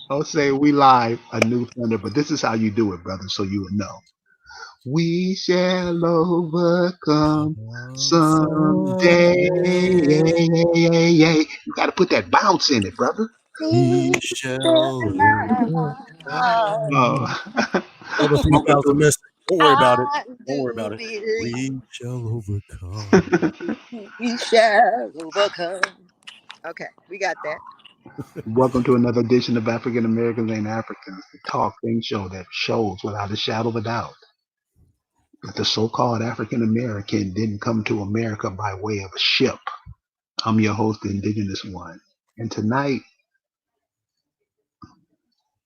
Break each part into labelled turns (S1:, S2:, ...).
S1: I'll say we live a new thunder, but this is how you do it, brother, so you would know. We shall overcome someday.
S2: Someday
S1: You got to put that bounce in it, brother.
S2: we
S3: Deep
S2: shall
S3: in my heart,
S2: overcome.
S1: Oh,
S2: All the
S1: welcome
S2: females are missing. Don't worry about it.
S3: I
S2: Don't worry
S3: do
S2: about it.
S3: believe
S2: We shall overcome.
S1: to
S3: we shall overcome. Okay, we got that.
S1: welcome to another edition of African Americans Ain't Africans, the talk thing show that shows without a shadow of a doubt that the so-called African American didn't come to America by way of a ship. I'm your host, the Indigenous One, and tonight,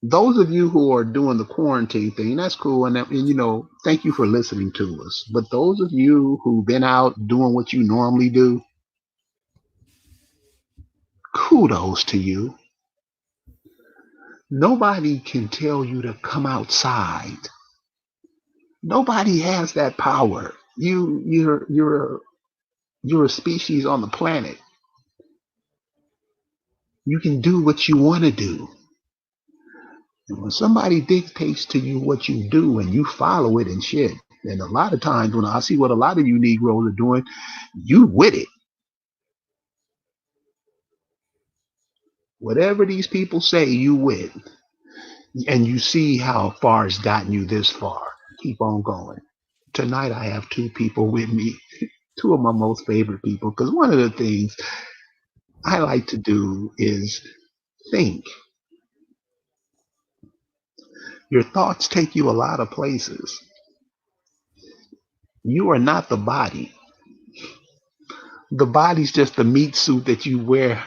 S1: those of you who are doing the quarantine thing, that's cool, and thank you for listening to us. But those of you who've been out doing what you normally do, kudos to you. Nobody can tell you to come outside. Nobody has that power. You're a species on the planet. You can do what you want to do. And when somebody dictates to you what you do and you follow it and shit, and a lot of times when I see what a lot of you Negroes are doing, you with it. Whatever these people say, you with. And you see how far it's gotten you this far. Keep on going. Tonight I have two people with me, two of my most favorite people, because one of the things I like to do is think. Your thoughts take you a lot of places. You are not the body. The body's just the meat suit that you wear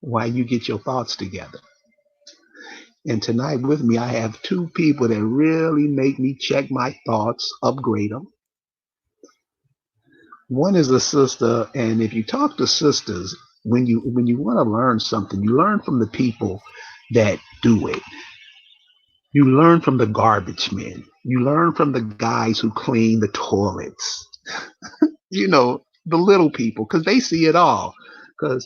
S1: while you get your thoughts together. And tonight with me, I have two people that really make me check my thoughts, upgrade them. One is a sister, and if you talk to sisters, when you want to learn something, you learn from the people that do it. You learn from the garbage men. You learn from the guys who clean the toilets. The little people, because they see it all. Because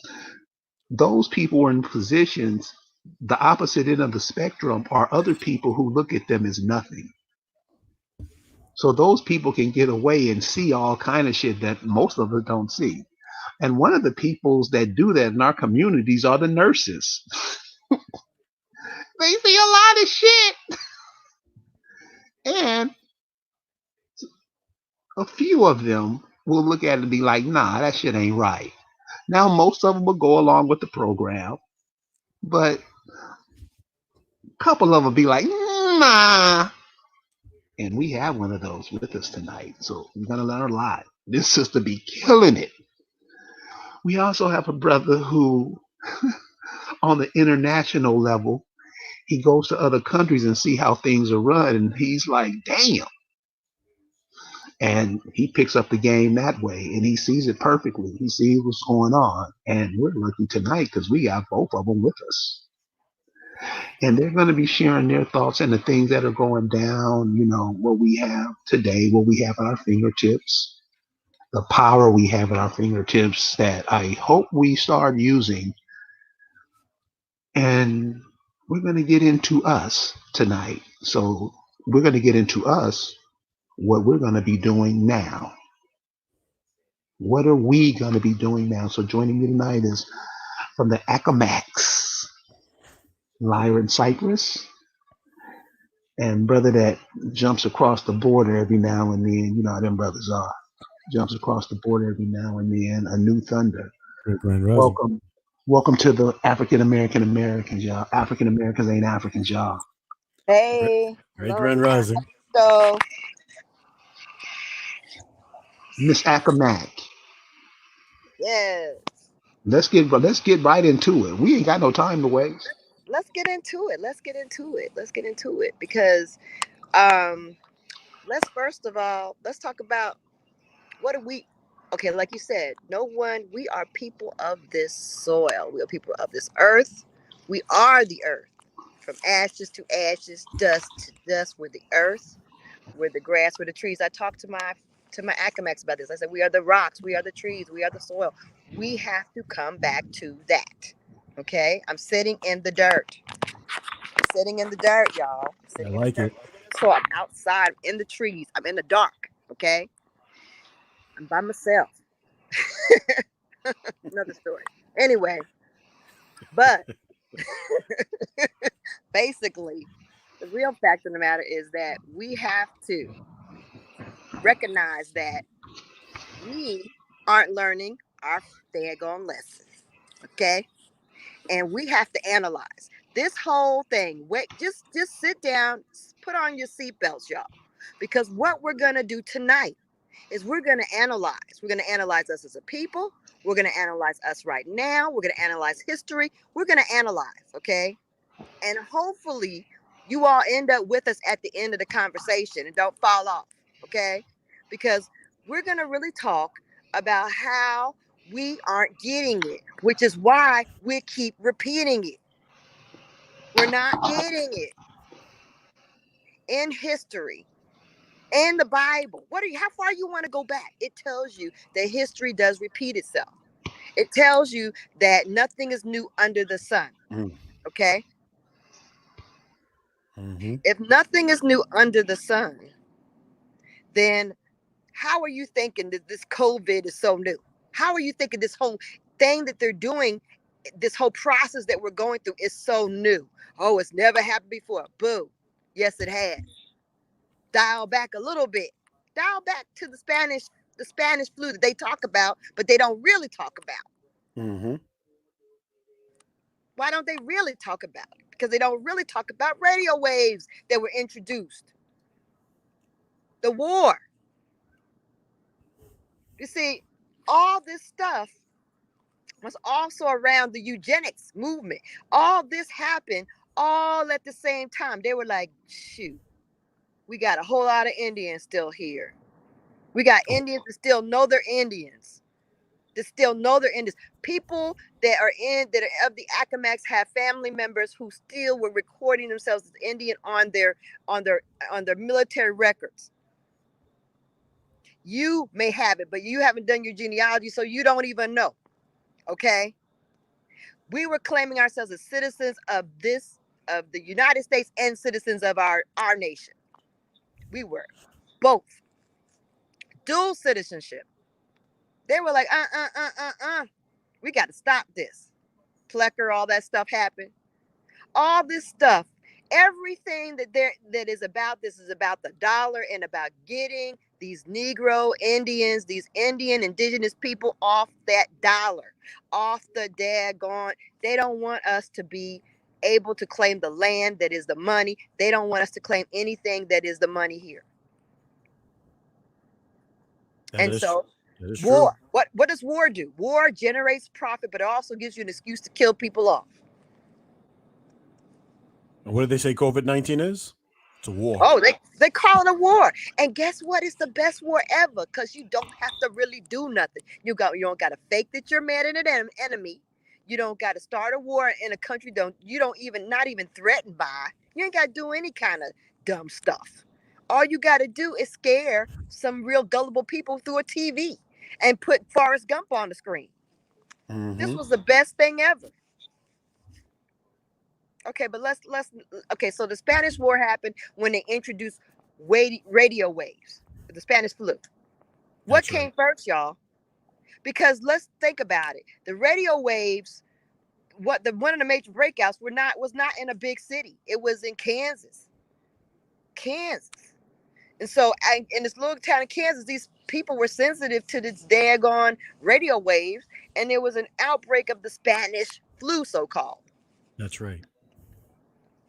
S1: those people are in positions, the opposite end of the spectrum are other people who look at them as nothing. So those people can get away and see all kind of shit that most of us don't see. And one of the peoples that do that in our communities are the nurses. They see a lot of shit. And a few of them will look at it and be like, nah, that shit ain't right. Now, most of them will go along with the program, but a couple of them will be like, nah. And we have one of those with us tonight. So we're going to learn a lot. This sister be killing it. We also have a brother who, on the international level, he goes to other countries and see how things are run. And he's like, damn. And he picks up the game that way and he sees it perfectly. He sees what's going on. And we're lucky tonight because we got both of them with us. And they're going to be sharing their thoughts and the things that are going down, what we have today, what we have at our fingertips, the power we have at our fingertips that I hope we start using. And we're going to get into us tonight. So we're going to get into us, what we're going to be doing now. What are we going to be doing now? So joining me tonight is from the Acamax, Lyron Cypress, and brother that jumps across the border every now and then. You know how them brothers are. Jumps across the border every now and then. A new thunder.
S2: Great Grand Rising.
S1: Welcome. Welcome to the African Americans, y'all. African Americans ain't Africans, y'all.
S2: Great,
S3: Hey,
S2: great
S3: hello.
S2: Grand Rising.
S3: So,
S1: Miss Acamac,
S3: yes,
S1: let's get right into it. We ain't got no time to waste.
S3: let's get into it. Let's get into it. Let's get into it because, um, let's first of all let's talk about what are we. Okay, like you said, no one. We are people of this soil. We are people of this earth. We are the earth. From ashes to ashes, dust to dust. We're the earth. We're the grass. We're the trees. I talked to my academics about this. I said we are the rocks. We are the trees. We are the soil. We have to come back to that. Okay, I'm sitting in the dirt. sitting in the dirt, y'all.
S2: I like it.
S3: So I'm outside, I'm in the trees, I'm in the dark, okay? I'm by myself. Another story. Anyway, but basically, the real fact of the matter is that we have to recognize that we aren't learning our daggone lessons, okay? And we have to analyze this whole thing. Wait, just sit down, put on your seatbelts, y'all, because what we're gonna do tonight is we're gonna analyze. We're gonna analyze us as a people. We're gonna analyze us right now. We're gonna analyze history. We're gonna analyze, okay? And hopefully, you all end up with us at the end of the conversation and don't fall off, okay? Because we're gonna really talk about how we aren't getting it, which is why we keep repeating it. We're not getting it in history, in the Bible. How far you want to go back? It tells you that history does repeat itself. It tells you that nothing is new under the sun. Okay?
S2: Mm-hmm.
S3: If nothing is new under the sun, then how are you thinking that this COVID is so new? How are you thinking this whole thing that they're doing, this whole process that we're going through is so new? Oh, it's never happened before. Boo. Yes, it has. Dial back a little bit. Dial back to the Spanish flu that they talk about, but they don't really talk about.
S2: Mm-hmm.
S3: Why don't they really talk about it? Because they don't really talk about radio waves that were introduced. The war. You see, all this stuff was also around the eugenics movement. All this happened all at the same time. They were like, shoot, we got a whole lot of Indians still here. We got Indians that still know they're Indians. People that are of the Accomax have family members who still were recording themselves as Indian on their military records. You may have it, but you haven't done your genealogy, so you don't even know. Okay? We were claiming ourselves as citizens of the United States and citizens of our nation. We were both. Dual citizenship. They were like, we got to stop this. Plecker, all that stuff happened. All this stuff, everything that is about this is about the dollar and about getting these Negro Indians, these Indian indigenous people off that dollar, off the daggone. They don't want us to be able to claim the land that is the money. They don't want us to claim anything that is the money here. War. What does war do? War generates profit, but it also gives you an excuse to kill people off.
S2: And what did they say COVID-19 is? It's a war.
S3: Oh, they call it a war. And guess what? It's the best war ever because you don't have to really do nothing. You don't got to fake that you're mad at an enemy. You don't got to start a war in a country not even threatened by. You ain't got to do any kind of dumb stuff. All you got to do is scare some real gullible people through a TV and put Forrest Gump on the screen. Mm-hmm. This was the best thing ever. Okay, but so the Spanish War happened when they introduced radio waves, the Spanish flu. What came first, y'all? Because let's think about it. The radio waves, one of the major breakouts was not in a big city. It was in Kansas. And so in this little town in Kansas, these people were sensitive to this daggone radio waves, and there was an outbreak of the Spanish flu, so-called.
S2: That's right.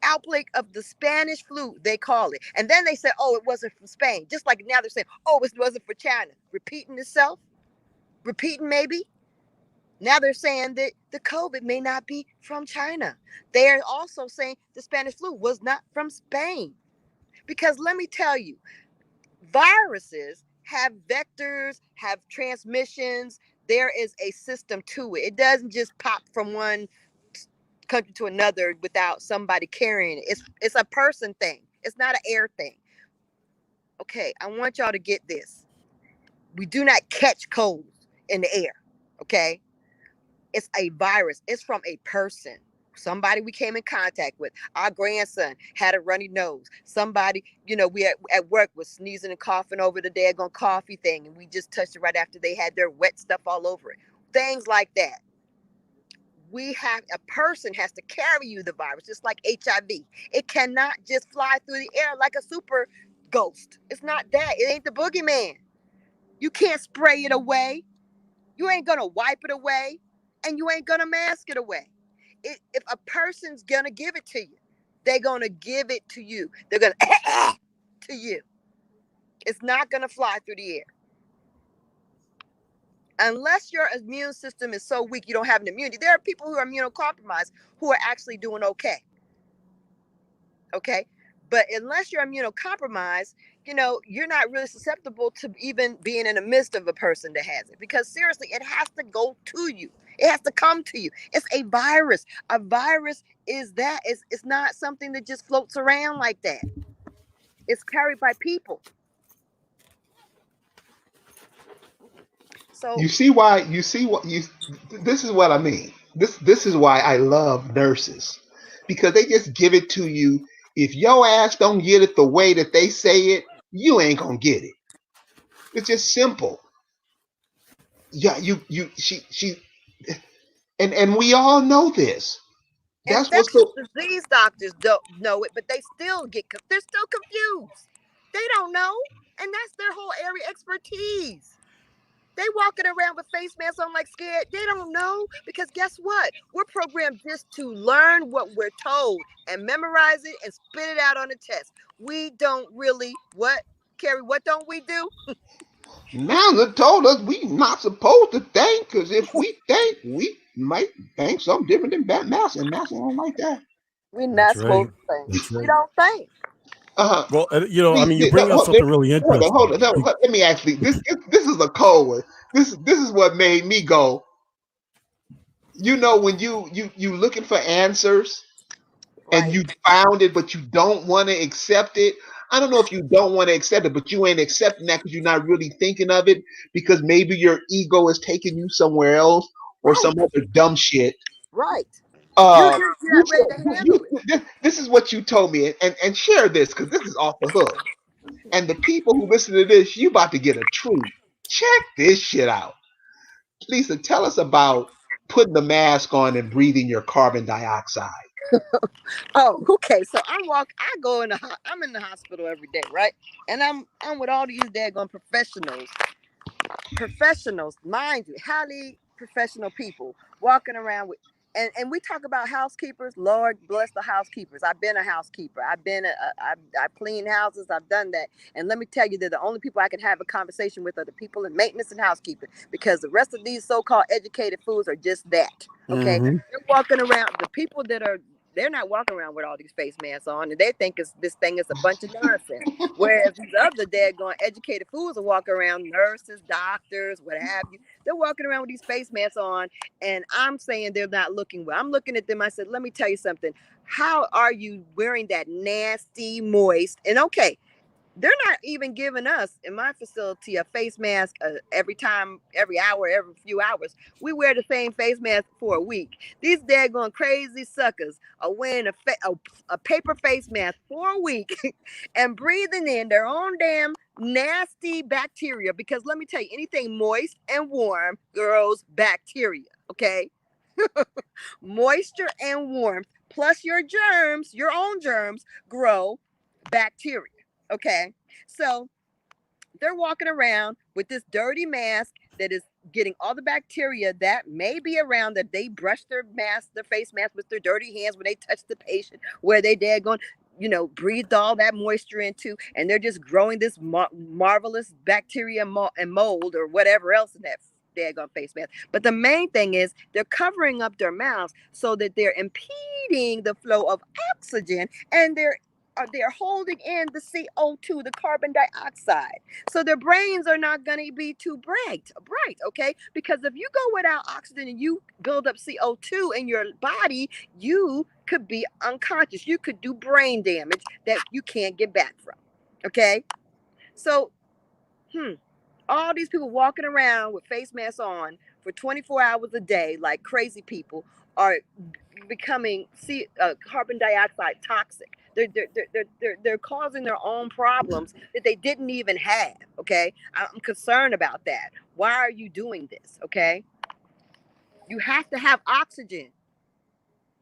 S3: Outbreak of the Spanish flu, they call it. And then they said, oh, it wasn't from Spain. Just like now they're saying, oh, it wasn't for China. Repeating itself. Repeating maybe. Now they're saying that the COVID may not be from China. They are also saying the Spanish flu was not from Spain. Because let me tell you, viruses have vectors, have transmissions. There is a system to it. It doesn't just pop from one country to another without somebody carrying it. It's a person thing. It's not an air thing. Okay, I want y'all to get this. We do not catch colds in the air. Okay, it's a virus. It's from a person somebody we came in contact with. Our grandson had a runny nose. Somebody, we at work was sneezing and coughing over the daggone coffee thing, and we just touched it right after they had their wet stuff all over it. Things like that. A person has to carry you the virus, just like HIV. It cannot just fly through the air like a super ghost. It's not that. It ain't the boogeyman. You can't spray it away. You ain't gonna wipe it away, and you ain't gonna mask it away. If a person's gonna give it to you, they're gonna give it to you. They're gonna to you. It's not gonna fly through the air. Unless your immune system is so weak you don't have an immunity. There are people who are immunocompromised who are actually doing okay. Okay? But unless you're immunocompromised, you're not really susceptible to even being in the midst of a person that has it. Because seriously, it has to go to you. It has to come to you. It's a virus. A virus is that. It's not something that just floats around like that. It's carried by people. So
S1: this is what I mean. This is why I love nurses, because they just give it to you. If your ass don't get it the way that they say it, you ain't gonna get it. It's just simple. Yeah, she and we all know this. That's what's
S3: infectious
S1: so.
S3: disease doctors don't know it, but they're still confused. They don't know, and that's their whole area expertise. They walking around with face masks on like scared. They don't know, because guess what? We're programmed just to learn what we're told and memorize it and spit it out on the test. We don't really, what, Carrie, what don't we do?
S1: Now they told us we not supposed to think, because if we think, we might think something different than Master, and Master don't like that.
S3: We're not
S2: That's right.
S3: supposed to think.
S2: That's
S3: We
S2: right.
S3: don't think.
S1: Uh-huh.
S2: Well, I mean, you bring out something really interesting.
S1: Hold on. Let me actually. This is a cold one. This is what made me go. When you looking for answers and
S3: Right.
S1: you found it, but you don't want to accept it. I don't know if you don't want to accept it, but you ain't accepting that because you're not really thinking of it, because maybe your ego is taking you somewhere else or some
S3: Right.
S1: other dumb shit.
S3: Right. You're
S1: Uh,
S3: not ready to handle it.
S1: this is what you told me, and share this, because this is off the hook. And the people who listen to this, you about to get a treat. Check this shit out. Lisa, tell us about putting the mask on and breathing your carbon dioxide.
S3: Oh, okay. So I'm in the hospital every day, right? And I'm with all these daggone professionals, mind you, highly professional people walking around with, and we talk about housekeepers. Lord bless the housekeepers. I've been a housekeeper. I've cleaned houses. I've done that. And let me tell you, they're the only people I can have a conversation with are the people in maintenance and housekeeping, because the rest of these so-called educated fools are just that. Okay,
S2: Mm-hmm.
S3: they're walking around. The people they're not walking around with all these face masks on, and they think this thing is a bunch of nonsense. Whereas these other daggone educated fools are walking around, nurses, doctors, what have you. They're walking around with these face masks on, and I'm saying they're not looking well. I'm looking at them. I said, let me tell you something. How are you wearing that nasty, moist? And okay, they're not even giving us in my facility a face mask every hour, every few hours. We wear the same face mask for a week. These daggone crazy suckers are wearing a paper face mask for a week and breathing in their own damn nasty bacteria. Because let me tell you, anything moist and warm grows bacteria. Okay, moisture and warmth plus your germs, your own germs, grow bacteria. Okay, so they're walking around with this dirty mask that is getting all the bacteria that may be around, that they brush their face mask with their dirty hands when they touch the patient, where they daggone, breathed all that moisture into, and they're just growing this marvelous bacteria and mold or whatever else in that daggone face mask. But the main thing is they're covering up their mouths so that they're impeding the flow of oxygen, and they're holding in the CO2, the carbon dioxide. So their brains are not going to be too bright, okay? Because if you go without oxygen and you build up CO2 in your body, you could be unconscious. You could do brain damage that you can't get back from, okay? So, all these people walking around with face masks on for 24 hours a day like crazy people are becoming carbon dioxide toxic. They're causing their own problems that they didn't even have. Okay, I'm concerned about that. Why are you doing this? Okay, you have to have oxygen.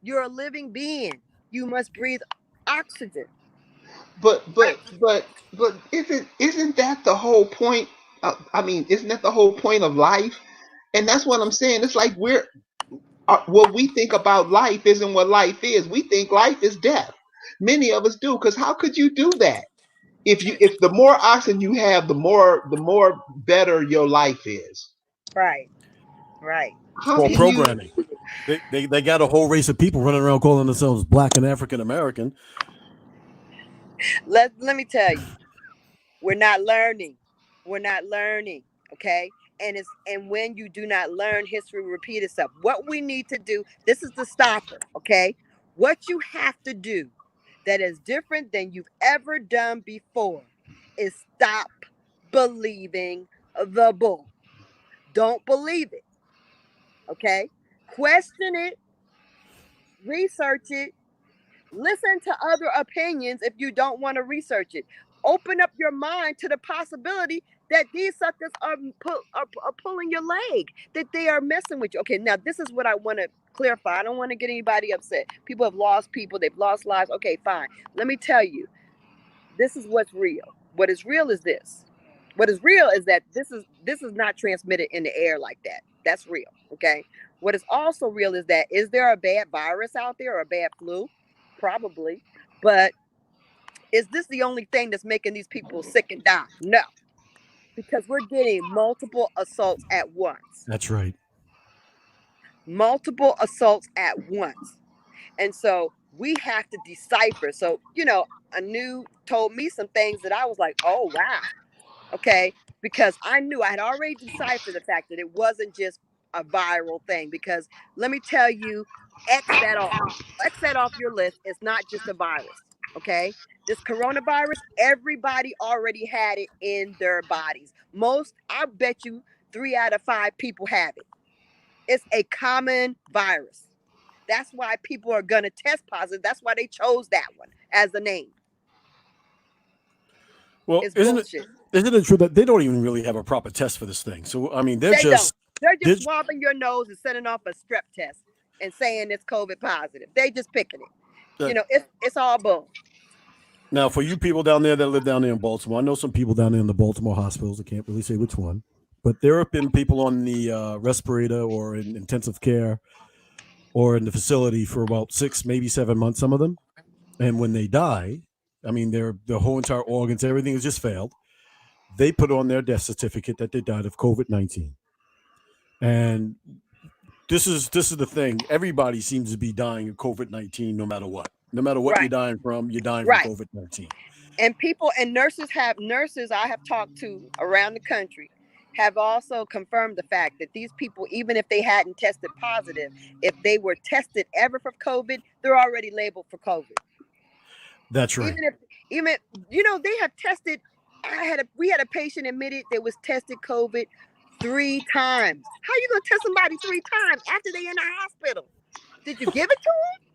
S3: You're a living being. You must breathe oxygen.
S1: But isn't that the whole point? I mean, isn't that the whole point of life? And that's what I'm saying. It's like what we think about life isn't what life is. We think life is death. Many of us do. Because how could you do that? If the more oxygen you have, the more better your life is.
S3: Right. Right.
S2: It's
S1: How
S2: called
S1: can you?
S2: programming. They got a whole race of people running around calling themselves Black and African American.
S3: Let me tell you, we're not learning. We're not learning. Okay. And when you do not learn, history will repeat itself. What we need to do, this is the stopper. Okay. What you have to do that is different than you've ever done before is stop believing the bull. Don't believe it. Okay. Question it, research it, listen to other opinions if you don't want to research it. Open up your mind to the possibility that these suckers are pulling your leg, that they are messing with you. Okay, now this is what I want to clarify. I don't want to get anybody upset. People have lost people, they've lost lives. Okay, fine. Let me tell you, this is what's real. What is real is this. What is real is that this is not transmitted in the air like that. That's real. Okay. What is also real is that, is there a bad virus out there or a bad flu? Probably. But is this the only thing that's making these people sick and die? No. Because we're getting multiple assaults at once.
S2: That's right.
S3: Multiple assaults at once. And so we have to decipher. So, Anu told me some things that I was like, oh, wow. Okay. Because I knew I had already deciphered the fact that it wasn't just a viral thing. Because let me tell you, X that off. X that off your list. It's not just a virus. Okay. This coronavirus, everybody already had it in their bodies. I bet you 3 out of 5 people have it. It's a common virus. That's why people are going to test positive. That's why they chose that one as the name.
S2: Well,
S3: it's
S2: isn't
S3: bullshit.
S2: Isn't it true that they don't even really have a proper test for this thing? So I mean,
S3: They don't. They're just swabbing your nose and sending off a strep test and saying it's COVID positive. They just picking it. It's all bull.
S2: Now, for you people down there that live down there in Baltimore, I know some people down there in the Baltimore hospitals. I can't really say which one, but there have been people on the respirator or in intensive care or in the facility for about 6, maybe 7 months. Some of them, and when they die, I mean, their whole entire organs, everything has just failed. They put on their death certificate that they died of COVID-19, and this is the thing. Everybody seems to be dying of COVID-19, no matter what. No matter what you're dying from COVID-19.
S3: And people and nurses I have talked to around the country have also confirmed the fact that these people, even if they hadn't tested positive, if they were tested ever for COVID, they're already labeled for COVID.
S2: That's right.
S3: Even they have tested. We had a patient admitted that was tested COVID 3 times. How are you gonna test somebody 3 times after they're in the hospital? Did you give it to them?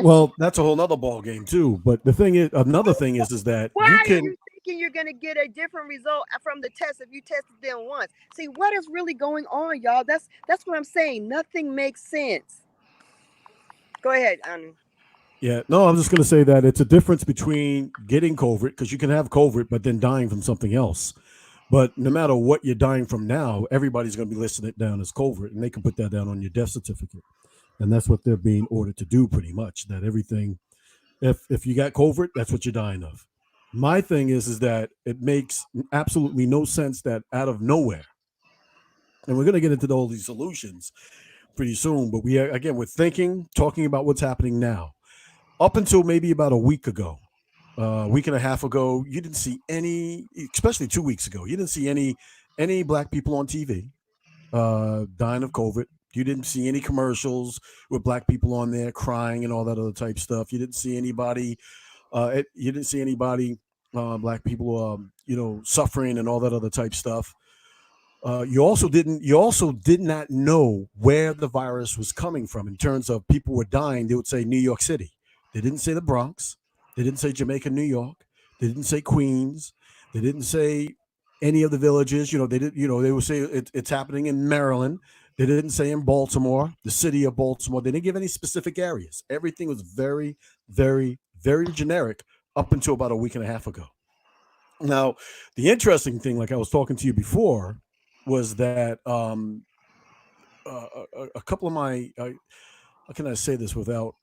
S2: Well, that's a whole nother ball game too. But another thing is that
S3: why are you thinking you're gonna get a different result from the test if you tested them once? See, what is really going on, y'all? That's what I'm saying. Nothing makes sense. Go ahead, Anu.
S2: Yeah, no, I'm just going to say that it's a difference between getting COVID, because you can have COVID, but then dying from something else. But no matter what you're dying from now, everybody's going to be listing it down as COVID, and they can put that down on your death certificate. And that's what they're being ordered to do pretty much, that everything, if you got COVID, that's what you're dying of. My thing is that it makes absolutely no sense that out of nowhere, and we're going to get into all these solutions pretty soon, but we're talking about what's happening now. Up until maybe about a week ago, a week and a half ago, you didn't see any, especially 2 weeks ago, you didn't see any Black people on TV dying of COVID. You didn't see any commercials with Black people on there crying and all that other type stuff. You didn't see anybody. Black people, suffering and all that other type stuff. You also did not know where the virus was coming from in terms of people were dying. They would say New York City. They didn't say the Bronx. They didn't say Jamaica, New York. They didn't say Queens. They didn't say any of the villages. They did. They would say it's happening in Maryland. They didn't say in Baltimore, the city of Baltimore. They didn't give any specific areas. Everything was very, very, very generic up until about a week and a half ago. Now, the interesting thing, like I was talking to you before, was that a couple of my how can I say this without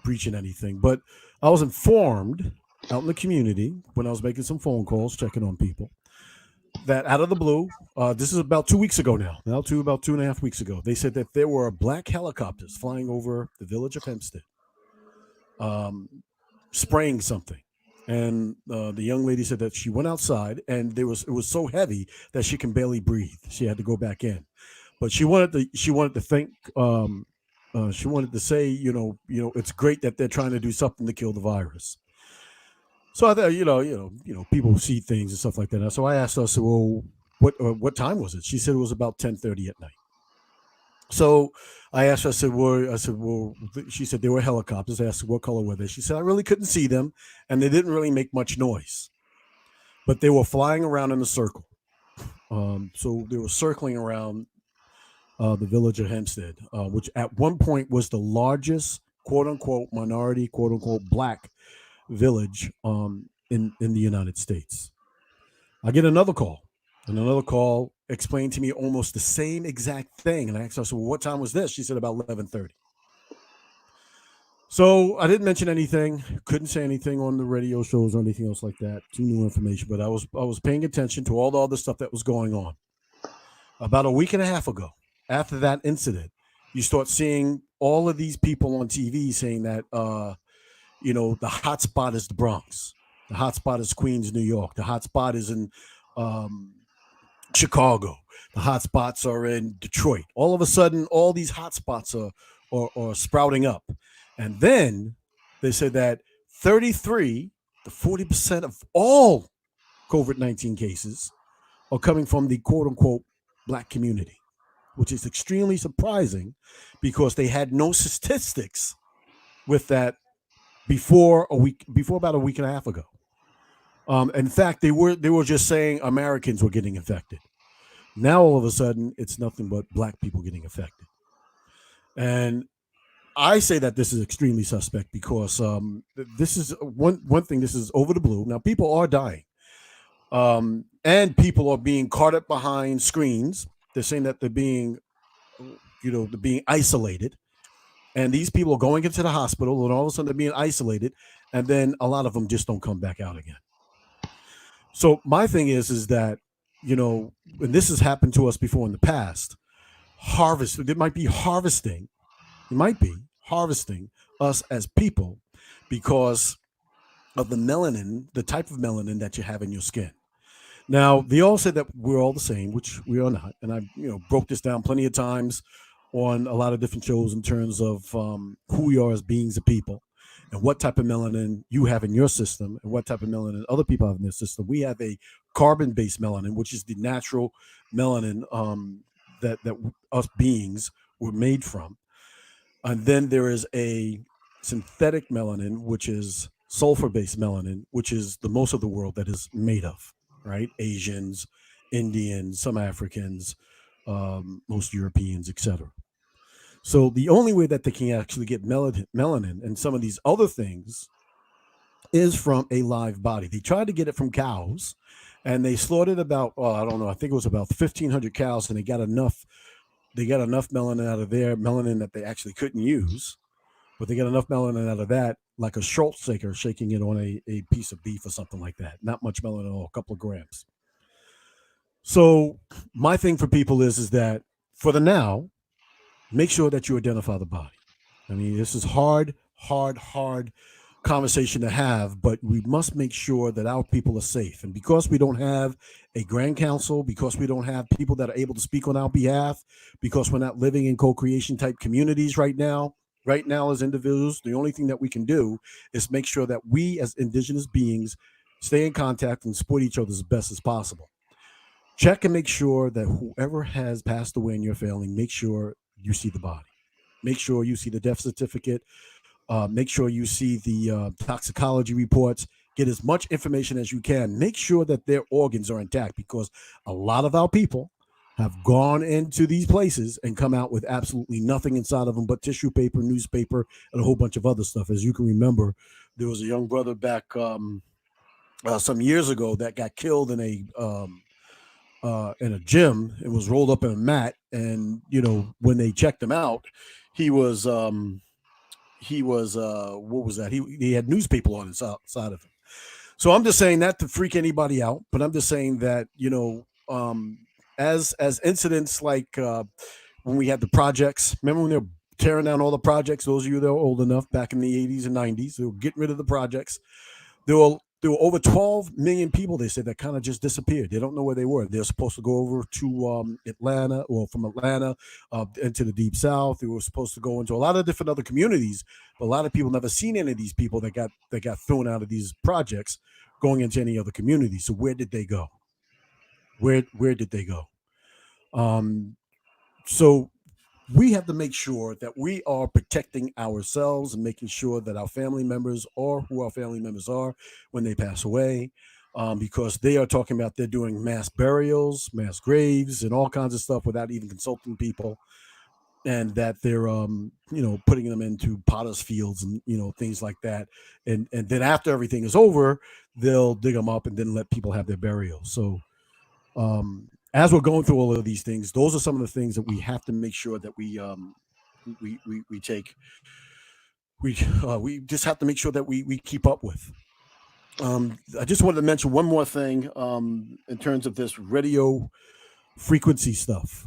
S2: breaching anything? But I was informed out in the community when I was making some phone calls, checking on people, that out of the blue, this is about 2 weeks ago now, about 2.5 weeks ago, they said that there were black helicopters flying over the village of Hempstead, spraying something. And the young lady said that she went outside and it was so heavy that she can barely breathe. She had to go back in, but she wanted to thank. She wanted to say, it's great that they're trying to do something to kill the virus. So I thought, people see things and stuff like that. So I asked her, I said, well, what time was it? She said it was about 10:30 at night. So I asked her, I said, well, she said they were helicopters. I asked her, what color were they? She said, I really couldn't see them, and they didn't really make much noise, but they were flying around in a circle. So they were circling around the village of Hempstead, which at one point was the largest, quote unquote, minority, quote unquote, black village in the United States. I get another call. And another call explained to me almost the same exact thing. And I asked her, so what time was this? She said about 11:30. So I didn't mention anything, couldn't say anything on the radio shows or anything else like that. Too new information, but I was paying attention to all the other stuff that was going on. About a week and a half ago, after that incident, you start seeing all of these people on TV saying that, the hot spot is the Bronx. The hot spot is Queens, New York. The hot spot is in Chicago. The hot spots are in Detroit. All of a sudden, all these hot spots are sprouting up. And then they said that 33 to 40% of all COVID-19 cases are coming from the quote-unquote black community, which is extremely surprising because they had no statistics with that before about a week and a half ago. In fact, they were just saying Americans were getting infected. Now all of a sudden, it's nothing but black people getting affected. And I say that this is extremely suspect because this is one thing. This is over the blue. Now people are dying, and people are being carted behind screens. They're saying that they're being isolated, and these people are going into the hospital, and all of a sudden they're being isolated, and then a lot of them just don't come back out again. So my thing is that, and this has happened to us before in the past, it might be harvesting us as people because of the melanin, the type of melanin that you have in your skin. Now, they all said that we're all the same, which we are not. And I, broke this down plenty of times on a lot of different shows in terms of who we are as beings of people and what type of melanin you have in your system and what type of melanin other people have in their system. We have a carbon-based melanin, which is the natural melanin that us beings were made from. And then there is a synthetic melanin, which is sulfur-based melanin, which is the most of the world that is made of, right? Asians, Indians, some Africans, most Europeans, etc. So the only way that they can actually get melanin and some of these other things is from a live body. They tried to get it from cows, and they slaughtered about, I don't know, I think it was about 1,500 cows, and they got enough melanin out of their melanin that they actually couldn't use, but they got enough melanin out of that, like a Schultz shaker shaking it on a piece of beef or something like that. Not much melanin at all, a couple of grams. So my thing for people is that for the now, make sure that you identify the body. I mean, this is hard conversation to have, but we must make sure that our people are safe. And because we don't have a grand council, because we don't have people that are able to speak on our behalf, because we're not living in co-creation type communities right now as individuals, the only thing that we can do is make sure that we as indigenous beings stay in contact and support each other as best as possible. check and make sure that whoever has passed away in your family, make sure you see the body. Make sure you see the death certificate. Make sure you see the toxicology reports. Get as much information as you can. Make sure that their organs are intact, because a lot of our people have gone into these places and come out with absolutely nothing inside of them but tissue paper, newspaper, and a whole bunch of other stuff. As you can remember, there was a young brother back some years ago that got killed in a gym and was rolled up in a mat. And when they checked him out, he was what was that? He had newspaper on his side of him. So I'm just saying that to freak anybody out, but I'm just saying that as incidents like when we had the projects. Remember when they were tearing down all the projects? Those of you that are old enough, back in the 80s and 90s, they were getting rid of the projects. There were over 12 million people, they said, that kind of just disappeared. They don't know where they were. They're supposed to go over to Atlanta, or from Atlanta into the Deep South. They were supposed to go into a lot of different other communities, but a lot of people never seen any of these people that got thrown out of these projects going into any other community. So where did they go? Where did they go? So we have to make sure that we are protecting ourselves and making sure that our family members are who our family members are when they pass away, because they are talking about they're doing mass burials, mass graves, and all kinds of stuff without even consulting people, and that they're putting them into potter's fields and things like that, and then after everything is over, they'll dig them up and then let people have their burials. So as we're going through all of these things, those are some of the things that we have to make sure that we take. We just have to make sure that we keep up with. I just wanted to mention one more thing in terms of this radio frequency stuff.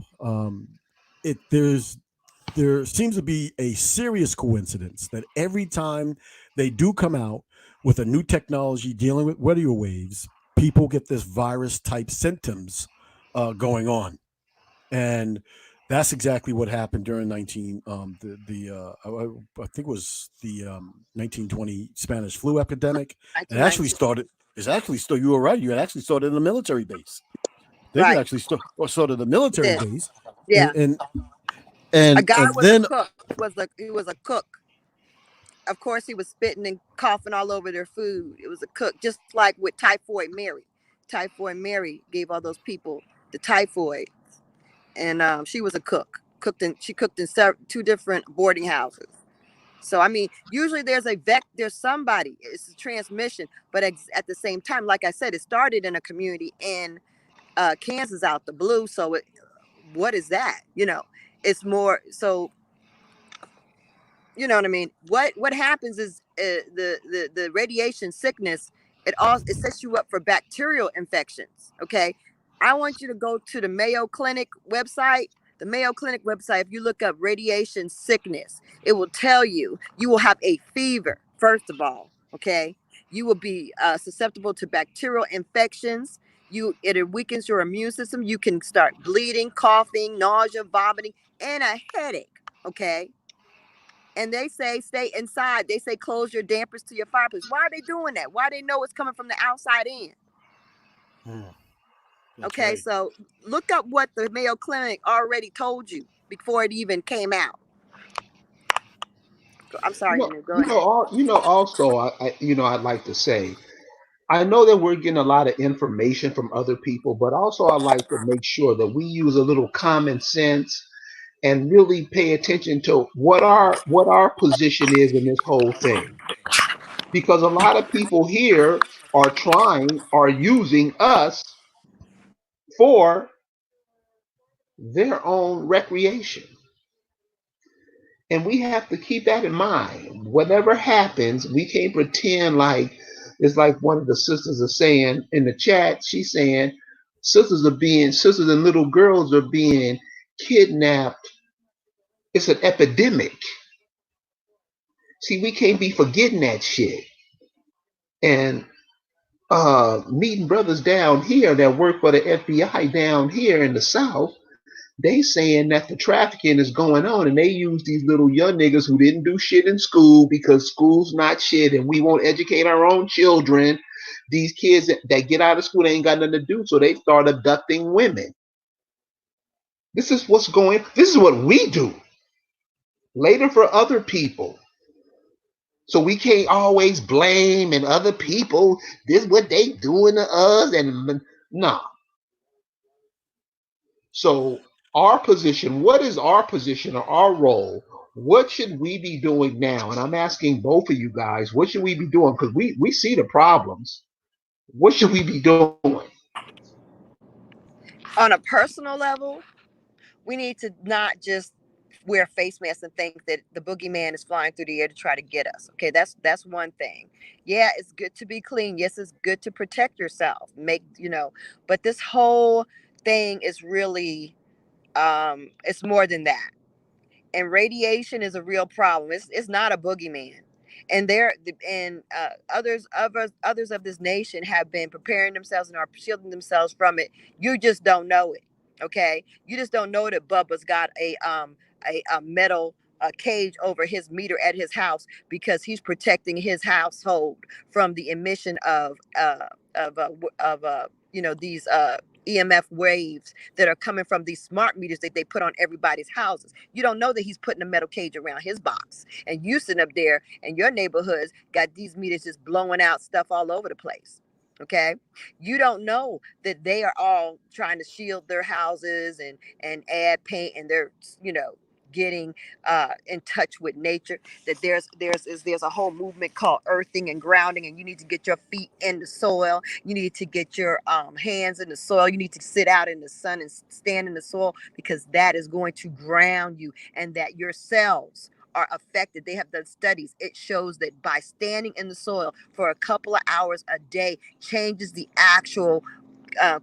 S2: There seems to be a serious coincidence that every time they do come out with a new technology dealing with radio waves, people get this virus type symptoms going on, and that's exactly what happened during I think it was the 1920 Spanish flu epidemic. It actually
S3: 1919.
S2: started. It's actually still. You were right. You had actually started in a military base. They could
S3: Right.
S2: actually started a military
S3: Did.
S2: base,
S3: Yeah.
S2: and
S3: A guy was a
S2: then
S3: cook. He was a cook. Of course, he was spitting and coughing all over their food. It was a cook, just like with Typhoid Mary. Typhoid Mary gave all those people the typhoid, and she was a cook. She cooked in two different boarding houses. So I mean, usually there's somebody. It's a transmission, but at the same time, like I said, it started in a community in Kansas out the blue. So what is that? It's more so. You know what I mean? What happens is the radiation sickness. It sets you up for bacterial infections. Okay, I want you to go to the Mayo Clinic website. The Mayo Clinic website. If you look up radiation sickness, it will tell you will have a fever. First of all, okay, you will be susceptible to bacterial infections. It weakens your immune system. You can start bleeding, coughing, nausea, vomiting, and a headache. Okay. And they say stay inside. They say close your dampers to your fireplace. Why are they doing that? Why they know it's coming from the outside in? Okay, right. So look up what the Mayo Clinic already told you before it even came out. I'm sorry, go ahead.
S1: Also, I'd like to say, I know that we're getting a lot of information from other people, but also I like to make sure that we use a little common sense and really pay attention to what our position is in this whole thing. Because a lot of people here are using us for their own recreation. And we have to keep that in mind. Whatever happens, we can't pretend like it's like one of the sisters are saying in the chat. She's saying sisters and little girls are being kidnapped. It's an epidemic. See, we can't be forgetting that shit. And meeting brothers down here that work for the FBI down here in the South, They saying that the trafficking is going on, and they use these little young niggas who didn't do shit in school because school's not shit, and we won't educate our own children. These kids that get out of school, they ain't got nothing to do, so they start abducting women. This is what's going. This is what we do later for other people. So we can't always blame and other people. This is what they doing to us, and no. So our position, what is our position or our role? What should we be doing now? And I'm asking both of you guys, what should we be doing? Because we see the problems. What should we be doing?
S3: On a personal level, we need to not just wear face masks and think that the boogeyman is flying through the air to try to get us. Okay, that's one thing. Yeah, it's good to be clean. Yes, it's good to protect yourself. But this whole thing is really it's more than that. And radiation is a real problem. It's not a boogeyman. And others of this nation have been preparing themselves and are shielding themselves from it. You just don't know it. Okay, you just don't know that Bubba's got a metal cage over his meter at his house because he's protecting his household from the emission of these EMF waves that are coming from these smart meters that they put on everybody's houses. You don't know that he's putting a metal cage around his box, and you sitting up there and your neighborhoods got these meters just blowing out stuff all over the place. Okay, you don't know that they are all trying to shield their houses and add paint, and they're getting in touch with nature. That there's a whole movement called earthing and grounding, and you need to get your feet in the soil. You need to get your hands in the soil. You need to sit out in the sun and stand in the soil, because that is going to ground you, and that your cells are affected. They have done studies. It shows that by standing in the soil for a couple of hours a day changes the actual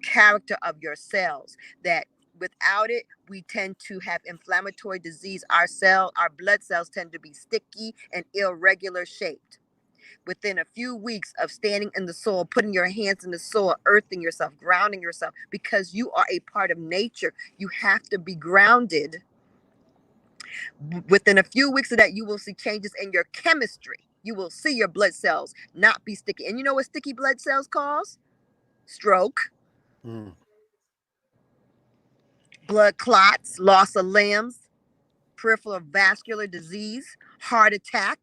S3: character of your cells. That without it, we tend to have inflammatory disease. Our blood cells tend to be sticky and irregular shaped. Within a few weeks of standing in the soil, putting your hands in the soil, earthing yourself, grounding yourself, because you are a part of nature, you have to be grounded. Within a few weeks of that, you will see changes in your chemistry. You will see your blood cells not be sticky. And you know what sticky blood cells cause? Stroke, blood clots, loss of limbs, peripheral vascular disease, heart attack.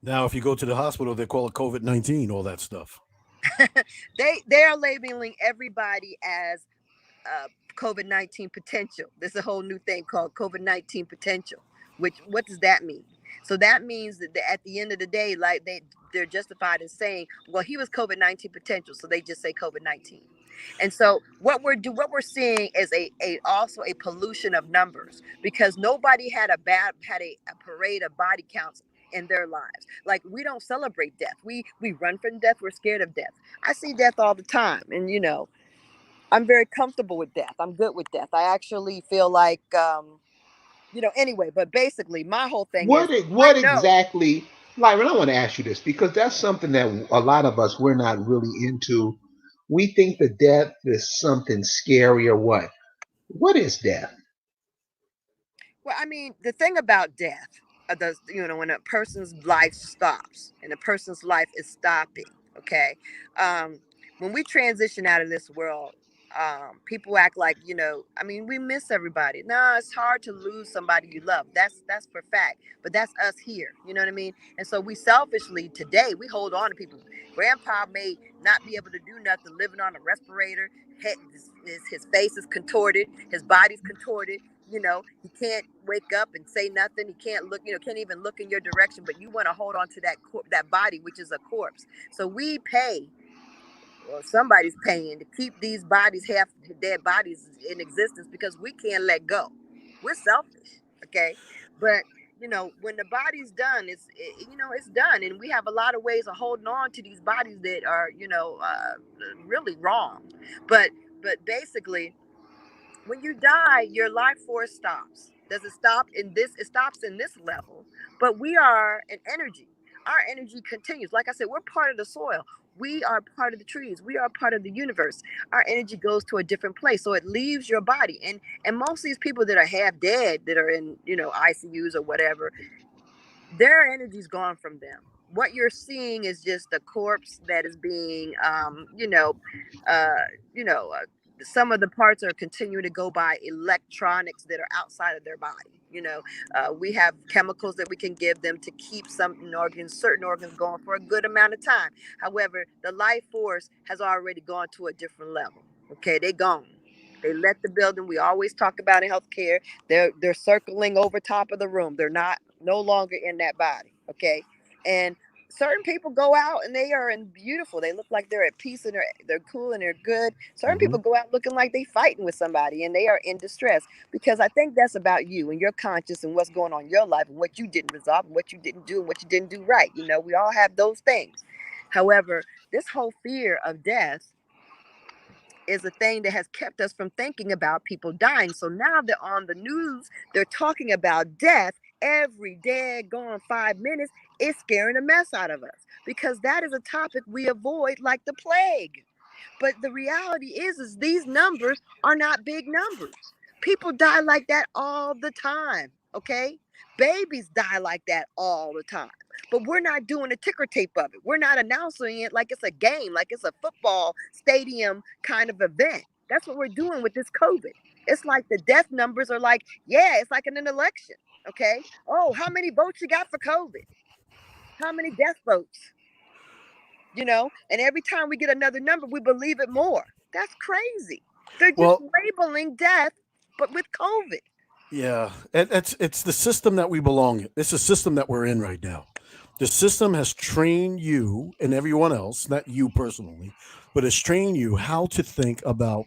S2: Now, if you go to the hospital, they call it COVID-19, all that stuff.
S3: They are labeling everybody as COVID-19 potential. There's a whole new thing called COVID-19 potential. Which, what does that mean? So that means that at the end of the day, like they're justified in saying, well, he was COVID-19 potential, so they just say COVID-19. And so what we're seeing is also a pollution of numbers, because nobody had a parade of body counts in their lives. Like, we don't celebrate death. We run from death. We're scared of death. I see death all the time, and I'm very comfortable with death. I'm good with death. I actually feel like anyway, but basically my whole thing is,
S1: What
S3: I know.
S1: exactly, Lyron? I want to ask you this because that's something that a lot of us we're not really into. We think that death is something scary or what? What is death?
S3: Well, I mean, the thing about death, when a person's life stops and a person's life is stopping, okay? Um, when we transition out of this world, people act like, I mean, we miss everybody. No, it's hard to lose somebody you love. That's for fact. But that's us here. You know what I mean? And so we selfishly today we hold on to people. Grandpa may not be able to do nothing, living on a respirator. His face is contorted, his body's contorted. He can't wake up and say nothing. He can't look, can't even look in your direction. But you want to hold on to that body, which is a corpse. So we pay, or somebody's paying, to keep these bodies, half dead bodies, in existence, because we can't let go. We're selfish, okay? But when the body's done, it's done, and we have a lot of ways of holding on to these bodies that are really wrong. But basically, when you die, your life force stops. Does it stop in this? It stops in this level, but we are an energy. Our energy continues. Like I said, we're part of the soil. We are part of the trees. We are part of the universe. Our energy goes to a different place, so it leaves your body. And most of these people that are half dead, that are in ICUs or whatever, their energy's gone from them. What you're seeing is just a corpse that is being, uh, you know, uh, some of the parts are continuing to go by electronics that are outside of their body. We have chemicals that we can give them to keep certain organs going for a good amount of time. However, the life force has already gone to a different level. Okay, they gone. They left the building. We always talk about in healthcare. They're circling over top of the room. They're not no longer in that body. Okay. And certain people go out and they are in beautiful. They look like they're at peace and they're cool and they're good. Certain
S2: Hmm.
S3: people go out looking like they fighting with somebody and they are in distress, because I think that's about you and your conscious and what's going on in your life and what you didn't resolve and what you didn't do and what you didn't do right. We all have those things. However, this whole fear of death is a thing that has kept us from thinking about people dying. So now they're on the news, they're talking about death every day, gone 5 minutes. It's scaring the mess out of us because that is a topic we avoid like the plague. But the reality is these numbers are not big numbers. People die like that all the time. Okay. Babies die like that all the time. But we're not doing a ticker tape of it. We're not announcing it like it's a game, like it's a football stadium kind of event. That's what we're doing with this COVID. It's like the death numbers are like, yeah, it's like in an election. Okay. Oh, how many votes you got for COVID? How many death votes? And every time we get another number, we believe it more. That's crazy. They're just
S2: Well,
S3: labeling death, but with COVID.
S2: yeah, it's the system that we belong in. It's the system that we're in right now. The system has trained you and everyone else, not you personally, but has trained you how to think about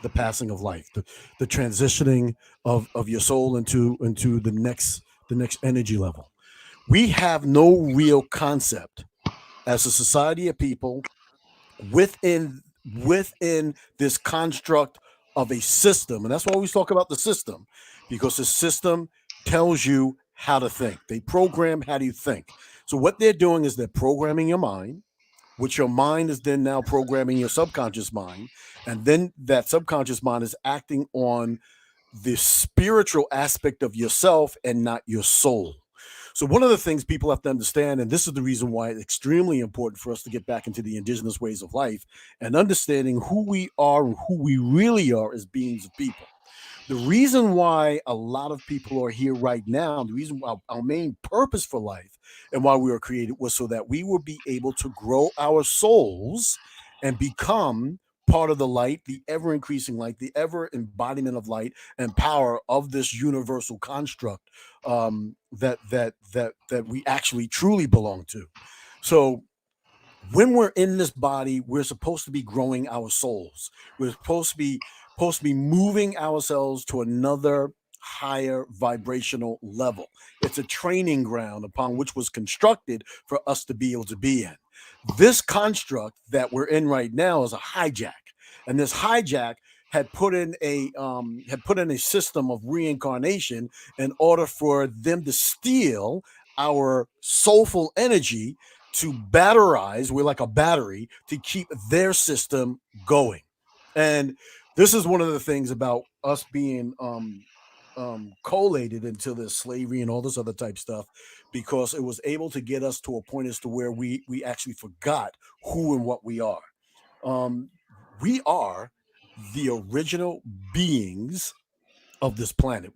S2: the passing of life, the transitioning of your soul into the next energy level. We have no real concept as a society of people within this construct of a system, and that's why we always talk about the system, because the system tells you how to think. They program how do you think. So what they're doing is they're programming your mind, which your mind is then now programming your subconscious mind, and then that subconscious mind is acting on the spiritual aspect of yourself and not your soul. So one of the things people have to understand, and this is the reason why it's extremely important for us to get back into the indigenous ways of life and understanding who we are and who we really are as beings of people. The reason why a lot of people are here right now, the reason why our main purpose for life and why we were created was so that we would be able to grow our souls and become part of the light, the ever increasing light, the ever embodiment of light and power of this universal construct, that we actually truly belong to. So when we're in this body, we're supposed to be growing our souls. We're supposed to be moving ourselves to another higher vibrational level. It's a training ground upon which was constructed for us to be able to be in. This construct that we're in right now is a hijack, and this hijack had put in a system of reincarnation in order for them to steal our soulful energy to batterize. We're like a battery to keep their system going. And this is one of the things about us being collated into this slavery and all this other type stuff, because it was able to get us to a point as to where we actually forgot who and what we are. Um, we are the original beings of this planet.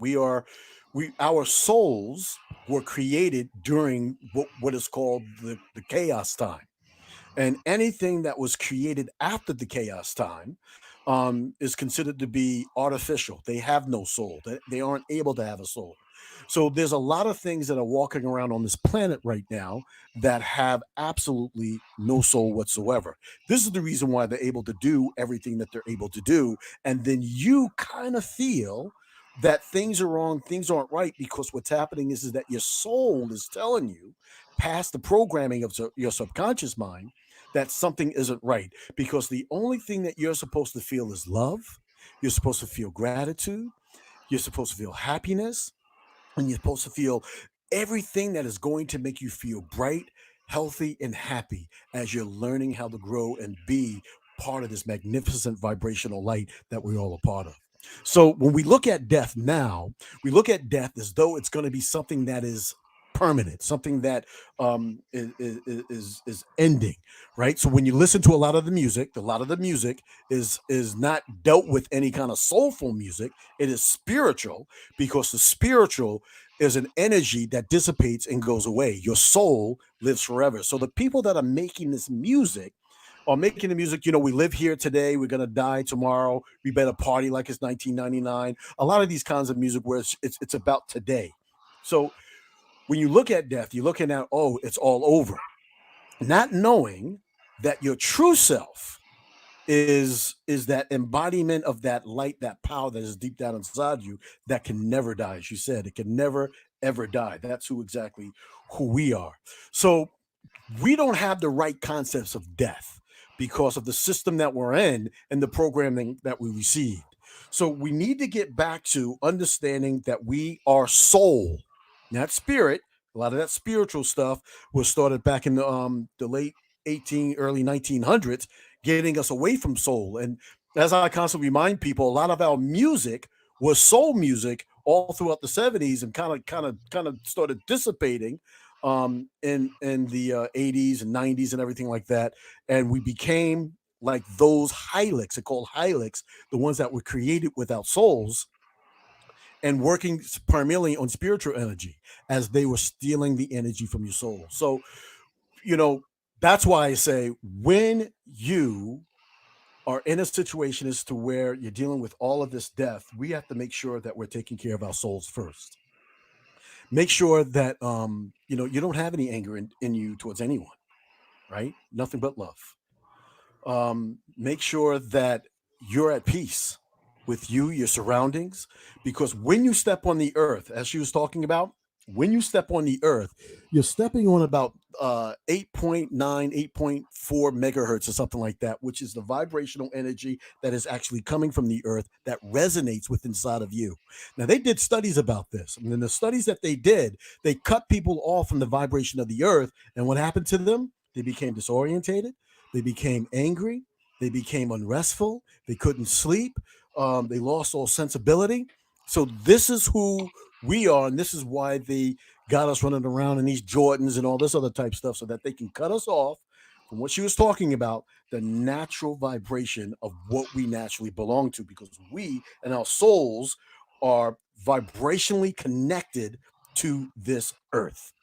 S2: Our souls were created during what is called the chaos time, and anything that was created after the chaos time is considered to be artificial. They have no soul. They aren't able to have a soul. So there's a lot of things that are walking around on this planet right now that have absolutely no soul whatsoever. This is the reason why they're able to do everything that they're able to do. And then you kind of feel that things are wrong, things aren't right, because what's happening is that your soul is telling you, past the programming of your subconscious mind, that something isn't right, because the only thing that you're supposed to feel is love. You're supposed to feel gratitude. You're supposed to feel happiness, and you're supposed to feel everything that is going to make you feel bright, healthy and happy as you're learning how to grow and be part of this magnificent vibrational light that we're all a part of. So when we look at death now, we look at death as though it's going to be something that is permanent, something that is ending, right? So when you listen to a lot of the music is not dealt with any kind of soulful music. It is spiritual, because the spiritual is an energy that dissipates and goes away. Your soul lives forever. So the people that are making this music are making the music, we live here today, we're going to die tomorrow, we better party like it's 1999. A lot of these kinds of music where it's about today. So when you look at death, you're looking at, oh, it's all over, not knowing that your true self is that embodiment of that light, that power that is deep down inside you, that can never die. As you said, it can never ever die. That's who we are. So we don't have the right concepts of death because of the system that we're in and the programming that we received. So we need to get back to understanding that we are soul, not spirit. A lot of that spiritual stuff was started back in the late early 1900s, getting us away from soul. And as I constantly remind people, a lot of our music was soul music all throughout the 70s, and kind of started dissipating in the 80s and 90s and everything like that. And we became like those hylics, they're called hylics, the ones that were created without souls and working primarily on spiritual energy, as they were stealing the energy from your soul. So, that's why I say, when you are in a situation as to where you're dealing with all of this death, we have to make sure that we're taking care of our souls first. Make sure that you don't have any anger in you towards anyone, right? Nothing but love. Make sure that you're at peace with your surroundings, because when you step on the earth, as she was talking about, when you step on the earth, you're stepping on about 8.9, 8.4 megahertz or something like that, which is the vibrational energy that is actually coming from the earth that resonates with inside of you. Now, they did studies about this. And in the studies that they did, they cut people off from the vibration of the earth. And what happened to them? They became disorientated. They became angry. They became unrestful. They couldn't sleep. They lost all sensibility. So this is who we are, and this is why they got us running around in these Jordans and all this other type stuff, so that they can cut us off from what she was talking about, the natural vibration of what we naturally belong to, because we and our souls are vibrationally connected to this earth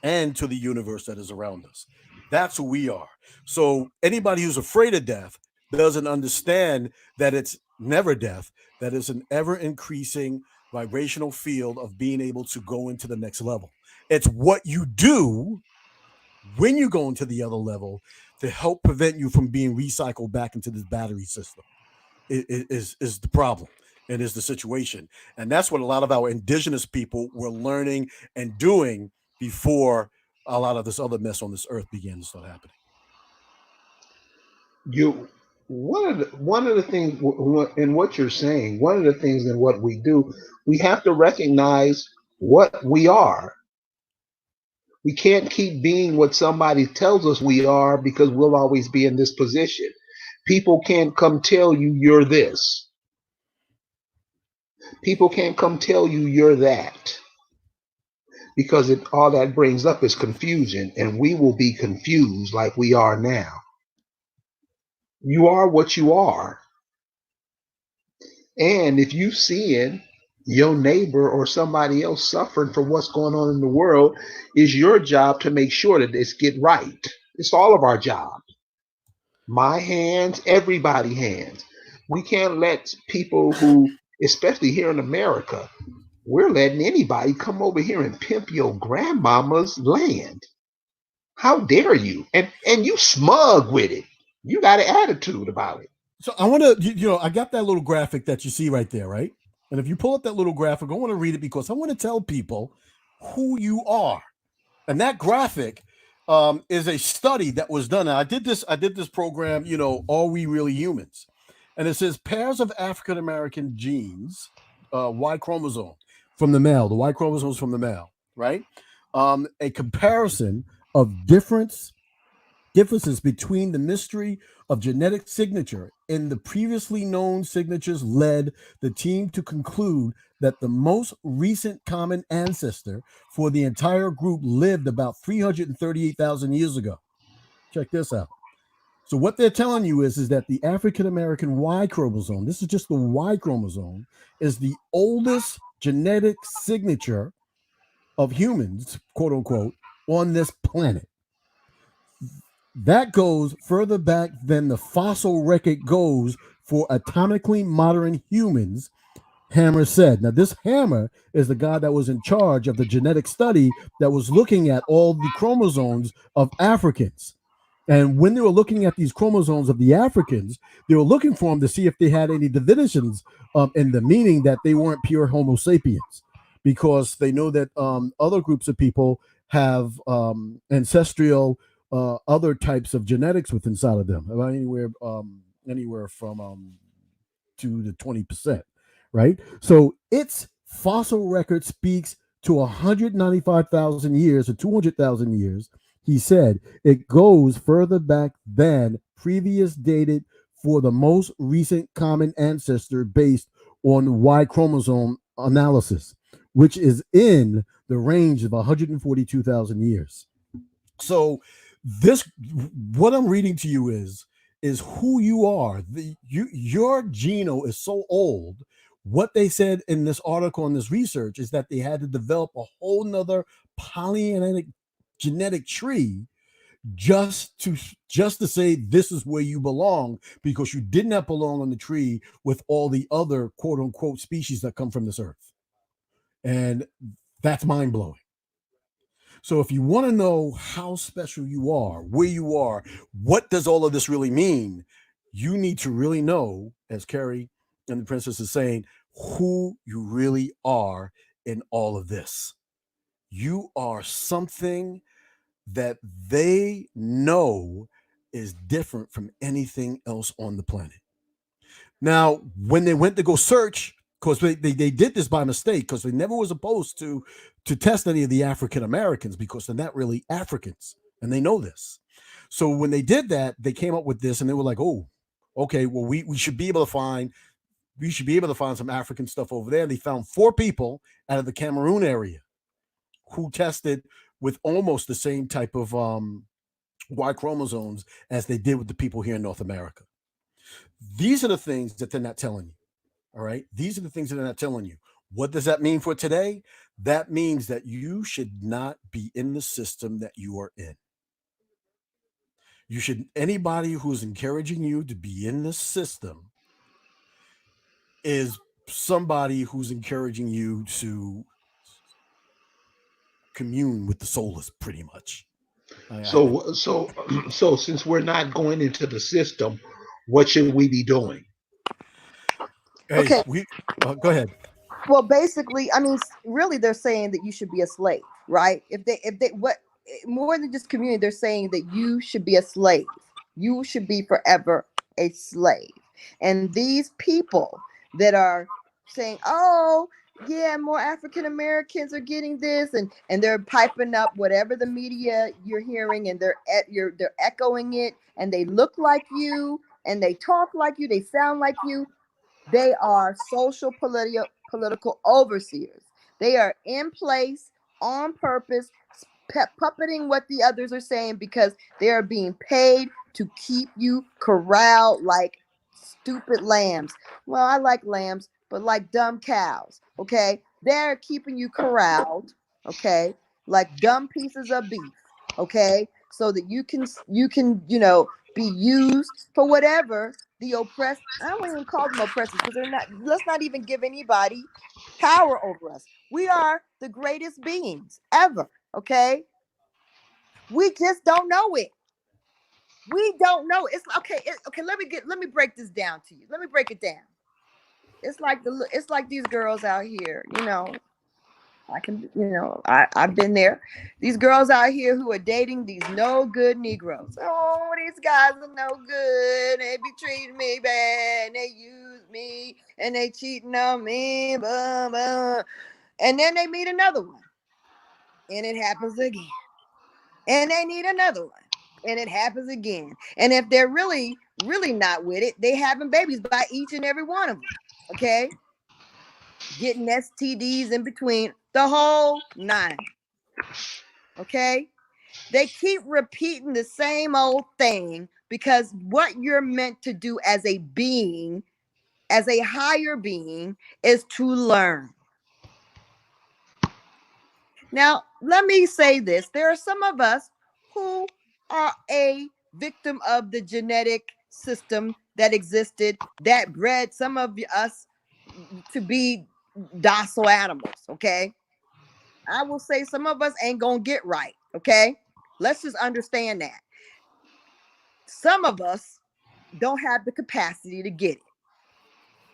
S2: and to the universe that is around us. That's who we are. So anybody who's afraid of death doesn't understand that it's never death, that is an ever increasing vibrational field of being able to go into the next level. It's what you do when you go into the other level to help prevent you from being recycled back into this battery system is the problem, and is the situation. And that's what a lot of our indigenous people were learning and doing before a lot of this other mess on this earth began to start happening.
S1: You one of the things in what you're saying, one of the things in what we do, we have to recognize what we are. We can't keep being what somebody tells us we are, because we'll always be in this position. People can't come tell you you're this. People can't come tell you you're that, because all that brings up is confusion, and we will be confused like we are now. You are what you are. And if you seeing your neighbor or somebody else suffering from what's going on in the world, is your job to make sure that it's get right. It's all of our job. My hands, everybody's hands. We can't let people who, especially here in America, we're letting anybody come over here and pimp your grandmama's land. How dare you? And you smug with it. You got an attitude about it.
S2: So I want to, I got that little graphic that you see right there, right? And if you pull up that little graphic, I want to read it because I want to tell people who you are. And that graphic is a study that was done. And I did this program, Are We Really Humans? And it says pairs of African American genes, Y chromosome from the male, the Y chromosomes from the male, right? A comparison of differences between the mystery of genetic signature and the previously known signatures led the team to conclude that the most recent common ancestor for the entire group lived about 338,000 years ago. Check this out. So what they're telling you is that the African American Y chromosome, this is just the Y chromosome, is the oldest genetic signature of humans, quote unquote, on this planet. That goes further back than the fossil record goes for atomically modern humans, Hammer said. Now, this Hammer is the guy that was in charge of the genetic study that was looking at all the chromosomes of Africans. And when they were looking at these chromosomes of the Africans, they were looking for them to see if they had any divisions in the meaning that they weren't pure Homo sapiens, because they know that other groups of people have ancestral other types of genetics within inside of them, about anywhere from 2 to 20%, right? So its fossil record speaks to 195,000 years or 200,000 years. He said it goes further back than previous dated for the most recent common ancestor based on Y chromosome analysis, which is in the range of 142,000 years. So this, what I'm reading to you is who you are. Your genome is so old. What they said in this article and this research is that they had to develop a whole nother polygenetic genetic tree just to say this is where you belong, because you did not belong on the tree with all the other quote unquote species that come from this earth. And that's mind blowing. So if you want to know how special you are, where you are, what does all of this really mean, you need to really know, as Carrie and the princess is saying, who you really are in all of this. You are something that they know is different from anything else on the planet. Now, when they went to go search, because they did this by mistake, because they never were supposed to test any of the African Americans, because they're not really Africans, and they know this. So when they did that, they came up with this, and they were like, "Oh, okay, well we should be able to find some African stuff over there." And they found 4 people out of the Cameroon area who tested with almost the same type of Y chromosomes as they did with the people here in North America. These are the things that they're not telling you. All right. These are the things that they're not telling you. What does that mean for today? That means that you should not be in the system that you are in. Anybody who's encouraging you to be in this system is somebody who's encouraging you to commune with the soulless, pretty much.
S1: So since we're not going into the system, what should we be doing?
S2: Hey,
S3: Okay.
S2: go ahead.
S3: Well, basically, I mean, really, they're saying that you should be a slave, right? If they, what more than just community, they're saying that you should be a slave. You should be forever a slave. And these people that are saying, "Oh, yeah, more African Americans are getting this," and they're piping up whatever the media you're hearing, and they're echoing it, and they look like you, and they talk like you, they sound like you. They are political overseers. They are in place on purpose, puppeting what the others are saying, because they are being paid to keep you corralled like stupid lambs. Well, I like lambs, but like dumb cows. Okay, they're keeping you corralled. Okay, like dumb pieces of beef. Okay, so that you can be used for whatever the oppressed. I don't even call them oppressors, because they're not. Let's not even give anybody power over us. We are the greatest beings ever. Okay, we just don't know it. We don't know. It's okay. Okay, let me break this down to you. Let me break it down. It's like these girls out here. I can, I've been there. These girls out here who are dating these no good Negroes. Oh, these guys are no good. They be treating me bad. And they use me and they cheating on me. Blah, blah. And then they meet another one, and it happens again. and they need another one, and it happens again. And if they're really not with it, they having babies by each and every one of them. Okay, getting STDs in between, the whole nine. Okay, they keep repeating the same old thing because what you're meant to do as a being, as a higher being, is to learn. Now, let me say this. There are some of us who are a victim of the genetic system that existed that bred some of us to be docile animals, okay? I will say some of us ain't gonna get right, okay? Let's just understand that. Some of us don't have the capacity to get it,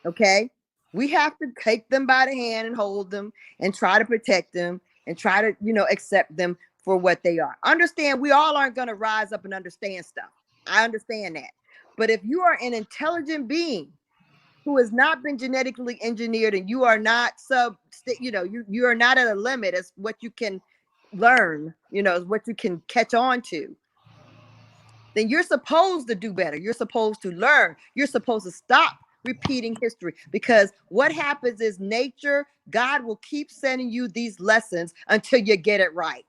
S3: okay? We have to take them by the hand and hold them and try to protect them and try to, accept them for what they are. Understand, we all aren't going to rise up and understand stuff. I understand that. But if you are an intelligent being who has not been genetically engineered and you are not you are not at a limit as what you can learn, as what you can catch on to, then you're supposed to do better. You're supposed to learn. You're supposed to stop repeating history, because what happens is nature, God will keep sending you these lessons until you get it right.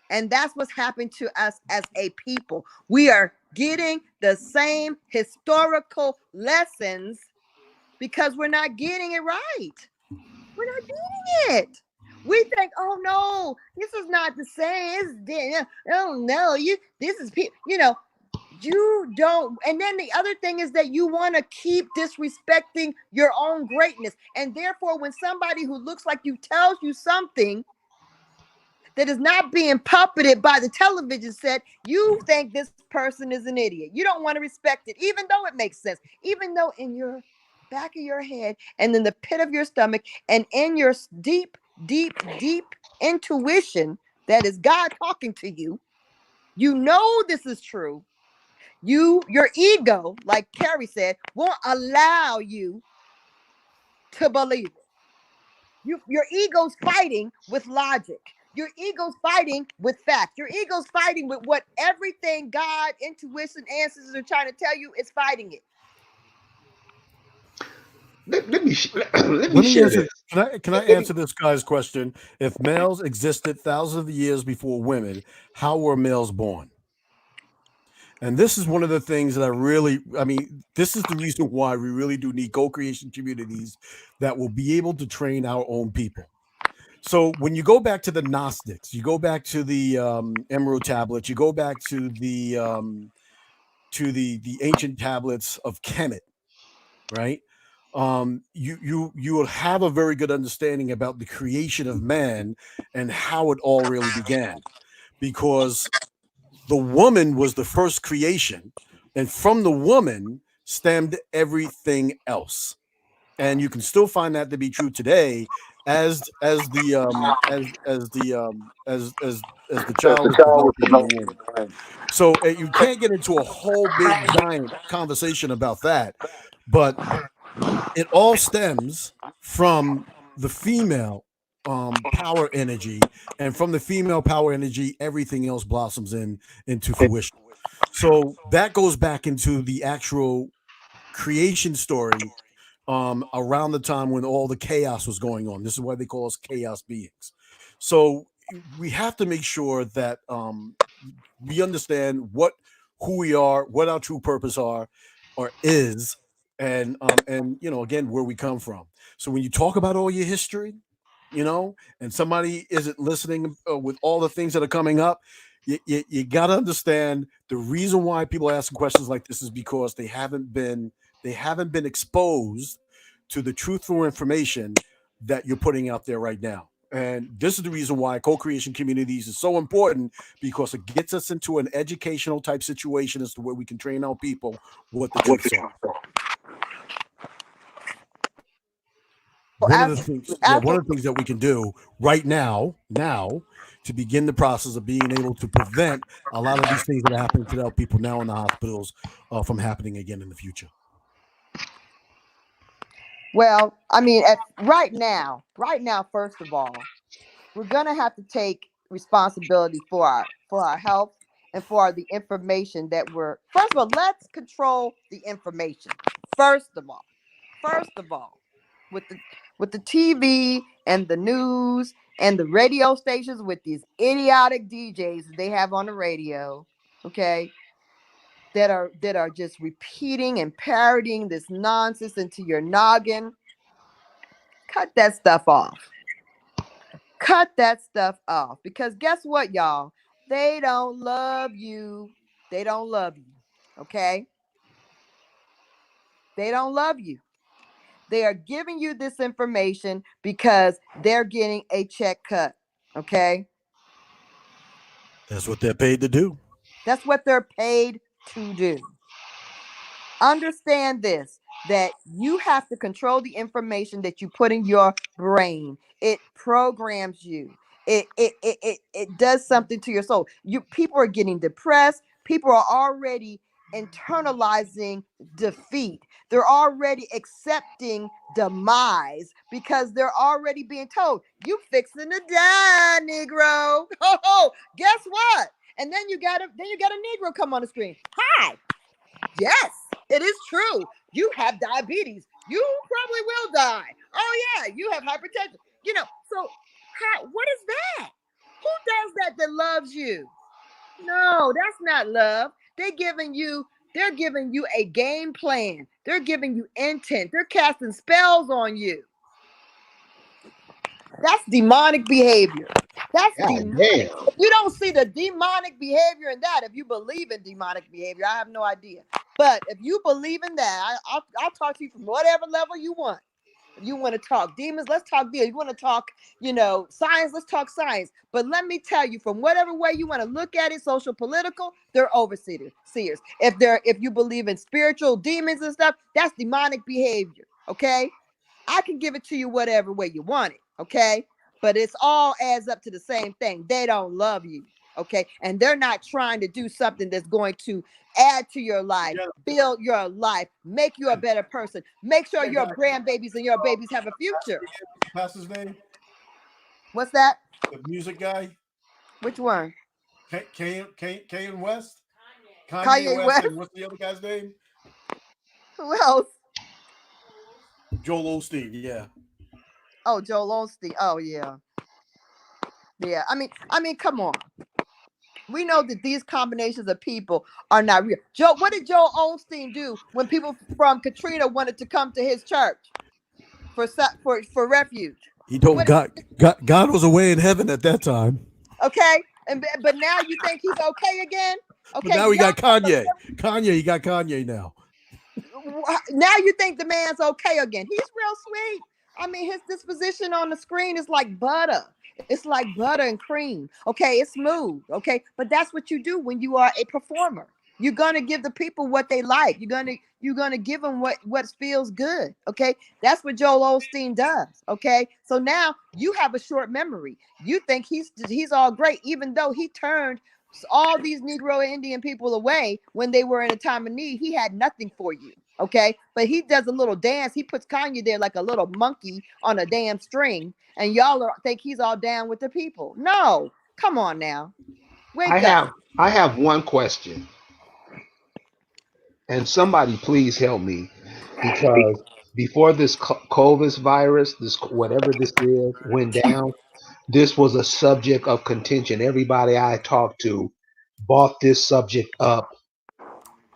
S3: And that's what's happened to us as a people. We are getting the same historical lessons because we're not getting it right. We're not getting it. We think, oh no, this is not the same. Oh no, this is you don't. And then the other thing is that you want to keep disrespecting your own greatness. And therefore, when somebody who looks like you tells you something that is not being puppeted by the television set, you think this person is an idiot. You don't want to respect it, even though it makes sense, even though in your back of your head and in the pit of your stomach and in your deep intuition, that is God talking to you, this is true. Your ego, like Carrie said, won't allow you to believe it. Your ego's fighting with logic. Your ego's fighting with fact. Your ego's fighting with what everything God, intuition, ancestors are trying to tell you, is fighting it.
S1: Let me
S2: Let me
S1: share
S2: answer.
S1: this.
S2: Can I answer this guy's question? If males existed thousands of years before women, how were males born? And this is one of the things that this is the reason why we really do need co-creation communities that will be able to train our own people. So when you go back to the Gnostics, you go back to the Emerald tablets, you go back to the ancient tablets of Kemet, right? You will have a very good understanding about the creation of man and how it all really began, because the woman was the first creation, and from the woman stemmed everything else. And you can still find that to be true today, as the child is developing in the womb. So you can't get into a whole big giant conversation about that, but it all stems from the female power energy, and from the female power energy, everything else blossoms into fruition. So that goes back into the actual creation story around the time when all the chaos was going on. This is why they call us chaos beings. So we have to make sure that we understand who we are, what our true purpose is, and again, where we come from. So when you talk about all your history, and somebody isn't listening with all the things that are coming up, you got to understand the reason why people are asking questions like this is because they haven't been exposed to the truthful information that you're putting out there right now. And this is the reason why co-creation communities is so important, because it gets us into an educational type situation as to where we can train our people what the truths are. One of the things that we can do right now to begin the process of being able to prevent a lot of these things that are happening to our people now in the hospitals from happening again in the future.
S3: Well, I mean, right now, first of all, we're going to have to take responsibility for our health and for the information that we're. First of all, let's control the information. First of all, with the TV and the news and the radio stations with these idiotic DJs that they have on the radio, okay, that are just repeating and parodying this nonsense into your noggin. Cut that stuff off. Cut that stuff off, because guess what, y'all? They don't love you. They don't love you. Okay? They don't love you. They are giving you this information because they're getting a check cut. Okay?
S2: That's what they're paid to do.
S3: That's what they're paid to do. Understand this, that you have to control the information that you put in your brain. It programs you. It does something to your soul. People are getting depressed. People are already internalizing defeat. They're already accepting demise because they're already being told, you fixing to die, Negro. Oh, guess what? And then you got a Negro come on the screen. Hi. Yes, it is true. You have diabetes. You probably will die. Oh yeah, you have hypertension. So what is that? Who does that loves you? No, that's not love. They're giving you a game plan. They're giving you intent. They're casting spells on you. That's demonic behavior. That's demonic. If you don't see the demonic behavior in that, if you believe in demonic behavior, I have no idea. But if you believe in that, I'll talk to you from whatever level you want. If you want to talk demons, let's talk demons. You want to talk, science, let's talk science. But let me tell you, from whatever way you want to look at it, social, political, they're overseers. If you believe in spiritual demons and stuff, that's demonic behavior. Okay, I can give it to you whatever way you want it. Okay, but it's all adds up to the same thing. They don't love you. Okay, and they're not trying to do something that's going to add to your life, build your life, make you a better person, make sure your grandbabies and your babies have a future.
S2: What's his name?
S3: What's that?
S2: The music guy.
S3: Which one?
S2: Kanye West.
S3: Kanye West.
S2: And what's the other guy's name?
S3: Who else?
S2: Joel Osteen. Yeah.
S3: Oh, Joel Osteen. Oh, yeah. Yeah. I mean, come on. We know that these combinations of people are not real. What did Joel Osteen do when people from Katrina wanted to come to his church for refuge?
S2: He told God was away in heaven at that time.
S3: Okay, but now you think he's okay again? Okay.
S2: But now we got Kanye. You got Kanye now.
S3: Now you think the man's okay again? He's real sweet. I mean, his disposition on the screen is like butter. It's like butter and cream. Okay, it's smooth. Okay, but that's what you do when you are a performer. You're gonna give the people what they like. You're gonna give them what feels good. Okay, that's what Joel Osteen does. Okay, so now you have a short memory. You think he's all great, even though he turned all these Negro and Indian people away when they were in a time of need. He had nothing for you. Okay, but he does a little dance. He puts Kanye there like a little monkey on a damn string, and y'all think he's all down with the people. No, come on now. Wake up.
S1: I have one question, and somebody please help me, because before this COVID virus, this whatever this is, went down, this was a subject of contention. Everybody I talked to brought this subject up.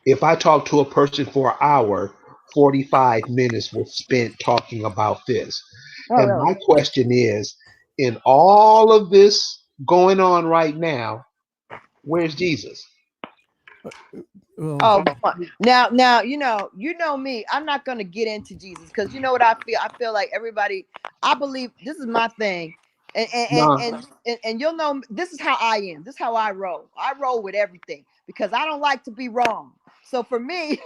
S1: If I talked to a person for an hour, 45 minutes was spent talking about this. And
S3: really?
S1: my question is, in all of this going on right now, where's Jesus?
S3: Oh, come on. Now, you know me. I'm not going to get into Jesus because you know what I feel? I feel like everybody, I believe this is my thing. And you'll know this is how I am. This is how I roll. I roll with everything because I don't like to be wrong. So for me,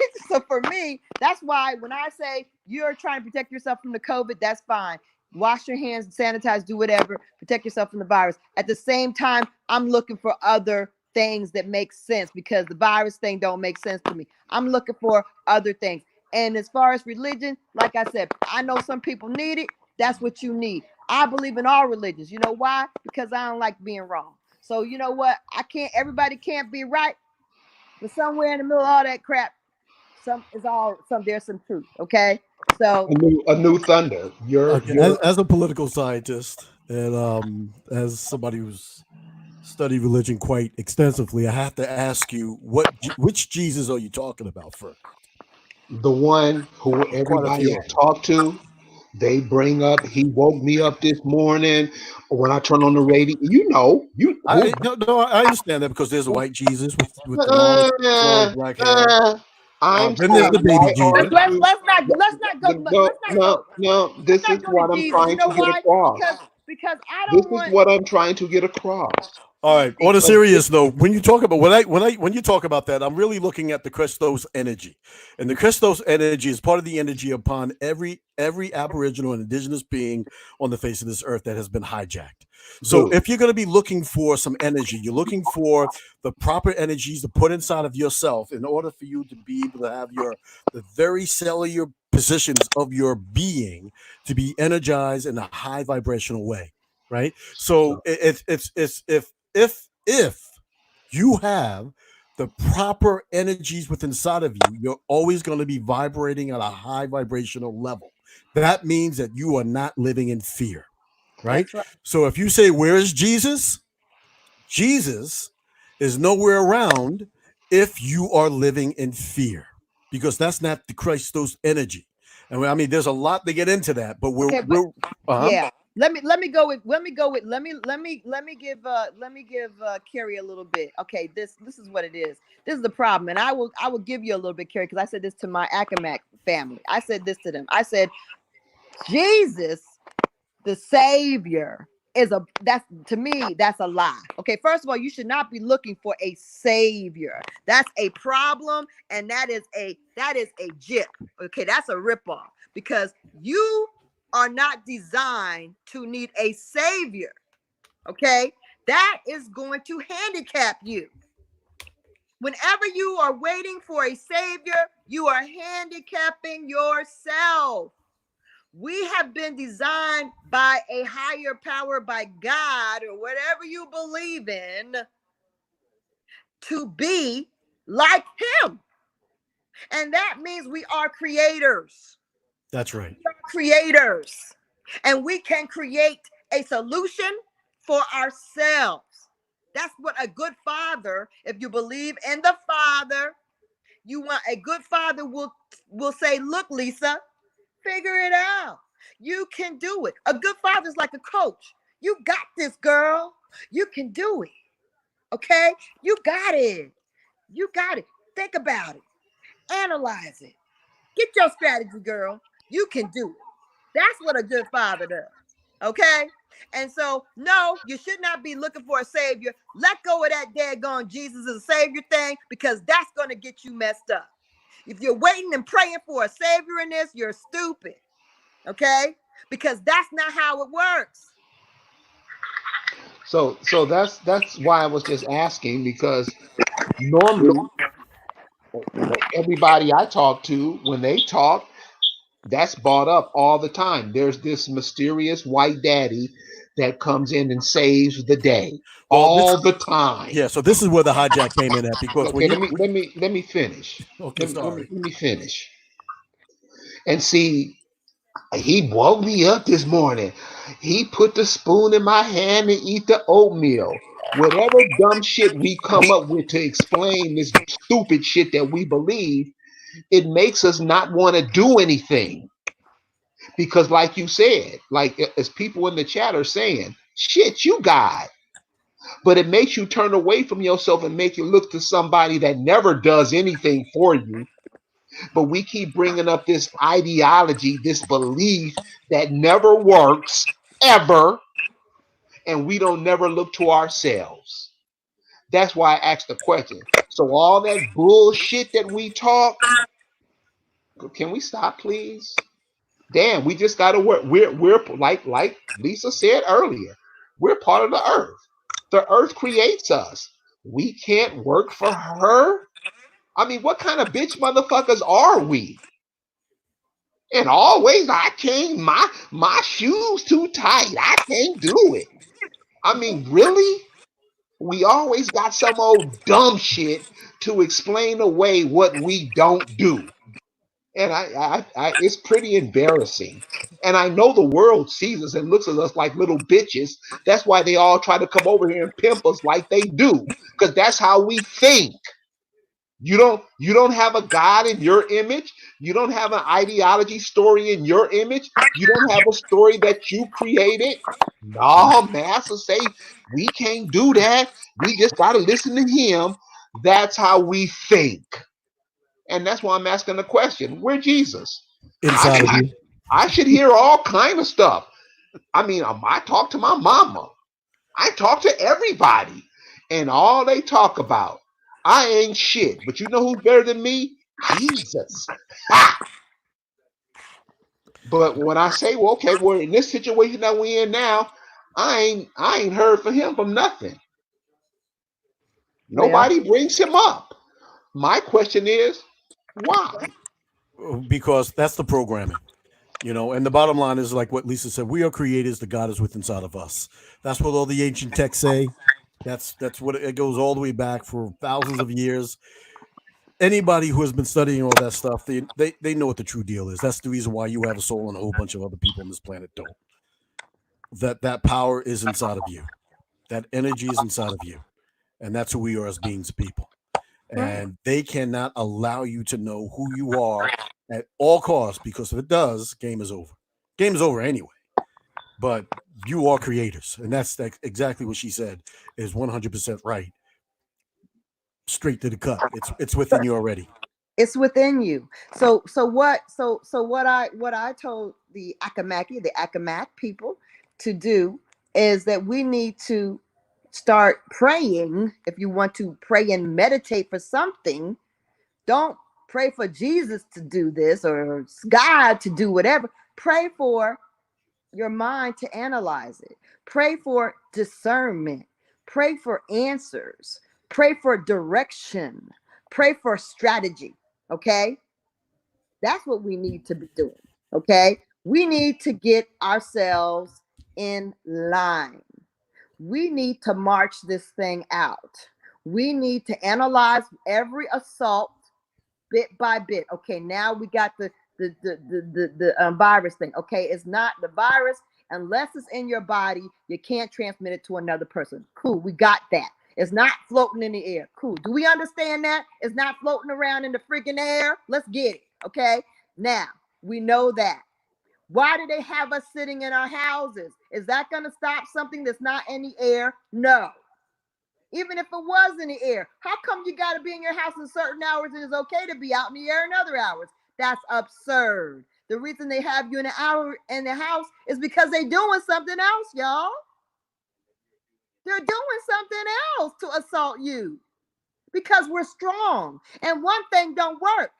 S3: that's why when I say you're trying to protect yourself from the COVID, that's fine. Wash your hands, sanitize, do whatever, protect yourself from the virus. At the same time, I'm looking for other things that make sense because the virus thing don't make sense to me. I'm looking for other things. And as far as religion, like I said, I know some people need it. That's what you need. I believe in all religions. You know why? Because I don't like being wrong. So you know what? Everybody can't be right, but somewhere in the middle of all that crap, there's some truth. Okay. So
S1: A new thunder.
S2: Okay,
S1: You're
S2: as a political scientist and as somebody who's studied religion quite extensively, I have to ask you, which Jesus are you talking about first?
S1: the one who
S2: Quite a
S1: everybody
S2: few
S1: I
S2: of them.
S1: talk to, they bring up. He woke me up this morning when I turn on the radio. You know, you who?
S2: I understand that because there's a white Jesus with the long
S1: Uh,
S2: black hair.
S1: uh, I'm
S2: Then there's
S1: saying,
S2: the baby
S1: why are
S2: Jesus.
S1: you?
S3: let's not go
S1: No, no, no.
S3: let's
S1: This
S3: not
S1: is
S3: go to
S1: what I'm
S3: Jesus. You
S1: trying
S3: know
S1: to get
S3: why?
S1: across.
S3: Because I
S1: This
S3: don't
S1: is
S3: want
S1: what I'm trying to get across.
S2: All right. On a
S1: Because
S2: serious note, when you talk about when you talk about that, I'm really looking at the Christos energy, and the Christos energy is part of the energy upon every Aboriginal and Indigenous being on the face of this earth that has been hijacked. So,
S1: good.
S2: if you're going to be looking for some energy, you're looking for the proper energies to put inside of yourself in order for you to be able to have the very cellular positions of your being to be energized in a high vibrational way, right? So
S1: So,
S2: it's if you have the proper energies within inside of you, you're always going to be vibrating at a high vibrational level. That means that you are not living in fear, right?
S3: that's right.
S2: So if you say, "Where is Jesus?" Jesus is nowhere around if you are living in fear, because that's not the Christos energy. And I mean, there's a lot to get into that, but
S3: Okay, but
S2: we're
S3: yeah. Let me give Carrie a little bit. Okay, this is what it is. This is the problem, and I will give you a little bit, Carrie, because I said this to my Akamak family. I said this to them. I said Jesus, the Savior, that's to me that's a lie. Okay, first of all, you should not be looking for a savior. That's a problem, and that is a jip. Okay, that's a ripoff because you are not designed to need a savior. Okay, that is going to handicap you. Whenever you are waiting for a savior, you are handicapping yourself. We have been designed by a higher power, by God, or whatever you believe in, to be like Him. And that means we are creators.
S2: That's right.
S3: We are creators. And we can create a solution for ourselves. That's what a good father, if you believe in the Father, you want a good father will say, look, Lisa, figure it out. You can do it. A good father is like a coach. You got this, girl. You can do it. Okay? You got it. You got it. Think about it. Analyze it. Get your strategy, girl. You can do it. That's what a good father does. Okay? And so, no, you should not be looking for a savior. Let go of that daggone Jesus is a savior thing because that's going to get you messed up. If you're waiting and praying for a savior in this, you're stupid. Okay? Because that's not how it works.
S1: so that's why I was just asking because normally everybody I talk to when they talk, that's brought up all the time. There's this mysterious white daddy that comes in and saves the day
S2: Well, this
S1: all the time.
S2: Yeah, so this is where the hijack came in at because
S1: Okay, let me finish.
S2: okay, sorry.
S1: Let me finish. And see, he woke me up this morning. He put the spoon in my hand and eat the oatmeal. Whatever dumb shit we come up with to explain this stupid shit that we believe, it makes us not want to do anything. Because, like you said, like as people in the chat are saying, shit, you got. But it makes you turn away from yourself and make you look to somebody that never does anything for you. But we keep bringing up this ideology, this belief that never works ever, and we don't never look to ourselves. That's why I asked the question. So all that bullshit that we talk, can we stop, please? Damn, we just gotta work. We're like Lisa said earlier, we're part of the earth. The earth creates us. We can't work for her. I mean, what kind of bitch motherfuckers are we? And always I can't, my shoes too tight. I can't do it. I mean, really? We always got some old dumb shit to explain away what we don't do. And it's pretty embarrassing. And I know the world sees us and looks at us like little bitches. That's why they all try to come over here and pimp us like they do, because that's how we think. You don't have a God in your image. You don't have an ideology story in your image. You don't have a story that you created. No, Master say we can't do that. We just gotta listen to him. That's how we think. And that's why I'm asking the question, where Jesus? I
S2: Inside
S1: should
S2: of you.
S1: I should hear all kind of stuff. I mean, I talk to my mama. I talk to everybody. And all they talk about, I ain't shit. But you know who's better than me? Jesus. Ha! But when I say, well, okay, we're in this situation that we in now, I ain't heard from him from nothing.
S3: Well,
S1: Nobody brings him up. My question is, why?
S2: Because that's the programming. And the bottom line is like what Lisa said: we are creators. The God is within inside of us. That's what all the ancient texts say. That's what it goes all the way back for thousands of years. Anybody who has been studying all that stuff, they know what the true deal is. That's the reason why you have a soul and a whole bunch of other people on this planet don't. That power is inside of you. That energy is inside of you, and that's who we are as beings, people.
S3: right.
S2: And they cannot allow you to know who you are at all costs, because if it does, game is over. Game is over anyway. But you are creators, and that's exactly what she said is 100% right. Straight to the cut. It's within you already.
S3: It's within you. So what I told the Akamak people to do is that we need to start praying. If you want to pray and meditate for something, don't pray for Jesus to do this or God to do whatever. Pray for your mind to analyze it. Pray for discernment. Pray for answers. Pray for direction. Pray for strategy. Okay? That's what we need to be doing. Okay? We need to get ourselves in line. We need to march this thing out. We need to analyze every assault bit by bit. Okay, now we got the virus thing. Okay, it's not the virus unless it's in your body. You can't transmit it to another person. Cool, we got that. It's not floating in the air. Cool. Do we understand that? It's not floating around in the freaking air. Let's get it. Okay. Now we know that. Why do they have us sitting in our houses? Is that going to stop something that's not in the air? No. Even if it was in the air, how come you got to be in your house in certain hours and it's okay to be out in the air in other hours? That's absurd. The reason they have you in an hour in the house is because they're doing something else, y'all. They're doing something else to assault you because we're strong. And one thing don't work.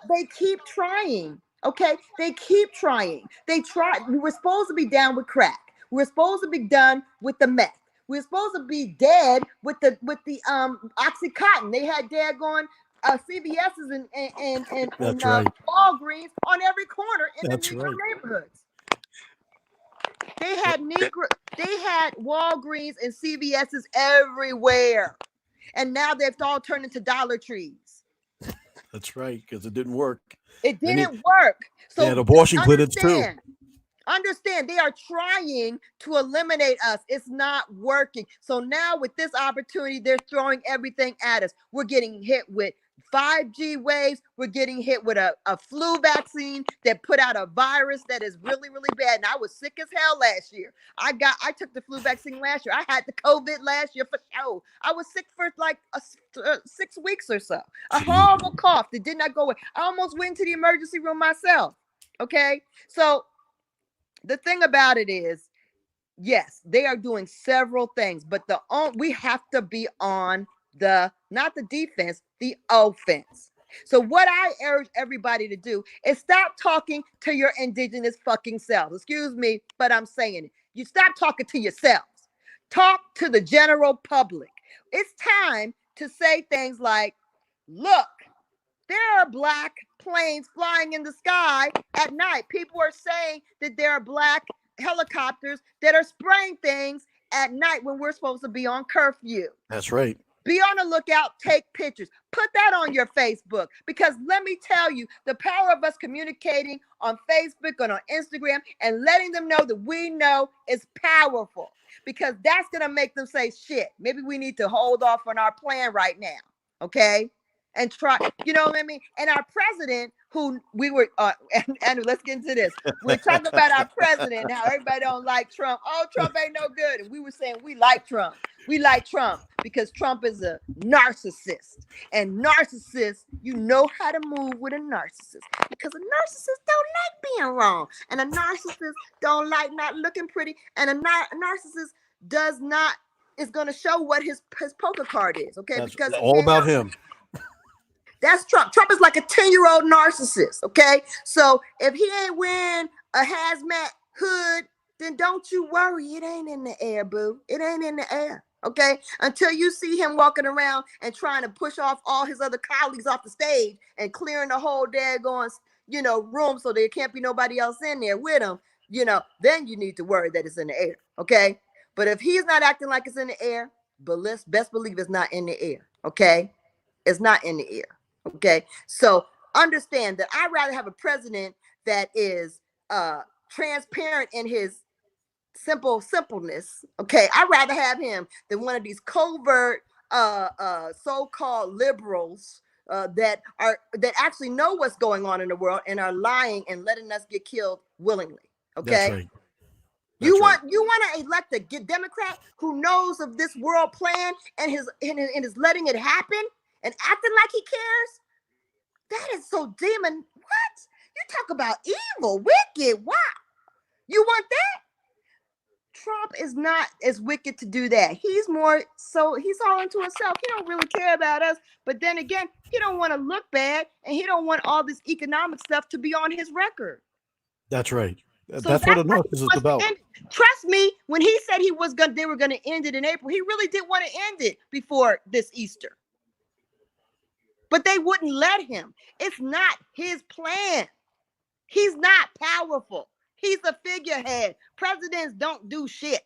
S3: They keep trying. Okay, they keep trying. They try. We were supposed to be down with crack. We're supposed to be done with the meth. We're supposed to be dead with the oxycontin. They had daggone CVS's and
S2: That's right.
S3: Walgreens on every corner in the
S2: That's
S3: Negro
S2: right.
S3: neighborhoods. They had Walgreens and CVS's everywhere, and now they've all turned into Dollar Trees.
S2: That's right. Because it didn't work.
S3: It
S2: And
S3: didn't work.
S2: they had
S3: So
S2: abortion clinics too.
S3: understand, they are trying to eliminate us. It's not working. So now with this opportunity, they're throwing everything at us. We're getting hit with 5G waves. We're getting hit with a flu vaccine that put out a virus that is really, really bad. And I was sick as hell last year. I took the flu vaccine last year. I had the COVID last year for sure. I was sick for like 6 weeks or so. A
S2: Gee.
S3: horrible cough that did not go away. I almost went to the emergency room myself. Okay. So the thing about it is, yes, they are doing several things, but we have to be on the not the defense, the offense. So what I urge everybody to do is stop talking to your indigenous fucking selves. Excuse me, but I'm saying it. You stop talking to yourselves. Talk to the general public. It's time to say things like, look, There are black planes flying in the sky at night. People are saying that there are black helicopters that are spraying things at night when we're supposed to be on curfew.
S2: That's right.
S3: Be on the lookout, take pictures, put that on your Facebook, because let me tell you, the power of us communicating on Facebook and on Instagram and letting them know that we know is powerful, because that's going to make them say, shit, maybe we need to hold off on our plan right now. Okay. And try, you know what I mean? And our president, who we were, and let's get into this. We're talking about our president, how everybody don't like Trump. Oh, Trump ain't no good. And we were saying we like Trump. We like Trump because Trump is a narcissist. And narcissists, you know how to move with a narcissist, because a narcissist don't like being wrong. And a narcissist don't like not looking pretty. And a narcissist does not, is going to show what his poker card is. Okay.
S2: That's
S3: because
S2: all about him.
S3: That's Trump. Trump is like a 10-year-old narcissist, okay? So if he ain't wearing a hazmat hood, then don't you worry. It ain't in the air, boo. It ain't in the air, okay? Until you see him walking around and trying to push off all his other colleagues off the stage and clearing the whole daggone, room so there can't be nobody else in there with him, then you need to worry that it's in the air, okay? But if he's not acting like it's in the air, best believe it's not in the air, okay? It's not in the air. Okay, so understand that I'd rather have a president that is transparent in his simpleness. Okay, I'd rather have him than one of these covert so-called liberals that actually know what's going on in the world and are lying and letting us get killed willingly. Okay.
S2: That's right.
S3: You want to elect a Democrat who knows of this world plan and is letting it happen and acting like he cares? That is so demon. What? You talk about evil, wicked. Wow. You want that? Trump is not as wicked to do that. He's all into himself. He don't really care about us. But then again, he don't want to look bad, and he don't want all this economic stuff to be on his record.
S2: That's right.
S3: So
S2: that's what a narcissist is about.
S3: Trust me, when he said they were gonna end it in April, he really did want to end it before this Easter. But they wouldn't let him. It's not his plan. He's not powerful. He's a figurehead. Presidents don't do shit.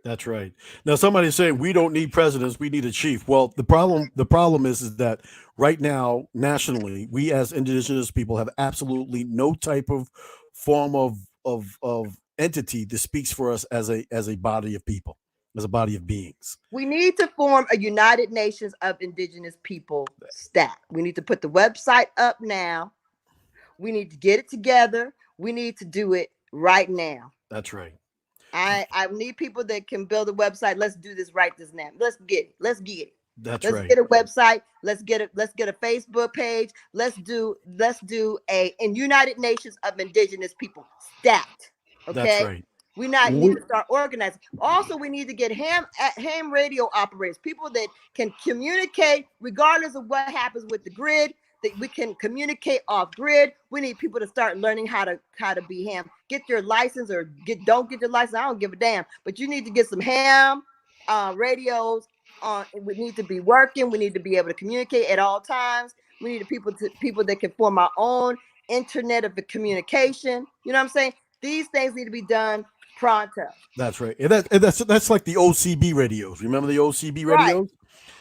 S2: That's right. Now somebody's saying we don't need presidents, we need a chief. Well, the problem is that right now, nationally, we as indigenous people have absolutely no type of form of entity that speaks for us as a body of people, as a body of beings.
S3: We need to form a United Nations of Indigenous People stat. We need to put the website up now. We need to get it together. We need to do it right now.
S2: That's right.
S3: I need people that can build a website. Let's do this right this now. Let's get it. Let's
S2: That's
S3: right. Let's get a website. Let's get a Facebook page. Let's do a United Nations of Indigenous People stat. Okay.
S2: That's right.
S3: We need to start organizing. Also, we need to get ham radio operators, people that can communicate regardless of what happens with the grid, that we can communicate off grid. We need people to start learning how to be ham. Get your license or don't get your license. I don't give a damn. But you need to get some ham radios on. We need to be working. We need to be able to communicate at all times. We need people that can form our own internet of the communication. You know what I'm saying? These things need to be done pronto.
S2: That's right. And that's like the OCB radios. Remember the OCB radios? Right.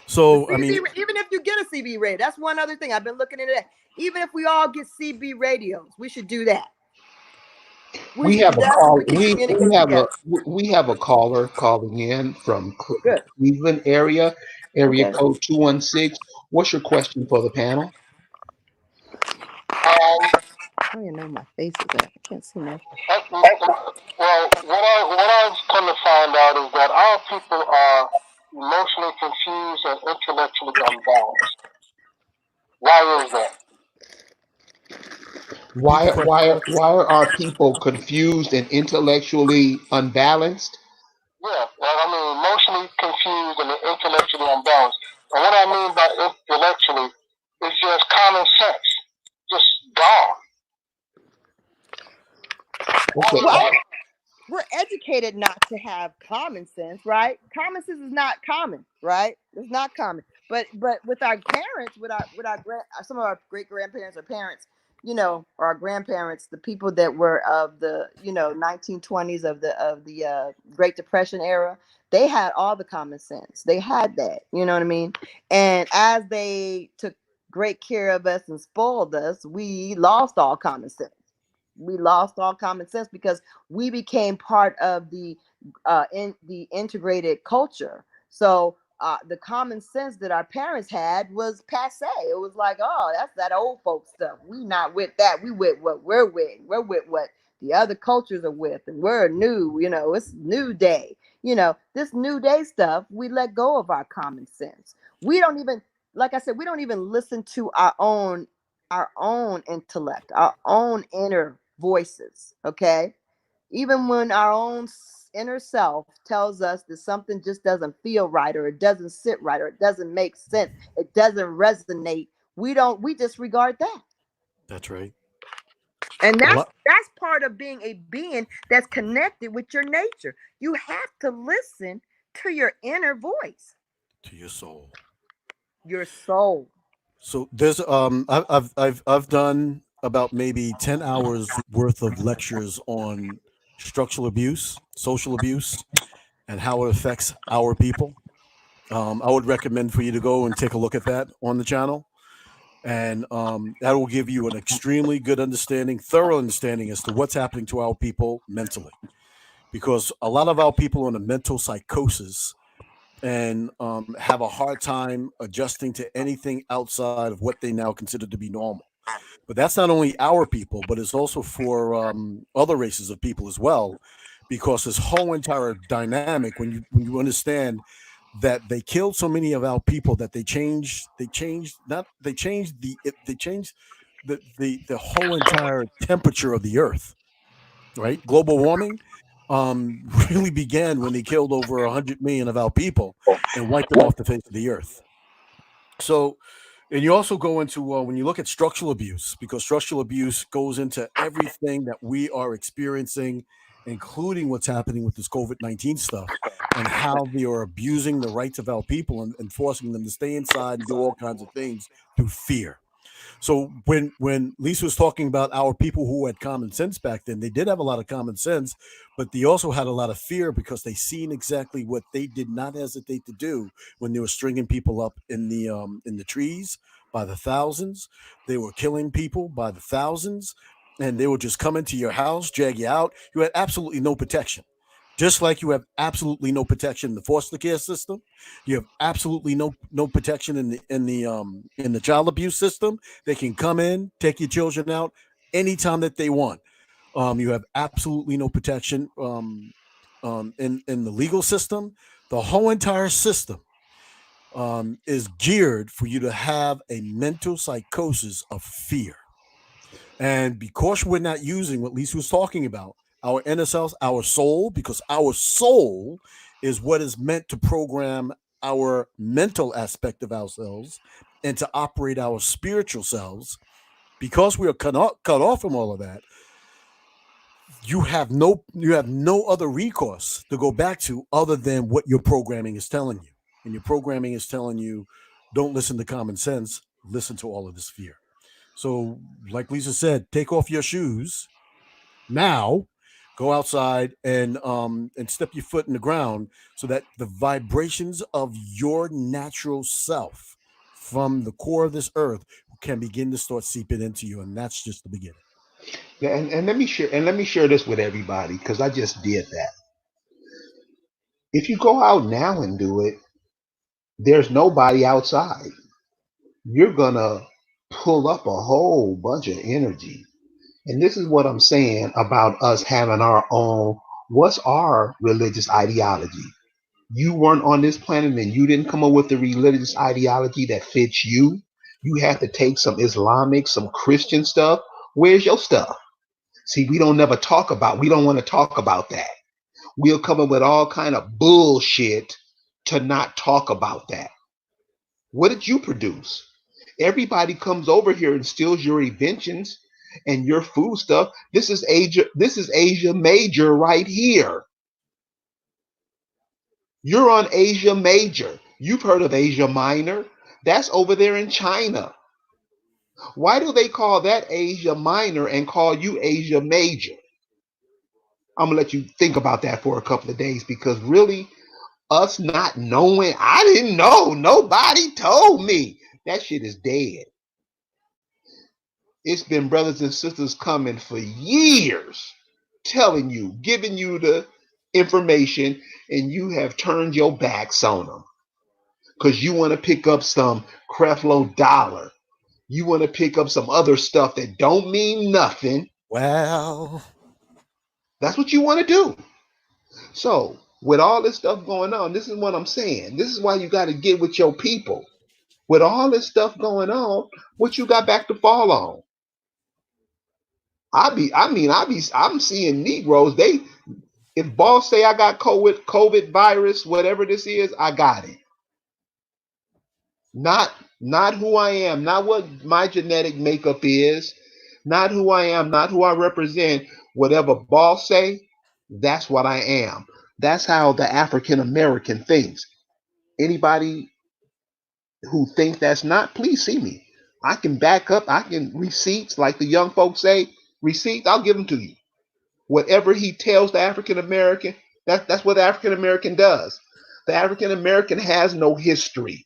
S2: So
S3: CB, even if you get a CB radio, that's one other thing. I've been looking into that. Even if we all get CB radios, we should do that.
S1: We have a caller calling in from Cleveland area code 216. What's your question for the panel?
S3: I don't even know my face is at. I can't see nothing.
S4: Well, what I've come to find out is that our people are emotionally confused and intellectually unbalanced. Why is that?
S1: Why are our people confused and intellectually unbalanced?
S4: Yeah, well, I mean, emotionally confused and intellectually unbalanced. And what I mean by intellectually is just common sense, just gone.
S3: Okay. Well, we're educated not to have common sense, right? Common sense is not common, right? It's not common. But with our parents, with our some of our great grandparents or parents, or our grandparents, the people that were of the 1920s, of the Great Depression era, they had all the common sense. They had that, you know what I mean? And as they took great care of us and spoiled us, we lost all common sense. We lost all common sense because we became part of the integrated culture. So the common sense that our parents had was passe. It was like, oh, that's that old folk stuff. We not with that. We with what we're with. We're with what the other cultures are with, and we're new. It's new day. This new day stuff. We let go of our common sense. We don't even, like I said, we don't even listen to our own intellect, our own inner voices. Okay, even when our own inner self tells us that something just doesn't feel right, or it doesn't sit right, or it doesn't make sense, it doesn't resonate, we disregard that.
S2: That's right.
S3: And
S2: A
S3: that's
S2: lot
S3: that's part of being a being that's connected with your nature. You have to listen to your inner voice,
S2: to your soul.
S3: your soul.
S2: So there's I've done about maybe 10 hours worth of lectures on structural abuse, social abuse, and how it affects our people. I would recommend for you to go and take a look at that on the channel, and that will give you an extremely good understanding, thorough understanding as to what's happening to our people mentally. Because a lot of our people are in a mental psychosis and have a hard time adjusting to anything outside of what they now consider to be normal. But that's not only our people, but it's also for other races of people as well, because this whole entire dynamic, when you understand that they killed so many of our people that they changed the whole entire temperature of the earth, right? Global warming really began when they killed over 100 million of our people and wiped them off the face of the earth. So, and you also go into when you look at structural abuse, because structural abuse goes into everything that we are experiencing, including what's happening with this COVID-19 stuff and how they are abusing the rights of our people and forcing them to stay inside and do all kinds of things through fear. So when Lisa was talking about our people who had common sense back then, they did have a lot of common sense, but they also had a lot of fear because they seen exactly what they did not hesitate to do when they were stringing people up in the trees by the thousands. They were killing people by the thousands, and they would just come into your house, drag you out. You had absolutely no protection. Just like you have absolutely no protection in the foster care system, you have absolutely no protection in the child abuse system. They can come in, take your children out anytime that they want. You have absolutely no protection in the legal system. The whole entire system is geared for you to have a mental psychosis of fear. And because we're not using what Lisa was talking about, our inner selves, our soul, because our soul is what is meant to program our mental aspect of ourselves and to operate our spiritual selves, because we are cut off from all of that, you have no other recourse to go back to other than what your programming is telling you. And your programming is telling you, don't listen to common sense, listen to all of this fear. So, like Lisa said, take off your shoes now, go outside and step your foot in the ground so that the vibrations of your natural self from the core of this earth can begin to start seeping into you, and that's just the beginning.
S1: Yeah, and let me share this with everybody because I just did that. If you go out now and do it, there's nobody outside. You're gonna pull up a whole bunch of energy. And this is what I'm saying about us having our own. What's our religious ideology? You weren't on this planet and you didn't come up with the religious ideology that fits you. You have to take some Islamic, some Christian stuff. Where's your stuff? See, we don't want to talk about that. We'll come up with all kind of bullshit to not talk about that. What did you produce? Everybody comes over here and steals your inventions and your food stuff. This is Asia Major right here. You're on Asia Major. You've heard of Asia Minor. That's over there in China. Why do they call that Asia Minor and call you Asia Major? I'm gonna let you think about that for a couple of days, because really, us not knowing, I didn't know. Nobody told me. That shit is dead. It's been brothers and sisters coming for years, telling you, giving you the information, and you have turned your backs on them because you want to pick up some Creflo Dollar. You want to pick up some other stuff that don't mean nothing.
S2: Well,
S1: that's what you want to do. So, with all this stuff going on, this is what I'm saying. This is why you got to get with your people. With all this stuff going on, what you got back to fall on? I'm seeing Negroes. If boss say I got COVID virus, whatever this is, I got it. Not who I am, not what my genetic makeup is, not who I am, not who I represent. Whatever boss say, that's what I am. That's how the African American thinks. Anybody who think that's not, please see me. I can back up. I can receipts, like the young folks say, receipts. I'll give them to you. Whatever he tells the African American, that's what the African American does. The African American has no history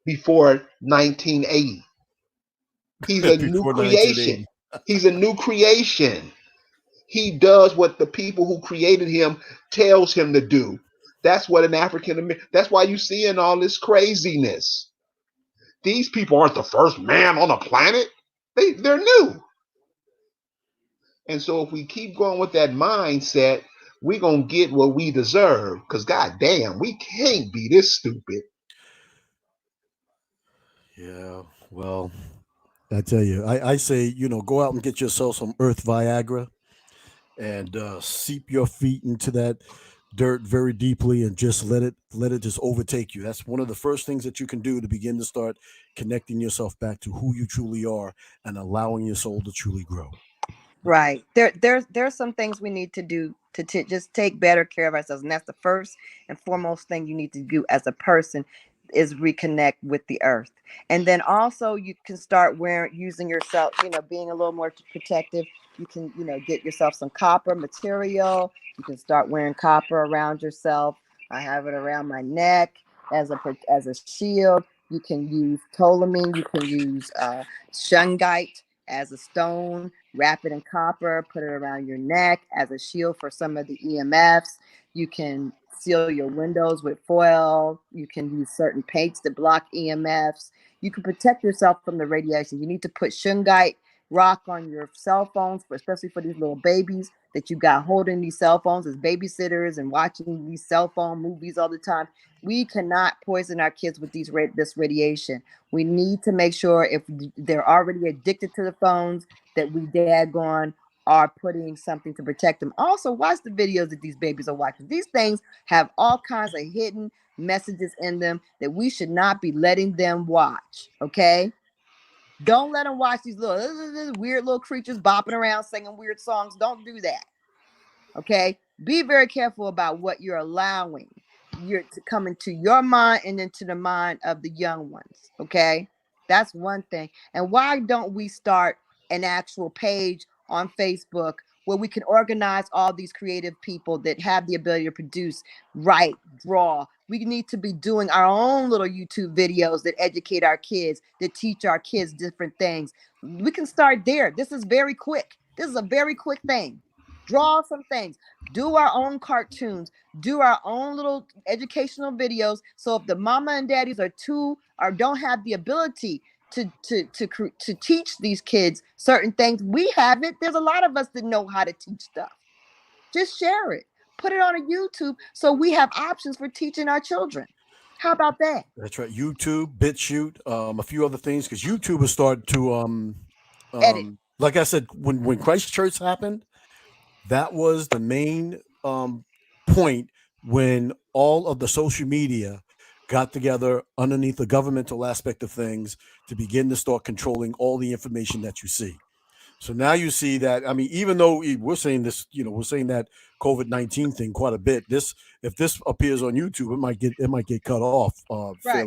S1: before 1980. He's a new
S2: before
S1: creation.
S2: 1980.
S1: He's a new creation. He does what the people who created him tells him to do. That's what an African American. That's why you see in all this craziness. These people aren't the first man on the planet. They're new. And so if we keep going with that mindset, we're going to get what we deserve. Because goddamn, we can't be this stupid.
S2: Yeah, well, I tell you, I say, go out and get yourself some Earth Viagra and seep your feet into that dirt very deeply and just let it just overtake you. That's one of the first things that you can do to begin to start connecting yourself back to who you truly are and allowing your soul to truly grow.
S3: Right. There's some things we need to do to just take better care of ourselves. And that's the first and foremost thing you need to do as a person, is reconnect with the earth. And then also you can start using yourself, being a little more protective. You can, get yourself some copper material. You can start wearing copper around yourself. I have it around my neck as a shield. You can use tolamine. You can use shungite as a stone, wrap it in copper, put it around your neck as a shield for some of the EMFs. You can seal your windows with foil. You can use certain paints to block EMFs. You can protect yourself from the radiation. You need to put shungite rock on your cell phones, especially for these little babies that you got holding these cell phones as babysitters and watching these cell phone movies all the time. We cannot poison our kids with this radiation. We need to make sure, if they're already addicted to the phones, that we daggone are putting something to protect them. Also, watch the videos that these babies are watching. These things have all kinds of hidden messages in them that we should not be letting them watch. Okay? Don't let them watch these little weird little creatures bopping around singing weird songs. Don't do that. Okay? Be very careful about what you're allowing to come into your mind and into the mind of the young ones. Okay? That's one thing. And why don't we start an actual page on Facebook where we can organize all these creative people that have the ability to produce, write, draw? We need to be doing our own little YouTube videos that educate our kids, that teach our kids different things. We can start there. This is very quick. This is a very quick thing. Draw some things, do our own cartoons, do our own little educational videos. So if the mama and daddies are too or don't have the ability to teach these kids certain things, we have it. There's a lot of us that know how to teach stuff. Just share it, put it on a YouTube, so we have options for teaching our children. How about that?
S2: That's right. YouTube, BitChute, a few other things, because YouTube has started to
S3: Edit.
S2: like I said, when Christchurch happened, that was the main point when all of the social media got together underneath the governmental aspect of things to begin to start controlling all the information that you see. So now you see that. I mean, even though we're saying this, we're saying that COVID-19 thing quite a bit. If this appears on YouTube, it might get cut off
S3: Right.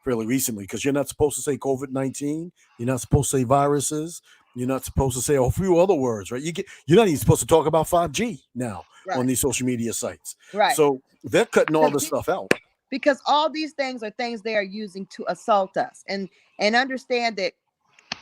S2: fairly recently, because you're not supposed to say COVID-19. You're not supposed to say viruses. You're not supposed to say a few other words, right? You're not even supposed to talk about 5G now on
S3: Right.
S2: these social media sites.
S3: Right.
S2: So they're cutting all this stuff out.
S3: Because all these things are things they are using to assault us, and understand that.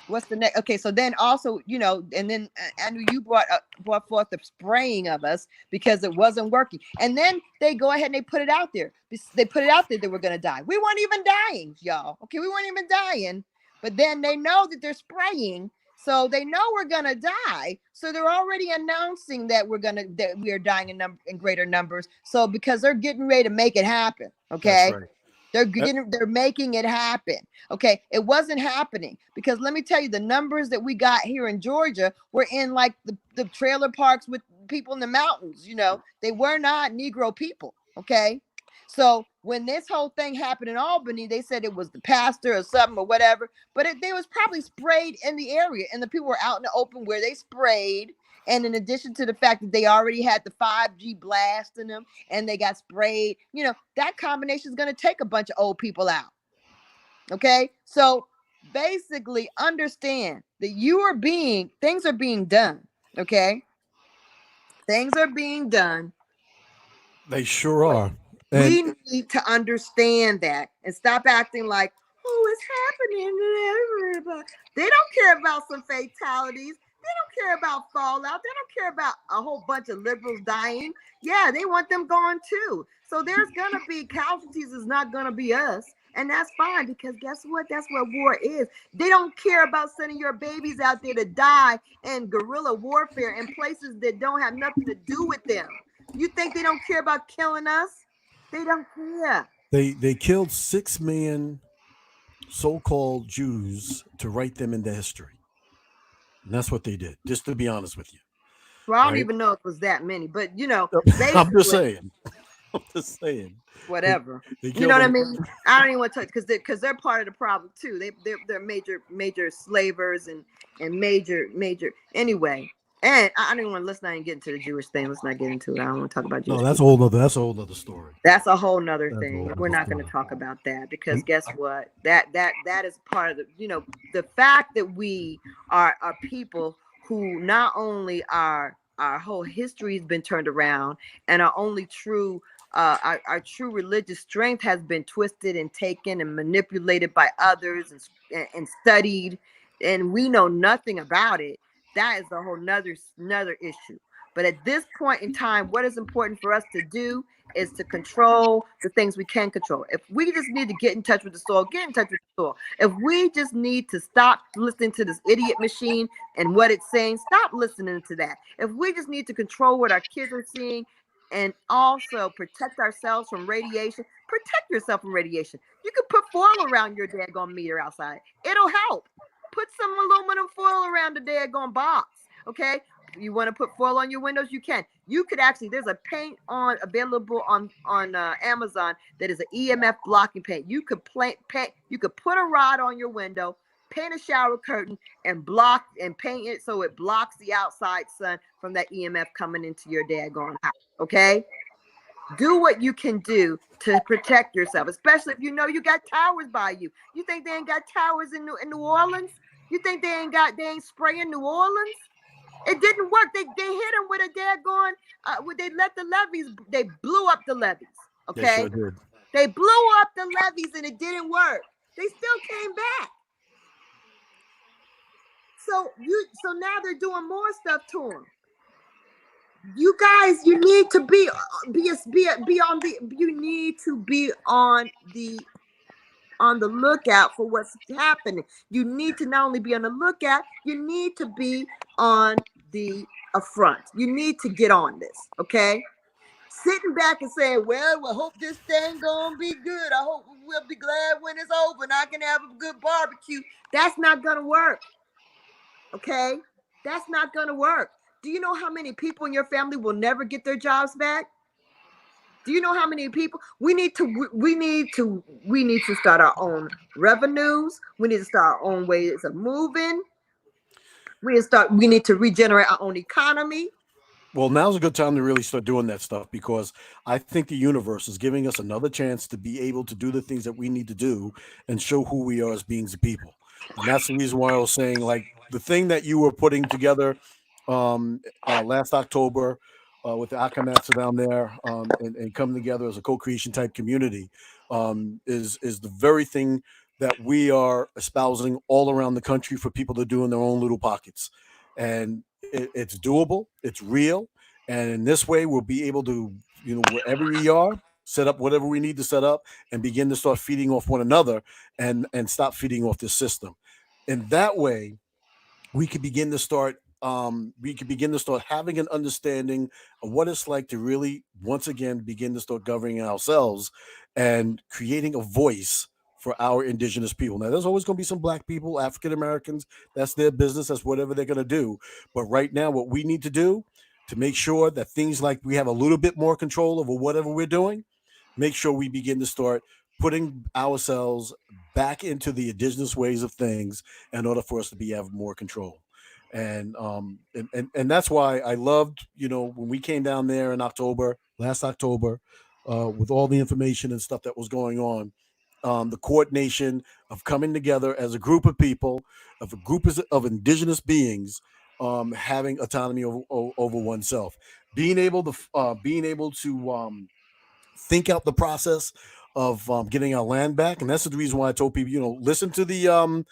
S3: What's the next? Okay, so then also, and then Andrew, you brought forth the spraying of us because it wasn't working, and then they go ahead and they put it out there. They put it out there that we're gonna die. We weren't even dying, y'all. Okay, we weren't even dying, but then they know that they're spraying, so they know we're gonna die. So they're already announcing that we are dying in greater numbers. So because they're getting ready to make it happen. Okay.
S2: That's right.
S3: They're making it happen. Okay. It wasn't happening because let me tell you, the numbers that we got here in Georgia were in like the trailer parks with people in the mountains. They were not Negro people. Okay. So when this whole thing happened in Albany, they said it was the pastor or something or whatever, but they was probably sprayed in the area, and the people were out in the open where they sprayed. And in addition to the fact that they already had the 5G blast in them and they got sprayed, that combination is going to take a bunch of old people out. Okay. So basically understand that things are being done. Okay. Things are being done.
S2: They sure are.
S3: We need to understand that and stop acting like, oh, it's happening to everybody. They don't care about some fatalities. They don't care about fallout. They don't care about a whole bunch of liberals dying. Yeah, they want them gone too. So there's going to be casualties. It's not going to be us. And that's fine, because guess what? That's what war is. They don't care about sending your babies out there to die in guerrilla warfare in places that don't have nothing to do with them. You think they don't care about killing us? They don't care.
S2: They killed 6 million so-called Jews to write them into history. And that's what they did, just to be honest with you.
S3: Well, I don't even know if it was that many, but
S2: I'm just saying. I'm just saying.
S3: Whatever.
S2: They
S3: You know what I mean? I don't even want to touch because they're part of the problem too. They're major slavers and major anyway. And I don't even want to, let's not even get into the Jewish thing. Let's not get into it. I don't want to talk about Jewish.
S2: No, that's a whole nother story.
S3: That's a whole nother thing. We're not going to talk about that because guess what? That is part of the fact that we are people who not only our whole history has been turned around, and our only true our true religious strength has been twisted and taken and manipulated by others and studied, and we know nothing about it. That is a whole nother issue. But at this point in time, what is important for us to do is to control the things we can control. If we just need to get in touch with the soil, get in touch with the soil. If we just need to stop listening to this idiot machine and what it's saying, stop listening to that. If we just need to control what our kids are seeing and also protect ourselves from radiation, protect yourself from radiation. You can put foil around your daggone meter outside. It'll help. Put some aluminum foil around the daggone box, okay? You want to put foil on your windows, you can. You could actually, there's a paint available on Amazon that is an EMF blocking paint. You could you could put a rod on your window, paint a shower curtain, and paint it so it blocks the outside sun from that EMF coming into your daggone house, okay? Do what you can do to protect yourself, especially if you know you got towers by you. You think they ain't got towers in New Orleans? You think they ain't spraying New Orleans? It didn't work. They hit them with a daggone. They let the levees. They blew up the levees. Okay.
S2: They sure did.
S3: They blew up the levees and it didn't work. They still came back. So now they're doing more stuff to them. You guys, you need to be on the lookout for what's happening. You need to not only be on the lookout, you need to be on the front. You need to get on this, okay? Sitting back and saying, well, I hope this thing gonna be good. I hope we'll be glad when it's over and I can have a good barbecue. That's not gonna work, okay? That's not gonna work. Do you know how many people in your family will never get their jobs back? Do you know how many people we need to start our own revenues? We need to start our own ways of moving. We need to regenerate our own economy.
S2: Well, now's a good time to really start doing that stuff, because I think the universe is giving us another chance to be able to do the things that we need to do and show who we are as beings of people. And that's the reason why I was saying, like, the thing that you were putting together last October with the Akamatsu down there, and coming together as a co-creation type community, is the very thing that we are espousing all around the country for people to do in their own little pockets. And it's doable, it's real, and in this way we'll be able to, wherever we are, set up whatever we need to set up and begin to start feeding off one another, and stop feeding off this system. In that way, we could begin to start having an understanding of what it's like to really once again begin to start governing ourselves and creating a voice for our indigenous people. Now, there's always going to be some black people, African Americans. That's their business. That's whatever they're going to do. But right now, what we need to do to make sure that things like we have a little bit more control over whatever we're doing, make sure we begin to start putting ourselves back into the indigenous ways of things in order for us to have more control. And that's why I loved, when we came down there in last October, with all the information and stuff that was going on, the coordination of coming together as a group of people, of a group of indigenous beings, having autonomy over oneself, being able to think out the process of getting our land back. And that's the reason why I told people, listen to the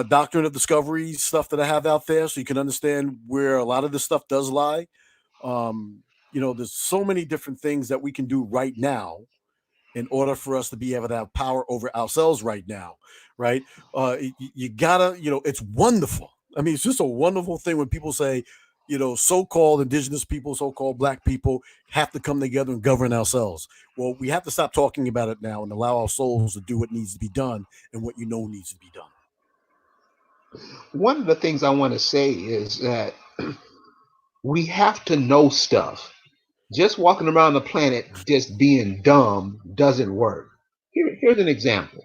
S2: doctrine of discovery stuff that I have out there, so you can understand where a lot of this stuff does lie. There's so many different things that we can do right now in order for us to be able to have power over ourselves right now, right? You gotta, it's wonderful. I mean, it's just a wonderful thing when people say, so-called indigenous people, so-called black people have to come together and govern ourselves. Well, we have to stop talking about it now and allow our souls to do what needs to be done and what needs to be done.
S1: One of the things I want to say is that we have to know stuff. Just walking around the planet just being dumb doesn't work. Here's an example.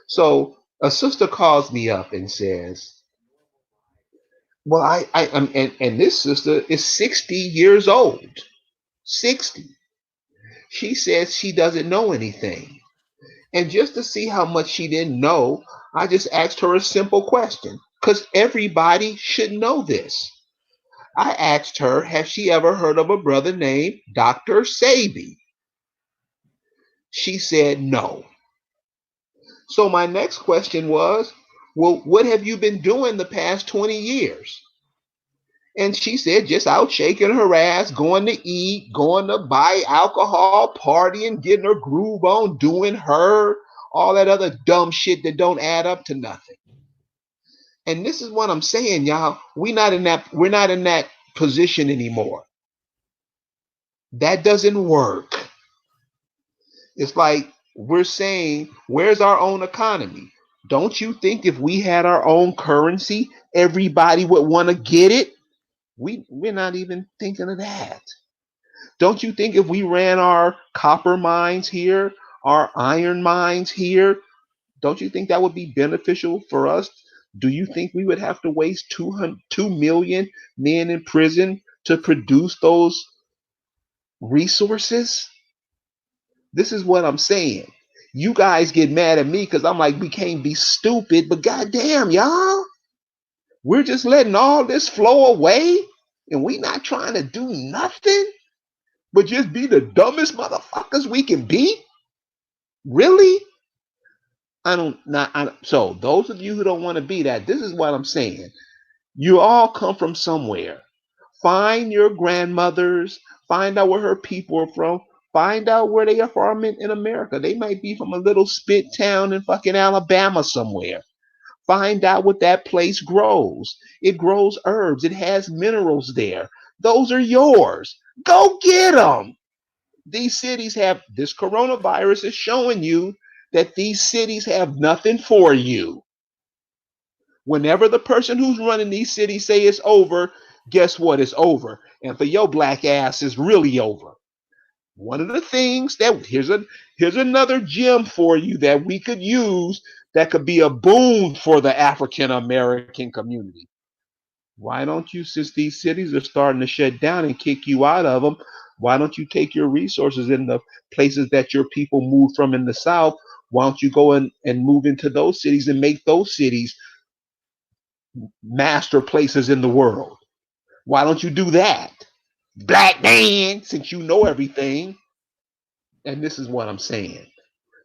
S1: So a sister calls me up and says, well, and this sister is 60 years old. 60. She says she doesn't know anything. And just to see how much she didn't know, I just asked her a simple question, because everybody should know this. I asked her, has she ever heard of a brother named Dr. Sebi? She said no. So my next question was, well, what have you been doing the past 20 years? And she said, just out shaking her ass, going to eat, going to buy alcohol, partying, getting her groove on, doing her, all that other dumb shit that don't add up to nothing. And this is what I'm saying, y'all. We're not in that position anymore. That doesn't work. It's like we're saying, where's our own economy? Don't you think if we had our own currency, everybody would want to get it? We're not even thinking of that. Don't you think if we ran our copper mines here, our iron mines here, don't you think that would be beneficial for us? Do you think we would have to waste 2 million men in prison to produce those resources? This is what I'm saying. You guys get mad at me because I'm like, we can't be stupid, but goddamn, y'all, we're just letting all this flow away and we not trying to do nothing but just be the dumbest motherfuckers we can be? Really? So those of you who don't want to be that, this is what I'm saying. You all come from somewhere. Find your grandmothers, find out where her people are from, find out where they are from in America. They might be from a little spit town in fucking Alabama somewhere. Find out what that place grows. It grows herbs. It has minerals there. Those are yours. Go get them. These cities have, this coronavirus is showing you that these cities have nothing for you. Whenever the person who's running these cities say it's over, guess what? It's over. And for your black ass, it's really over. One of the things that here's another gem for you that we could use that could be a boon for the African American community. Why don't you, since these cities are starting to shut down and kick you out of them, why don't you take your resources in the places that your people moved from in the South? Why don't you go and move into those cities and make those cities master places in the world? Why don't you do that? Black man, since you know everything. And this is what I'm saying.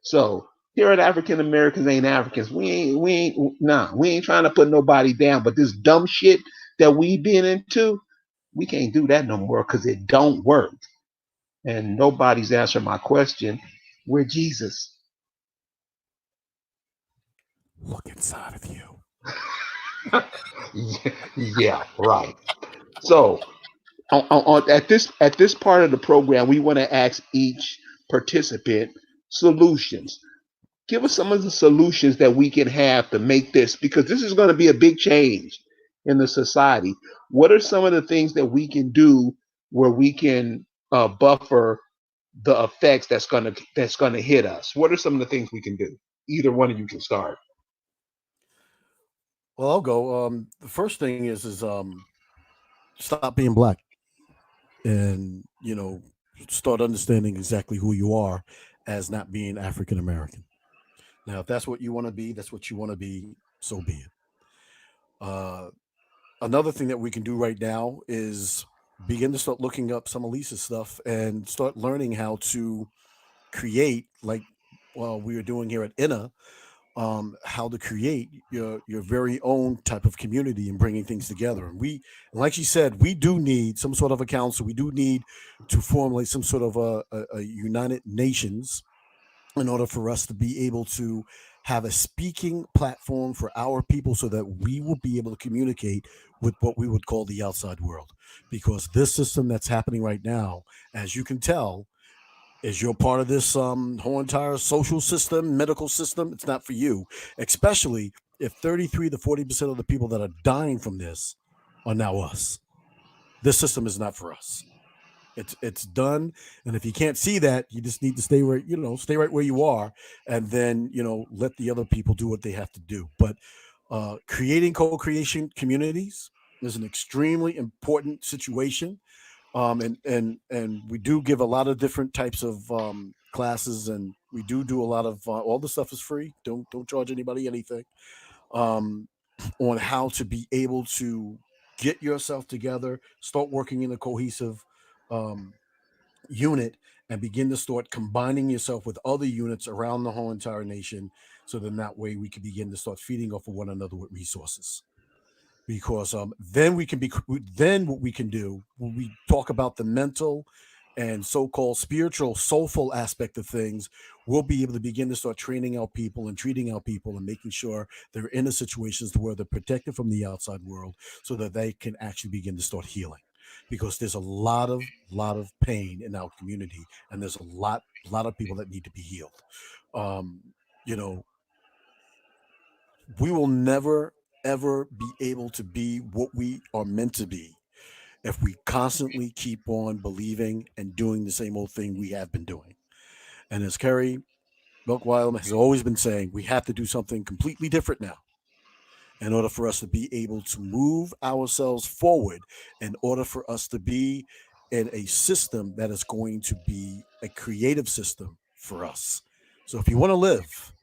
S1: So here at African Americans ain't Africans. We ain't trying to put nobody down. But this dumb shit that we been into, we can't do that no more because it don't work. And nobody's answering my question. Where Jesus?
S2: Look inside of you.
S1: Yeah, right. So at this part of the program, we want to ask each participant solutions. Give us some of the solutions that we can have to make this, because this is going to be a big change in the society. What are some of the things that we can do where we can buffer the effects that's gonna hit us? What are some of the things we can do? Either one of you can start.
S2: Well, I'll go. The first thing is stop being black, and start understanding exactly who you are as not being African American. Now, if that's what you want to be, that's what you want to be. So be it. Uh, Another thing that we can do right now is begin to start looking up some of Lisa's stuff and start learning how to create, like we are doing here at INA, how to create your very own type of community and bringing things together. And like she said, we do need some sort of a council. We do need to formulate some sort of a United Nations in order for us to be able to have a speaking platform for our people so that we will be able to communicate with what we would call the outside world. Because this system that's happening right now, as you can tell, is you're part of this whole entire social system, medical system. It's not for you, especially if 33 to 40% of the people that are dying from this are now us. This system is not for us. It's done, and if you can't see that, you just need to stay right where you are, and then let the other people do what they have to do. But creating co-creation communities is an extremely important situation, and we do give a lot of different types of classes, and we do a lot of all the stuff is free. Don't charge anybody anything, um, on how to be able to get yourself together, start working in a cohesive um, unit, and begin to start combining yourself with other units around the whole entire nation, so then that way we can begin to start feeding off of one another with resources. Because then we can be then what we can do when we talk about the mental and so-called spiritual soulful aspect of things, we'll be able to begin to start training our people and treating our people and making sure they're in the situations to where they're protected from the outside world, so that they can actually begin to start healing. Because there's a lot of pain in our community, and there's a lot of people that need to be healed. um you know we will never ever be able to be what we are meant to be if we constantly keep on believing and doing the same old thing we have been doing. And as Kerry Milkwild has always been saying, we have to do something completely different now in order for us to be able to move ourselves forward, in order for us to be in a system that is going to be a creative system for us. So if you want to live,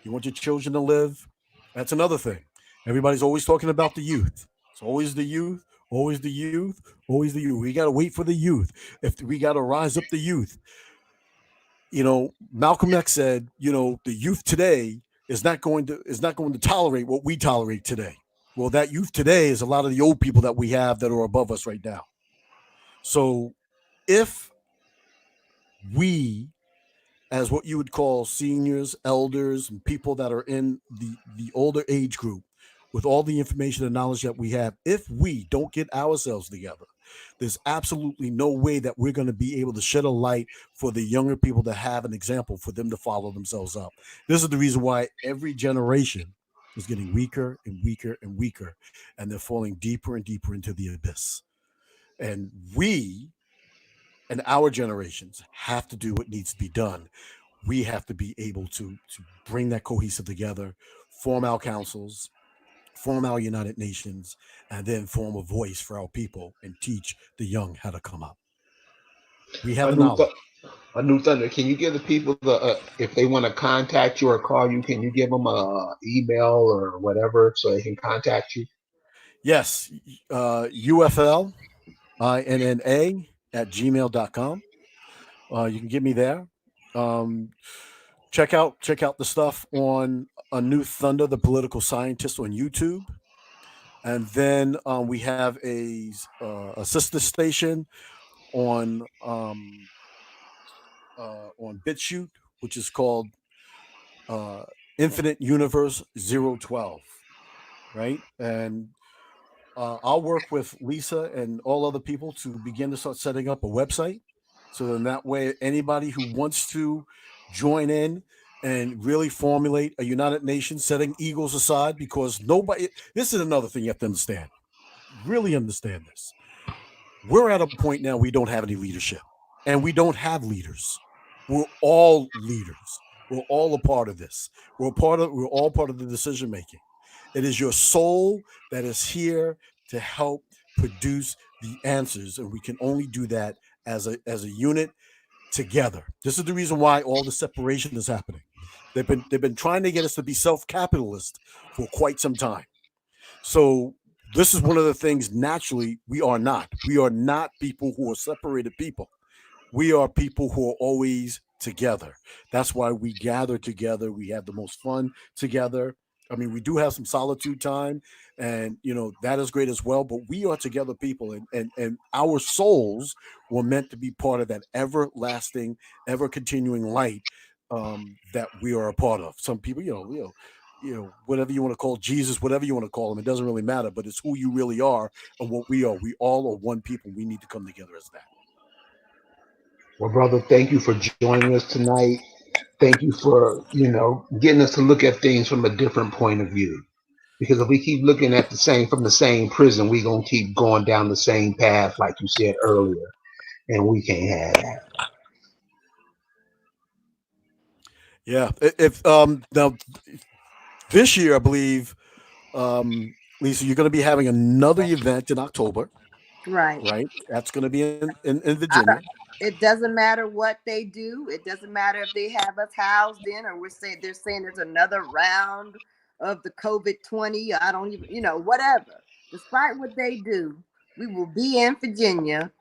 S2: you want your children to live, that's another thing. Everybody's always talking about the youth. It's always the youth, always the youth, always the youth. We got to wait for the youth. If we got to rise up the youth. Malcolm X said, the youth today is not going to tolerate what we tolerate today. Well, that youth today is a lot of the old people that we have that are above us right now. So if we, as what you would call seniors, elders, and people that are in the older age group, with all the information and knowledge that we have, if we don't get ourselves together, there's absolutely no way that we're going to be able to shed a light for the younger people to have an example for them to follow themselves up. This is the reason why every generation is getting weaker and weaker and weaker, and they're falling deeper and deeper into the abyss. And we and our generations have to do what needs to be done. We have to be able to bring that cohesive together, form our councils, form our United Nations, and then form a voice for our people and teach the young how to come up. We have
S1: A
S2: the
S1: new,
S2: knowledge.
S1: a new thunder. Can you give the people the if they want to contact you or call you? Can you give them a email or whatever so they can contact you?
S2: Yes, UFL INNA at gmail.com. You can get me there. Um, check out the stuff on A New Thunder, the political scientist on YouTube. And then we have a sister station on BitChute, which is called uh, Infinite Universe 012, right? And I'll work with Lisa and all other people to begin to start setting up a website. So then that way, anybody who wants to join in and really formulate a United Nations, setting egos aside, because nobody, this is another thing you have to understand. Really understand this. We're at a point now we don't have any leadership and we don't have leaders. We're all leaders. We're all a part of this. We're all part of the decision making. It is your soul that is here to help produce the answers, and we can only do that as a unit together. This is the reason why all the separation is happening. They've been trying to get us to be self-capitalist for quite some time. So this is one of the things naturally we are not. We are not people who are separated people. We are people who are always together. That's why we gather together. We have the most fun together. I mean, we do have some solitude time, and that is great as well. But we are together people, and our souls were meant to be part of that everlasting, ever continuing light that we are a part of. Some people, whatever you want to call Jesus, whatever you want to call him, it doesn't really matter. But it's who you really are and what we are. We all are one people. We need to come together as that.
S1: Well, brother, thank you for joining us tonight. Thank you for getting us to look at things from a different point of view. Because if we keep looking at the same from the same prison, we're gonna keep going down the same path, like you said earlier, and we can't have that.
S2: Yeah. If now this year, I believe, Lisa, you're going to be having another event in October,
S3: Right.
S2: right? That's going to be in
S3: I,
S2: Virginia.
S3: it doesn't matter what they do. It doesn't matter if they have us housed in, or they're saying there's another round of the COVID-20. I don't even, whatever. Despite what they do, we will be in Virginia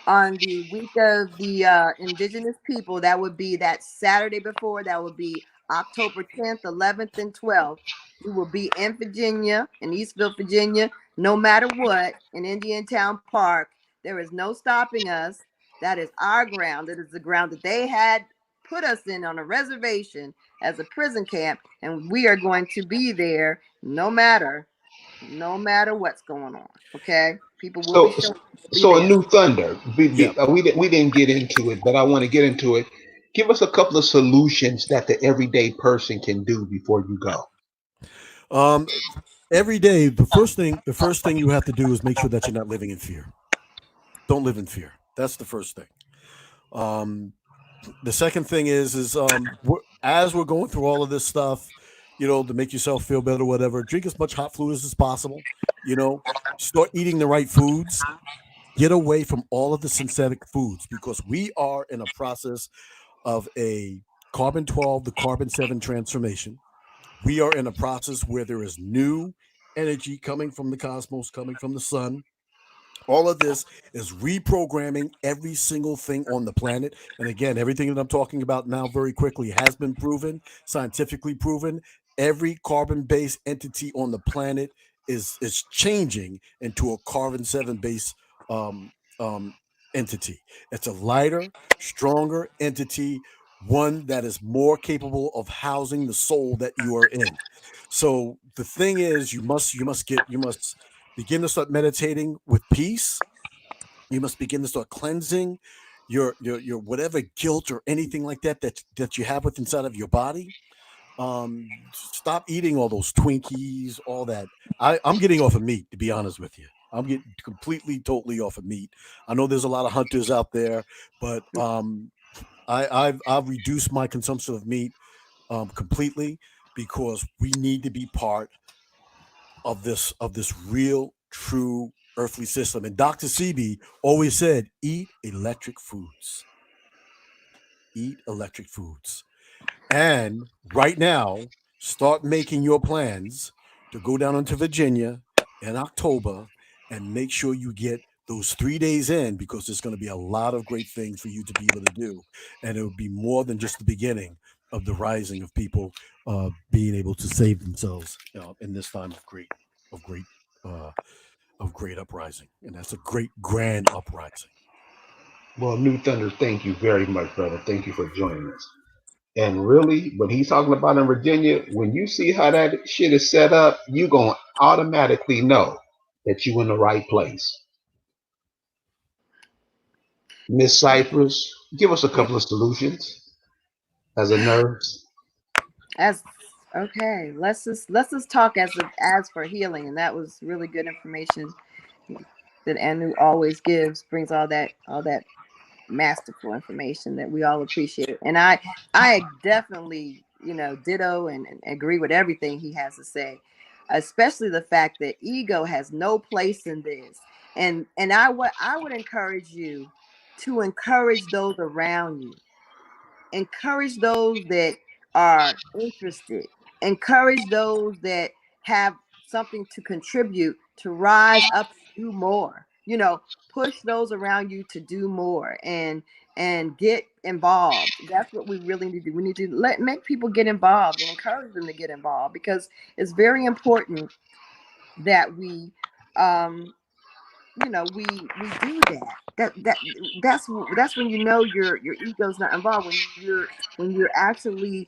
S3: on the week of the indigenous people. That would be that Saturday before. That would be October 10th, 11th, and 12th. We will be in Virginia, in Eastville, Virginia, no matter what, in Indiantown Park. There is no stopping us. That is our ground. That is the ground that they had put us in on a reservation as a prison camp, and we are going to be there no matter what's going on. Okay, people will be
S1: So,
S3: showing be
S1: so a
S3: there.
S1: new thunder.
S2: Yeah.
S1: We didn't get into it, but I want to get into it. Give us a couple of solutions that the everyday person can do before you go.
S2: Um, every day, the first thing you have to do is make sure that you're not living in fear. Don't live in fear. That's the first thing. Um, the second thing is as we're going through all of this stuff, to make yourself feel better, whatever. Drink as much hot fluid as possible. You know, start eating the right foods. Get away from all of the synthetic foods because we are in a process of a carbon 12 to carbon 7 transformation. We are in a process where there is new energy coming from the cosmos, coming from the sun. All of this is reprogramming every single thing on the planet. And again, everything that I'm talking about now very quickly has been proven, scientifically proven. Every carbon-based entity on the planet is changing into a carbon 7 based um, um, entity. It's a lighter, stronger entity, one that is more capable of housing the soul that you are in. So the thing is, you must begin to start meditating with peace. You must begin to start cleansing your whatever guilt or anything like that you have with inside of your body. Stop eating all those Twinkies, all that. I'm getting off of meat, to be honest with you. I'm getting completely, totally off of meat. I know there's a lot of hunters out there, but I've reduced my consumption of meat completely because we need to be part of this real, true earthly system. And Dr. Sebi always said, eat electric foods. Eat electric foods. And right now, start making your plans to go down into Virginia in October and make sure you get those 3 days in, because there's going to be a lot of great things for you to be able to do. And it will be more than just the beginning of the rising of people being able to save themselves in this time of great uh, uprising. And that's a great grand uprising.
S1: Well, New Thunder, thank you very much, brother. Thank you for joining us. And really, when he's talking about in Virginia, when you see how that shit is set up, you're going to automatically know that you're in the right place. Miss Cypress, give us a
S3: Yeah.
S1: couple of solutions as a nurse.
S3: As okay, let's just talk as for healing, and that was really good information that Anu always gives. Brings all that masterful information that we all appreciate. And I definitely, ditto and agree with everything he has to say, especially the fact that ego has no place in this. And I would encourage you to encourage those around you. Encourage those that are interested. Encourage those that have something to contribute to rise up and do more. Push those around you to do more and get involved. That's what we really need to do. We need to make people get involved and encourage them to get involved, because it's very important that we we do that's when your ego's not involved, when you're actually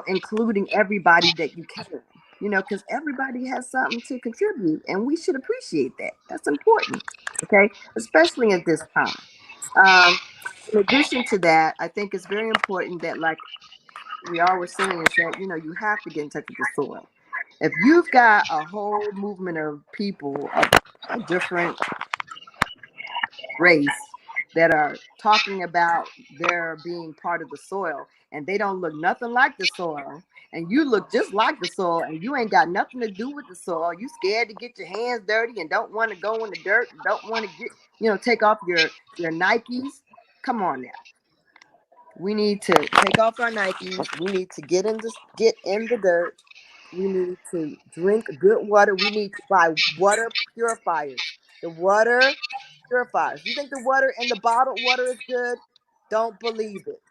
S3: including everybody that you can, because everybody has something to contribute, and we should appreciate that. That's important, okay, especially at this time. um in addition to that, I think it's very important that, like we all were saying, is that you have to get in touch with the soil. If you've got a whole movement of people of a different race that are talking about their being part of the soil, and they don't look nothing like the soil, and you look just like the soil, and you ain't got nothing to do with the soil, you scared to get your hands dirty and don't want to go in the dirt and don't want to get take off your Nikes. Come on now. We need to take off our Nikes. We need to get in the dirt. We need to drink good water. We need to buy water purifiers. The water purifiers. You think the water in the bottled water is good? Don't believe it.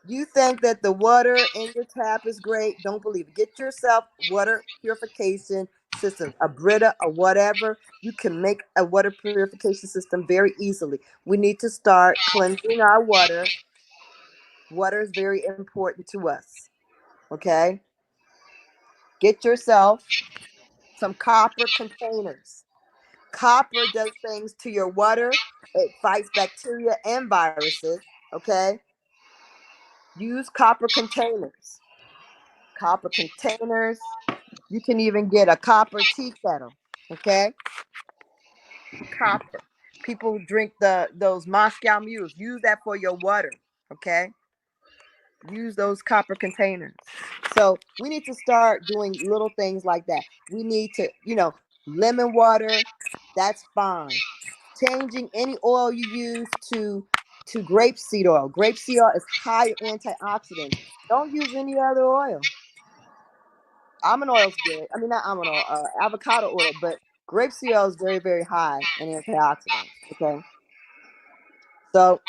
S3: You think that the water in your tap is great? Don't believe it. Get yourself water purification systems, a Brita or whatever. You can make a water purification system very easily. We need to start cleansing our water. Water is very important to us. Okay? Get yourself some copper containers. Copper does things to your water. It fights bacteria and viruses. Okay? Use copper containers. Copper containers. You can even get a copper tea kettle. Okay? Copper. People drink those Moscow mules. Use that for your water. Okay? Use those copper containers. So we need to start doing little things like that. We need to, lemon water, that's fine. Changing any oil you use to grapeseed oil. Grapeseed oil is high antioxidants. Don't use any other oil. Almond oil is good. I mean, not almond oil, avocado oil, but grapeseed oil is very, very high in antioxidants. Okay. So,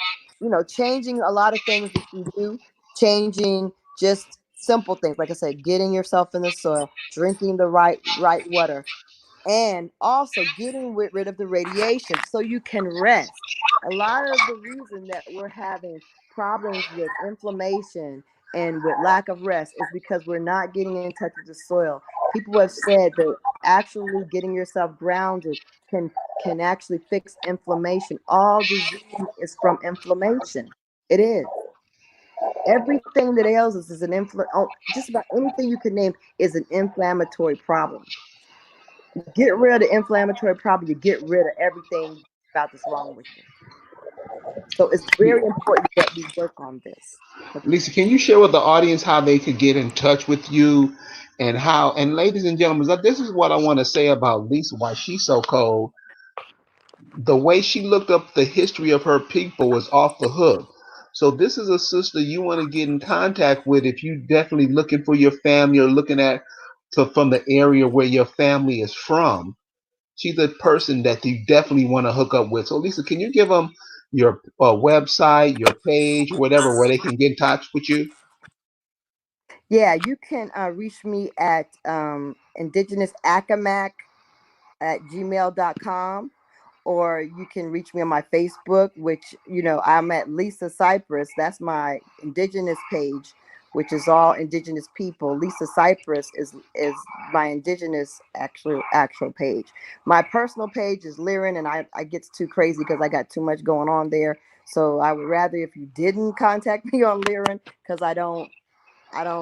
S3: changing a lot of things that you do, changing just simple things, like I said, getting yourself in the soil, drinking the right water, and also getting rid of the radiation so you can rest. A lot of the reason that we're having problems with inflammation and with lack of rest is because we're not getting in touch with the soil. People have said that actually getting yourself grounded can actually fix inflammation. All disease is from inflammation. It is. Everything that ails us is just about anything you can name is an inflammatory problem. Get rid of the inflammatory problem, you get rid of everything about that's wrong with you. So it's very important that we work on this.
S1: Lisa, can you share with the audience how they could get in touch with you And how, and ladies and gentlemen, this is what I want to say about Lisa, why she's so cold. The way she looked up the history of her people was off the hook. So this is a sister you want to get in contact with if you definitely looking for your family or looking at from the area where your family is from. She's a person that you definitely want to hook up with. So Lisa, can you give them your website, your page, whatever, where they can get in touch with you?
S3: Yeah, you can reach me at indigenousacomac@gmail.com, or you can reach me on my Facebook, which, I'm at Lisa Cypress. That's my indigenous page, which is all indigenous people. Lisa Cypress is my indigenous actual page. My personal page is liren, and I get too crazy because I got too much going on there. So I would rather if you didn't contact me on liren, because I don't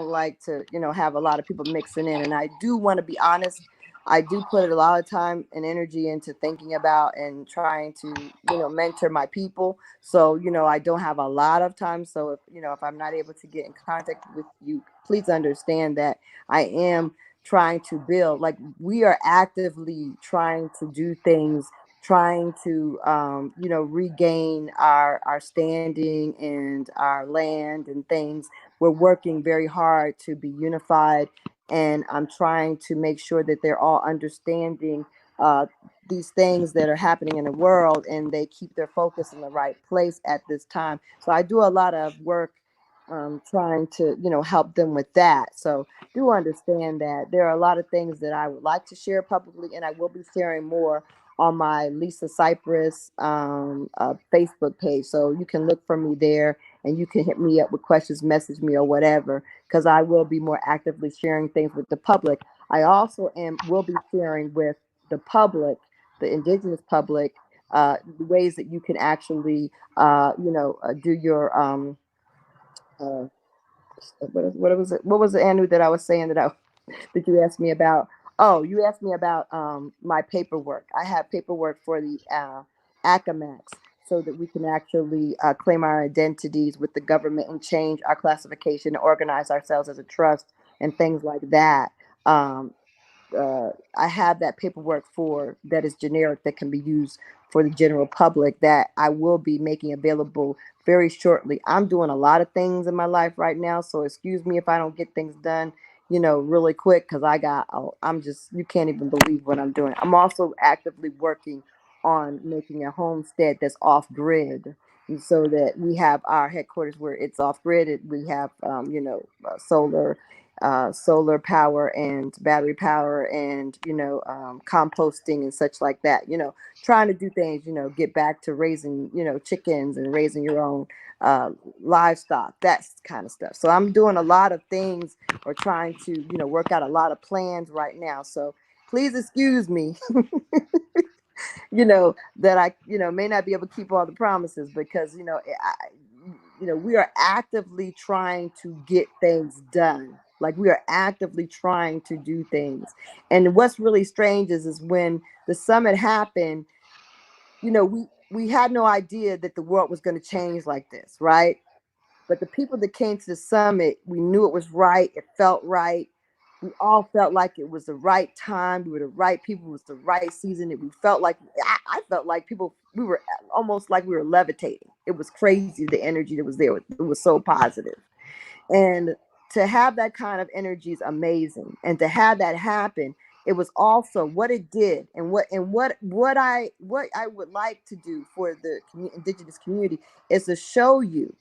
S3: like to, have a lot of people mixing in. And I do want to be honest. I do put a lot of time and energy into thinking about and trying to, mentor my people. So, I don't have a lot of time. So if I'm not able to get in contact with you, please understand that I am trying to build. Like, we are actively trying to do things, trying to regain our standing and our land and things. We're working very hard to be unified, and I'm trying to make sure that they're all understanding uh, these things that are happening in the world, and they keep their focus in the right place at this time. So I do a lot of work trying to help them with that. So do understand that there are a lot of things that I would like to share publicly, and I will be sharing more on my Lisa Cypress Facebook page. So you can look for me there, and you can hit me up with questions, message me, or whatever, because I will be more actively sharing things with the public. I also will be sharing with the public, the indigenous public, the ways that you can actually, do your uh, what was it? What was the Anu that I was saying that you asked me about? Oh, you asked me about my paperwork. I have paperwork for the ACAMAX, so that we can actually claim our identities with the government and change our classification, organize ourselves as a trust, and things like that. Um, I have that paperwork for that is generic, that can be used for the general public, that I will be making available very shortly. I'm doing a lot of things in my life right now, so excuse me if I don't get things done, really quick, because I'm just, you can't even believe what I'm doing. I'm also actively working on making a homestead that's off grid, so that we have our headquarters where it's off grid. We have, solar power and battery power, and composting and such like that. Trying to do things, get back to raising, chickens and raising your own livestock, that kind of stuff. So I'm doing a lot of things, or trying to work out a lot of plans right now. So please excuse me, that I, may not be able to keep all the promises, because, we are actively trying to get things done. Like, we are actively trying to do things. And what's really strange is when the summit happened, we had no idea that the world was going to change like this, right? But the people that came to the summit, we knew it was right. It felt right. We all felt like it was the right time. We were the right people. It was the right season. We felt like, I felt like people, we were almost like we were levitating. It was crazy, the energy that was there. It was so positive. And to have that kind of energy is amazing. And to have that happen, it was also what it did, and what I would like to do for the indigenous community is to show you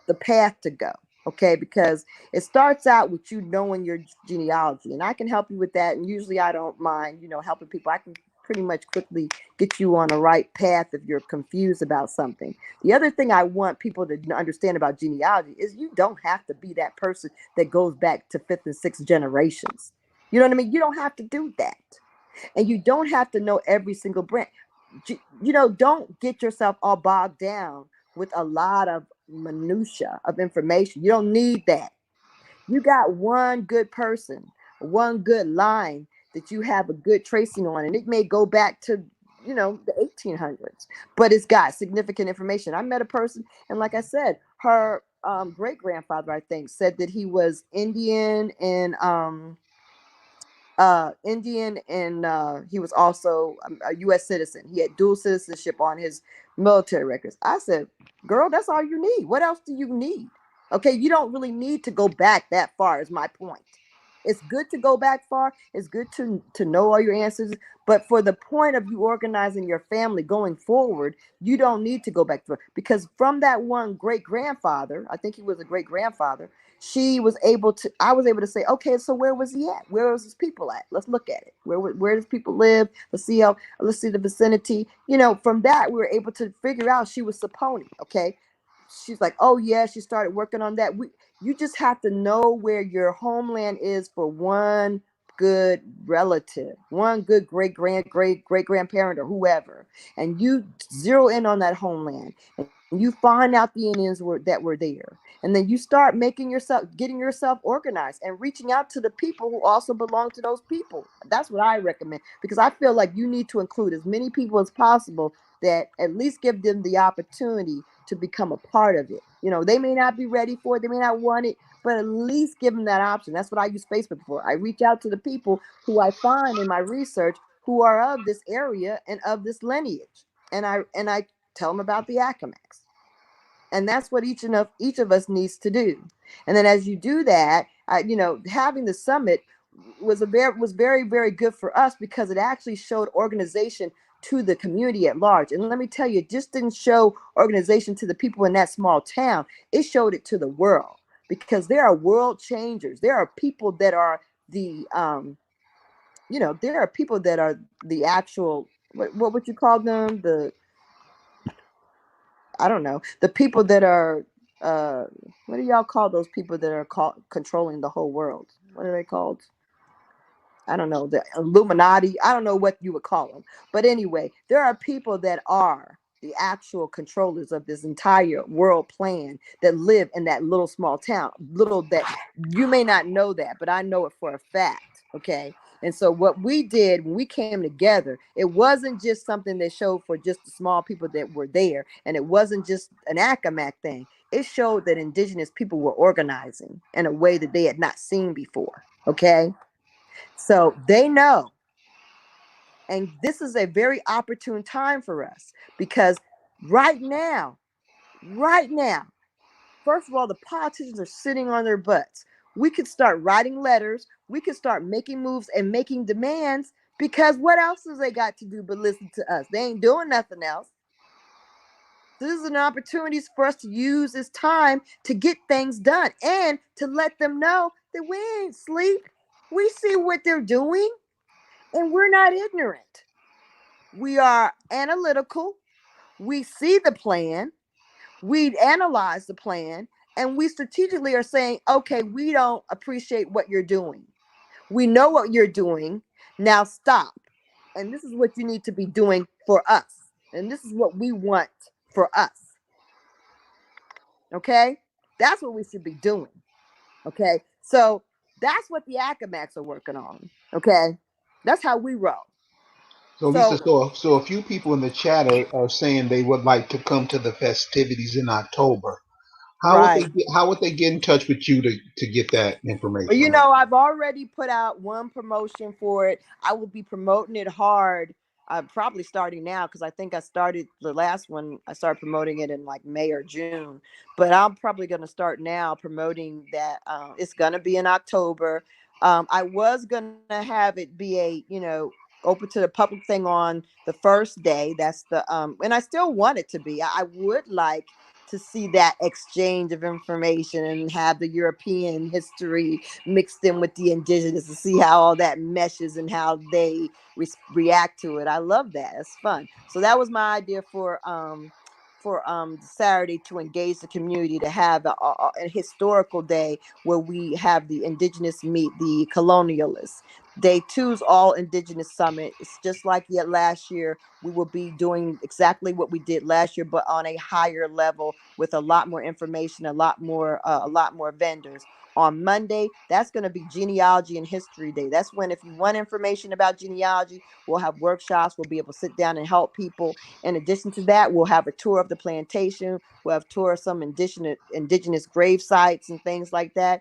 S3: the path to go. Okay, because it starts out with you knowing your genealogy, and I can help you with that. And usually I don't mind, helping people. I can pretty much quickly get you on the right path if you're confused about something. The other thing I want people to understand about genealogy is you don't have to be that person that goes back to fifth and sixth generations. You know what I mean? You don't have to do that. And you don't have to know every single branch. Don't get yourself all bogged down with a lot of minutia of information. You don't need that. You got one good person, one good line that you have a good tracing on, and it may go back to the 1800s, but it's got significant information. I met a person, and like I said, her great grandfather, I think, said that he was Indian, and he was also a U.S. citizen. He had dual citizenship on his military records. I said, girl, that's all you need. What else do you need? Okay, you don't really need to go back that far, is my point. It's good to go back far. It's good to know all your answers. But for the point of you organizing your family going forward, you don't need to go back far. Because from that one great grandfather, I think he was a great grandfather, I was able to say, okay, so where was he at? Where was his people at? Let's look at it. Where does people live? Let's see the vicinity. From that, we were able to figure out she was Saponi. Okay. She's like, oh yeah, she started working on that. You just have to know where your homeland is for one good relative, one good great grandparent or whoever, and you zero in on that homeland, and you find out the Indians that were there, and then you start getting yourself organized and reaching out to the people who also belong to those people. That's what I recommend, because I feel like you need to include as many people as possible, that at least give them the opportunity to become a part of it. They may not be ready for it, they may not want it, but at least give them that option. That's what I use Facebook for. I reach out to the people who I find in my research who are of this area and of this lineage, and I tell them about the Acamax. And that's what each of us needs to do. And then as you do that, having the summit was very, very good for us, because it actually showed organization to the community at large. And let me tell you, it just didn't show organization to the people in that small town. It showed it to the world, because there are world changers. There are people that are there are people that are the actual, what would you call them? I don't know. The people that are, what do y'all call those people that are controlling the whole world? What are they called? I don't know. The Illuminati. I don't know what you would call them. But anyway, there are people that are the actual controllers of this entire world plan that live in that little small town. Little that you may not know that, but I know it for a fact. Okay. And so what we did when we came together, it wasn't just something that showed for just the small people that were there. And it wasn't just an Acamac thing. It showed that indigenous people were organizing in a way that they had not seen before. Okay. So they know. And this is a very opportune time for us, because right now, first of all, the politicians are sitting on their butts. We could start writing letters. We could start making moves and making demands, because what else has they got to do but listen to us? They ain't doing nothing else. This is an opportunity for us to use this time to get things done, and to let them know that we ain't sleep. We see what they're doing, and we're not ignorant. We are analytical. We see the plan. We analyze the plan, and we strategically are saying, okay, we don't appreciate what you're doing. We know what you're doing. Now stop. And this is what you need to be doing for us. And this is what we want for us. Okay? That's what we should be doing. Okay? So that's what the Acamax are working on. Okay? That's how we roll.
S1: So, Lisa, so a few people in the chat are saying they would like to come to the festivities in October.
S3: Right.
S1: How would they get in touch with you to get that information?
S3: Well, I've already put out one promotion for it. I will be promoting it hard. I'm probably starting now, because I think I started the last one. I started promoting it in like May or June, but I'm probably going to start now promoting that. It's going to be in October. I was going to have it be open to the public thing on the first day. That's and I still want it to be. I would like to see that exchange of information and have the European history mixed in with the indigenous, to see how all that meshes and how they react to it. I love that. It's fun. So that was my idea for Saturday, to engage the community, to have a historical day where we have the indigenous meet the colonialists. Day 2 is all indigenous summit. It's just like yet last year. We will be doing exactly what we did last year, but on a higher level with a lot more information, a lot more vendors. On Monday, that's going to be genealogy and history day. That's when, if you want information about genealogy, we'll have workshops. We'll be able to sit down and help people. In addition to that, we'll have a tour of the plantation. We'll have tour of some indigenous grave sites and things like that,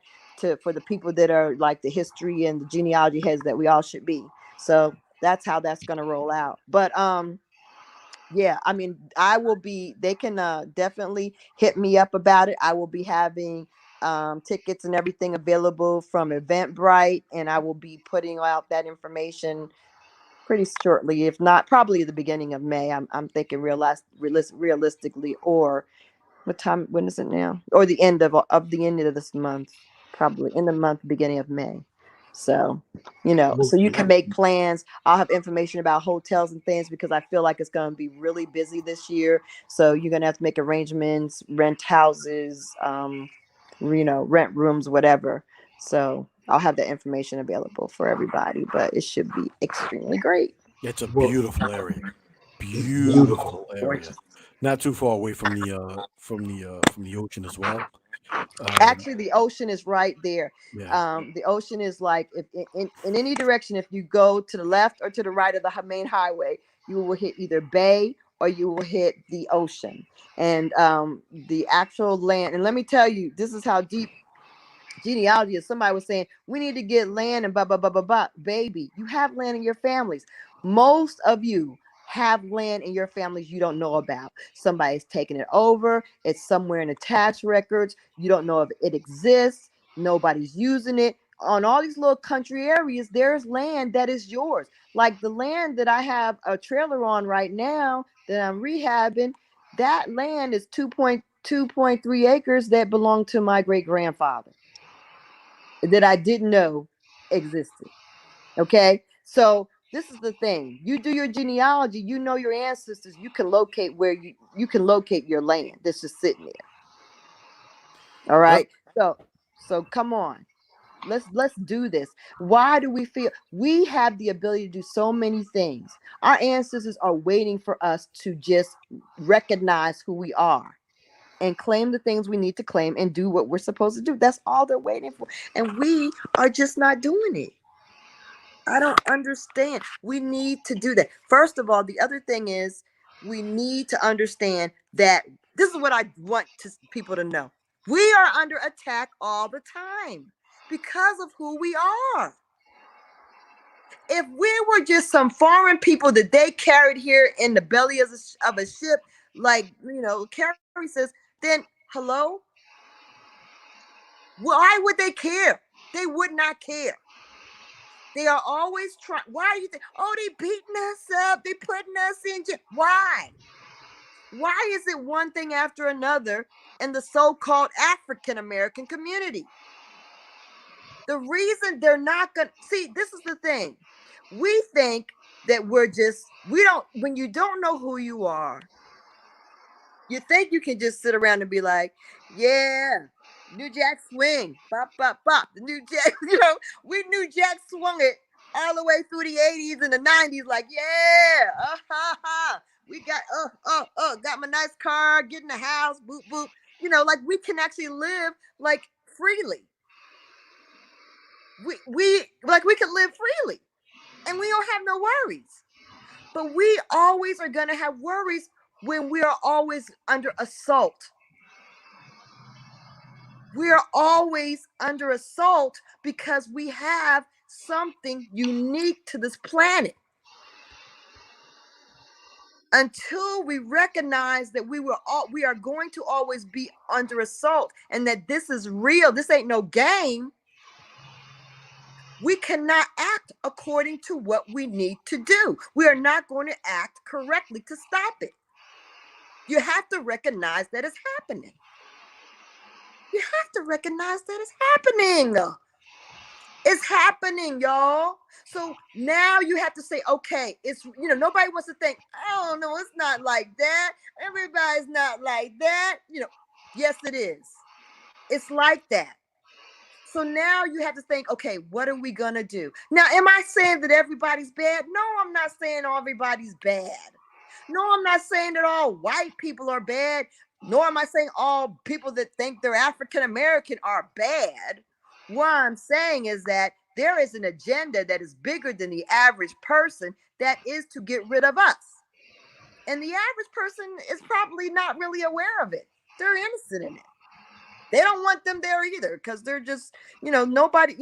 S3: for the people that are like the history and the genealogy heads that we all should be. So that's how that's going to roll out. But yeah, I mean, I will be, they can definitely hit me up about it. I will be having tickets and everything available from Eventbrite, and I will be putting out that information pretty shortly, if not probably the beginning of May. I'm thinking realistically, or what time, when is it now? Or the end of this month, probably in the month, beginning of May. So, so you can make plans. I'll have information about hotels and things, because I feel like it's going to be really busy this year. So you're going to have to make arrangements, rent houses, rent rooms, whatever. So I'll have that information available for everybody, but it should be extremely great.
S2: It's a beautiful area. Beautiful area. Not too far away from the ocean as well.
S3: Actually, the ocean is right there.
S2: Yeah.
S3: The ocean is like, if in any direction, if you go to the left or to the right of the main highway, you will hit either bay or you will hit the ocean. And the actual land, and let me tell you, this is how deep genealogy is. Somebody was saying we need to get land and blah blah blah blah blah. Baby, you have land in your families. Most of you have land in your families you don't know about. Somebody's taking it over. It's somewhere in the tax records. You don't know if it exists. Nobody's using it. On all these little country areas, there's land that is yours. Like the land that I have a trailer on right now that I'm rehabbing, that land is 2.3 acres that belonged to my great grandfather, that I didn't know existed. Okay. So this is the thing. You do your genealogy, you know your ancestors, you can locate where you can locate your land that's just sitting there. All right.
S2: Yep.
S3: So come on. Let's do this. Why do we feel we have the ability to do so many things? Our ancestors are waiting for us to just recognize who we are and claim the things we need to claim and do what we're supposed to do. That's all they're waiting for. And we are just not doing it. I don't understand. We need to do that. First of all, the other thing is we need to understand that this is what I want people to know. We are under attack all the time because of who we are. If we were just some foreign people that they carried here in the belly of a ship, like, Carrie says, then hello? Why would they care? They would not care. They are always trying. Why do you think? Oh, they beating us up. They putting us in jail. Why? Why is it one thing after another in the so-called African American community? The reason they're not going to see, this is the thing. We think that when you don't know who you are, you think you can just sit around and be like, yeah, New Jack swing, bop, bop, bop. The New Jack, we New Jack swung it all the way through the 80s and the 90s, like, yeah, we got, got my nice car, get in the house, boop, boop. Like we can actually live like freely. We can live freely and we don't have no worries. But we always are going to have worries when we are always under assault. We are always under assault because we have something unique to this planet. Until we recognize that we are going to always be under assault and that this is real, this ain't no game, we cannot act according to what we need to do. We are not going to act correctly to stop it. You have to recognize that it's happening. You have to recognize that it's happening. It's happening, y'all. So now you have to say, okay, it's, nobody wants to think, oh, no, it's not like that. Everybody's not like that. Yes, it is. It's like that. So now you have to think, okay, what are we going to do? Now, am I saying that everybody's bad? No, I'm not saying everybody's bad. No, I'm not saying that all white people are bad. Nor am I saying all people that think they're African American are bad. What I'm saying is that there is an agenda that is bigger than the average person, that is to get rid of us. And the average person is probably not really aware of it. They're innocent in it. They don't want them there either, because they're just, nobody,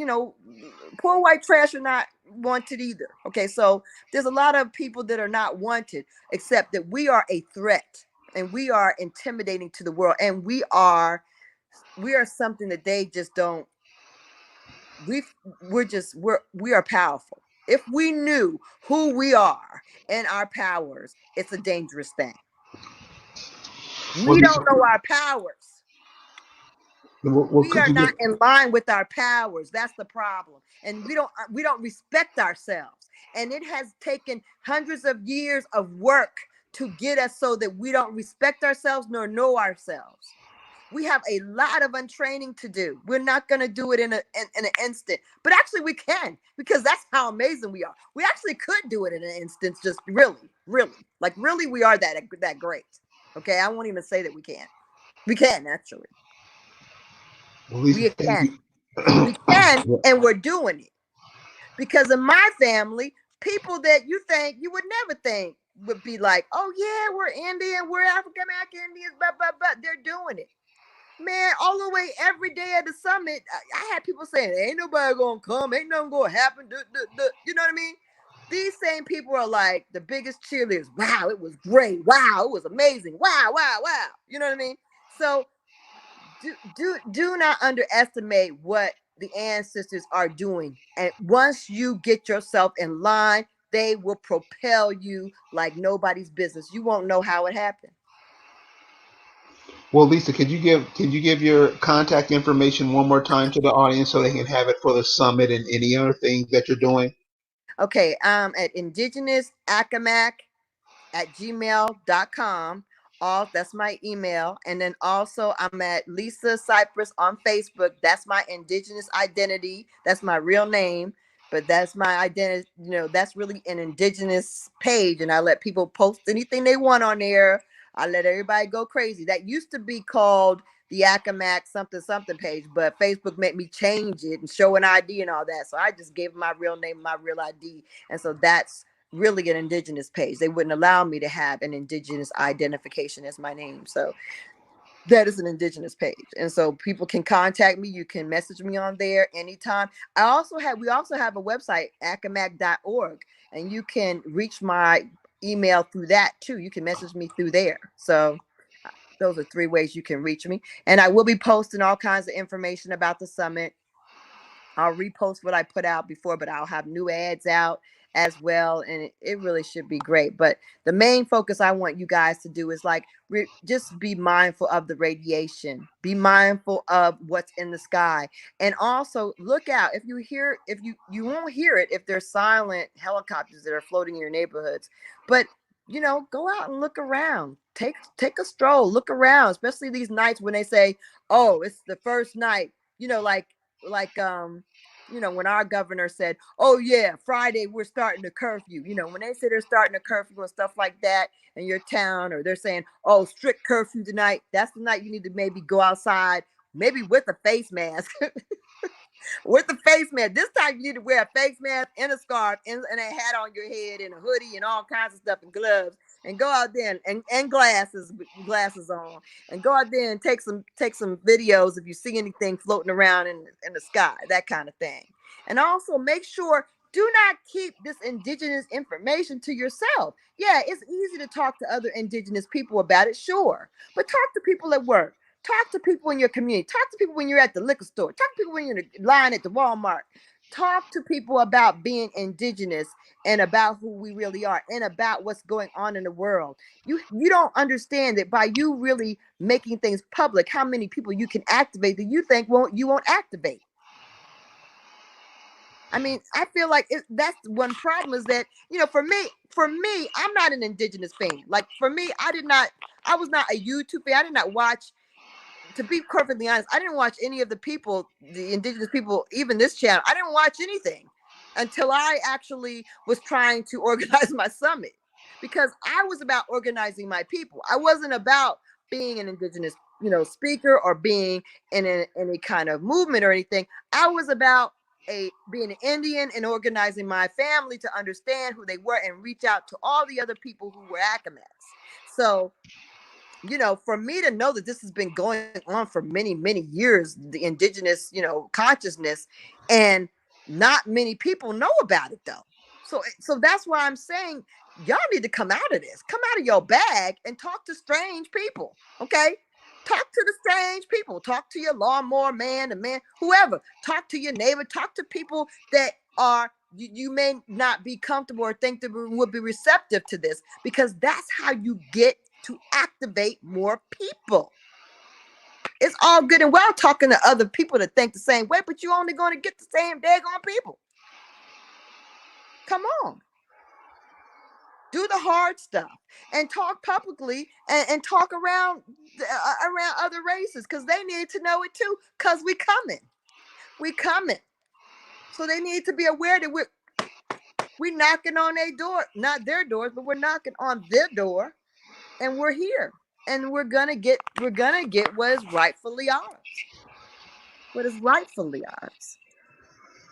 S3: poor white trash are not wanted either. Okay, so there's a lot of people that are not wanted, except that we are a threat and we are intimidating to the world, and we are something that they just don't. We are powerful. If we knew who we are and our powers, it's a dangerous thing. We don't know our powers. We are not in line with our powers. That's the problem. And we don't respect ourselves. And it has taken hundreds of years of work to get us so that we don't respect ourselves nor know ourselves. We have a lot of untraining to do. We're not going to do it in an instant, but actually we can, because that's how amazing we are. We actually could do it in an instant, just really, like really, we are that great. Okay, I won't even say that we can't. We can actually.
S1: Well, Lisa,
S3: we can. We can, and we're doing it. Because in my family, people that you would never think would be like, oh yeah, we're Indian, we're African American Indians, but they're doing it. Man, all the way every day at the summit, I had people saying, ain't nobody gonna come, ain't nothing gonna happen. You know what I mean? These same people are like the biggest cheerleaders. Wow, it was great. Wow, it was amazing. Wow. You know what I mean? So do not underestimate what the ancestors are doing. And once you get yourself in line, they will propel you like nobody's business. You won't know how it happened.
S1: Well, Lisa, could you give your contact information one more time to the audience so they can have it for the summit and any other things that you're doing?
S3: Okay, I'm at indigenousakamak@gmail.com. That's my email. And then also I'm at Lisa Cypress on Facebook. That's my indigenous identity. That's my real name, but that's my identity. That's really an indigenous page, and I let people post anything they want on there. I let everybody go crazy. That used to be called the Akamak something page, but Facebook made me change it and show an ID and all that. So I just gave my real name, my real ID. And so that's really an indigenous page. They wouldn't allow me to have an indigenous identification as my name. So that is an indigenous page. And so people can contact me. You can message me on there anytime. We also have a website, akamak.org, and you can reach my email through that too. You can message me through there. So those are 3 ways you can reach me. And I will be posting all kinds of information about the summit. I'll repost what I put out before, but I'll have new ads out as well. And it really should be great. But the main focus I want you guys to do is just be mindful of the radiation. Be mindful of what's in the sky. And also look out. If you won't hear it if there's silent helicopters that are floating in your neighborhoods. But go out and look around. Take a stroll, look around, especially these nights when they say, oh, it's the first night, when our governor said, oh yeah, Friday we're starting a curfew. When they say they're starting a curfew and stuff like that in your town, or they're saying, oh, strict curfew tonight, that's the night you need to maybe go outside, maybe with a face mask. With the face mask. This time you need to wear a face mask and a scarf and a hat on your head and a hoodie and all kinds of stuff and gloves, and go out there and glasses on, and go out there and take some videos if you see anything floating around in the sky, that kind of thing. And also make sure, do not keep this indigenous information to yourself. Yeah, it's easy to talk to other indigenous people about it, sure, but talk to people at work. Talk to people in your community. Talk to people when you're at the liquor store. Talk to people when you're in the line at the Walmart. Talk to people about being indigenous and about who we really are and about what's going on in the world. You don't understand that by you really making things public, how many people you can activate that you think you won't activate. I mean, I feel like that's one problem is that, for me, I'm not an indigenous fan. Like for me, I was not a YouTube fan. I did not watch to be perfectly honest, I didn't watch any of the indigenous people, even this channel. I didn't watch anything until I actually was trying to organize my summit, because I was about organizing my people. I wasn't about being an indigenous, speaker, or being in any kind of movement or anything. I was about being an Indian and organizing my family to understand who they were and reach out to all the other people who were Acomats. So, for me to know that this has been going on for many, many years, the indigenous, consciousness, and not many people know about it though. So that's why I'm saying y'all need to come out of this, come out of your bag and talk to strange people. Okay. Talk to the strange people, talk to your lawnmower man, the man, whoever, talk to your neighbor, talk to people that are, you may not be comfortable or think that would be receptive to this, because that's how you get to activate more people. It's all good and well talking to other people that think the same way, but you're only going to get the same daggone people. Come on. Do the hard stuff and talk publicly and talk around other races, because they need to know it too, because we coming. So they need to be aware that we're knocking on their door, not their doors, but we're knocking on their door, and we're here, and we're gonna get what is rightfully ours. What is rightfully ours.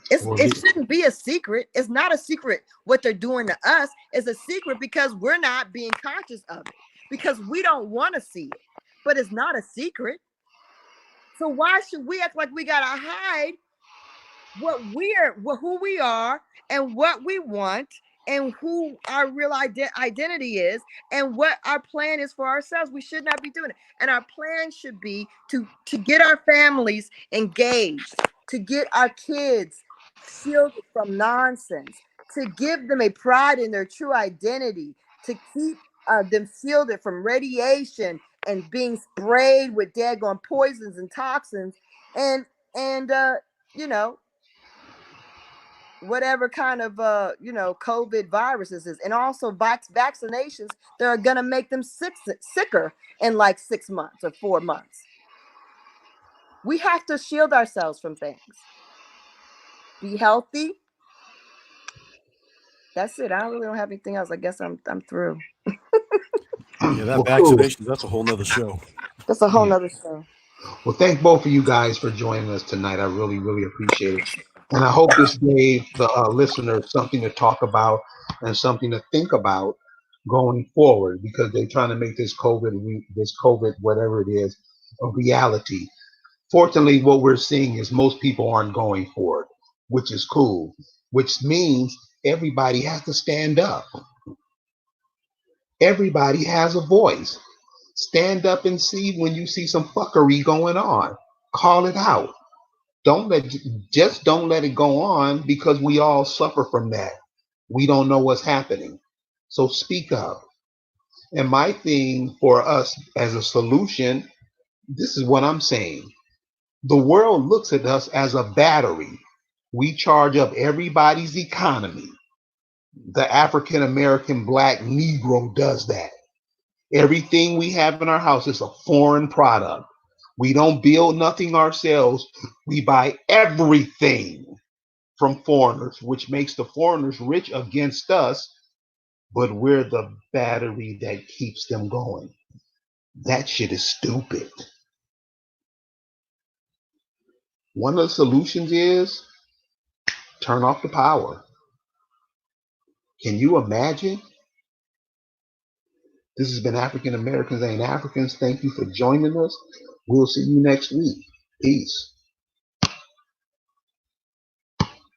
S3: It shouldn't be a secret. It's not a secret what they're doing to us. It's a secret because we're not being conscious of it, because we don't want to see it. But it's not a secret. So why should we act like we gotta hide who we are and what we want and who our real identity is and what our plan is for ourselves? We should not be doing it. And our plan should be to get our families engaged, to get our kids shielded from nonsense, to give them a pride in their true identity, to keep them shielded from radiation and being sprayed with daggone poisons and toxins, and whatever kind of COVID viruses is, and also vaccinations that are going to make them sicker in like 6 months or 4 months. We have to shield ourselves from things. Be healthy. That's it. I really don't have anything else. I guess I'm through.
S2: Yeah, that vaccination, that's a whole nother show.
S3: That's a whole nother show.
S1: Well, thank both of you guys for joining us tonight. I really, really appreciate it. And I hope this gave the listeners something to talk about and something to think about going forward, because they're trying to make this COVID, whatever it is, a reality. Fortunately, what we're seeing is most people aren't going for it, which is cool, which means everybody has to stand up. Everybody has a voice. Stand up and see when you see some fuckery going on. Call it out. Don't let it go on, because we all suffer from that. We don't know what's happening. So speak up. And my thing for us as a solution, this is what I'm saying. The world looks at us as a battery. We charge up everybody's economy. The African American Black Negro does that. Everything we have in our house is a foreign product. We don't build nothing ourselves. We buy everything from foreigners, which makes the foreigners rich against us, but we're the battery that keeps them going. That shit is stupid. One of the solutions is turn off the power. Can you imagine? This has been African Americans Ain't Africans. Thank you for joining us. We'll see you next week. Peace.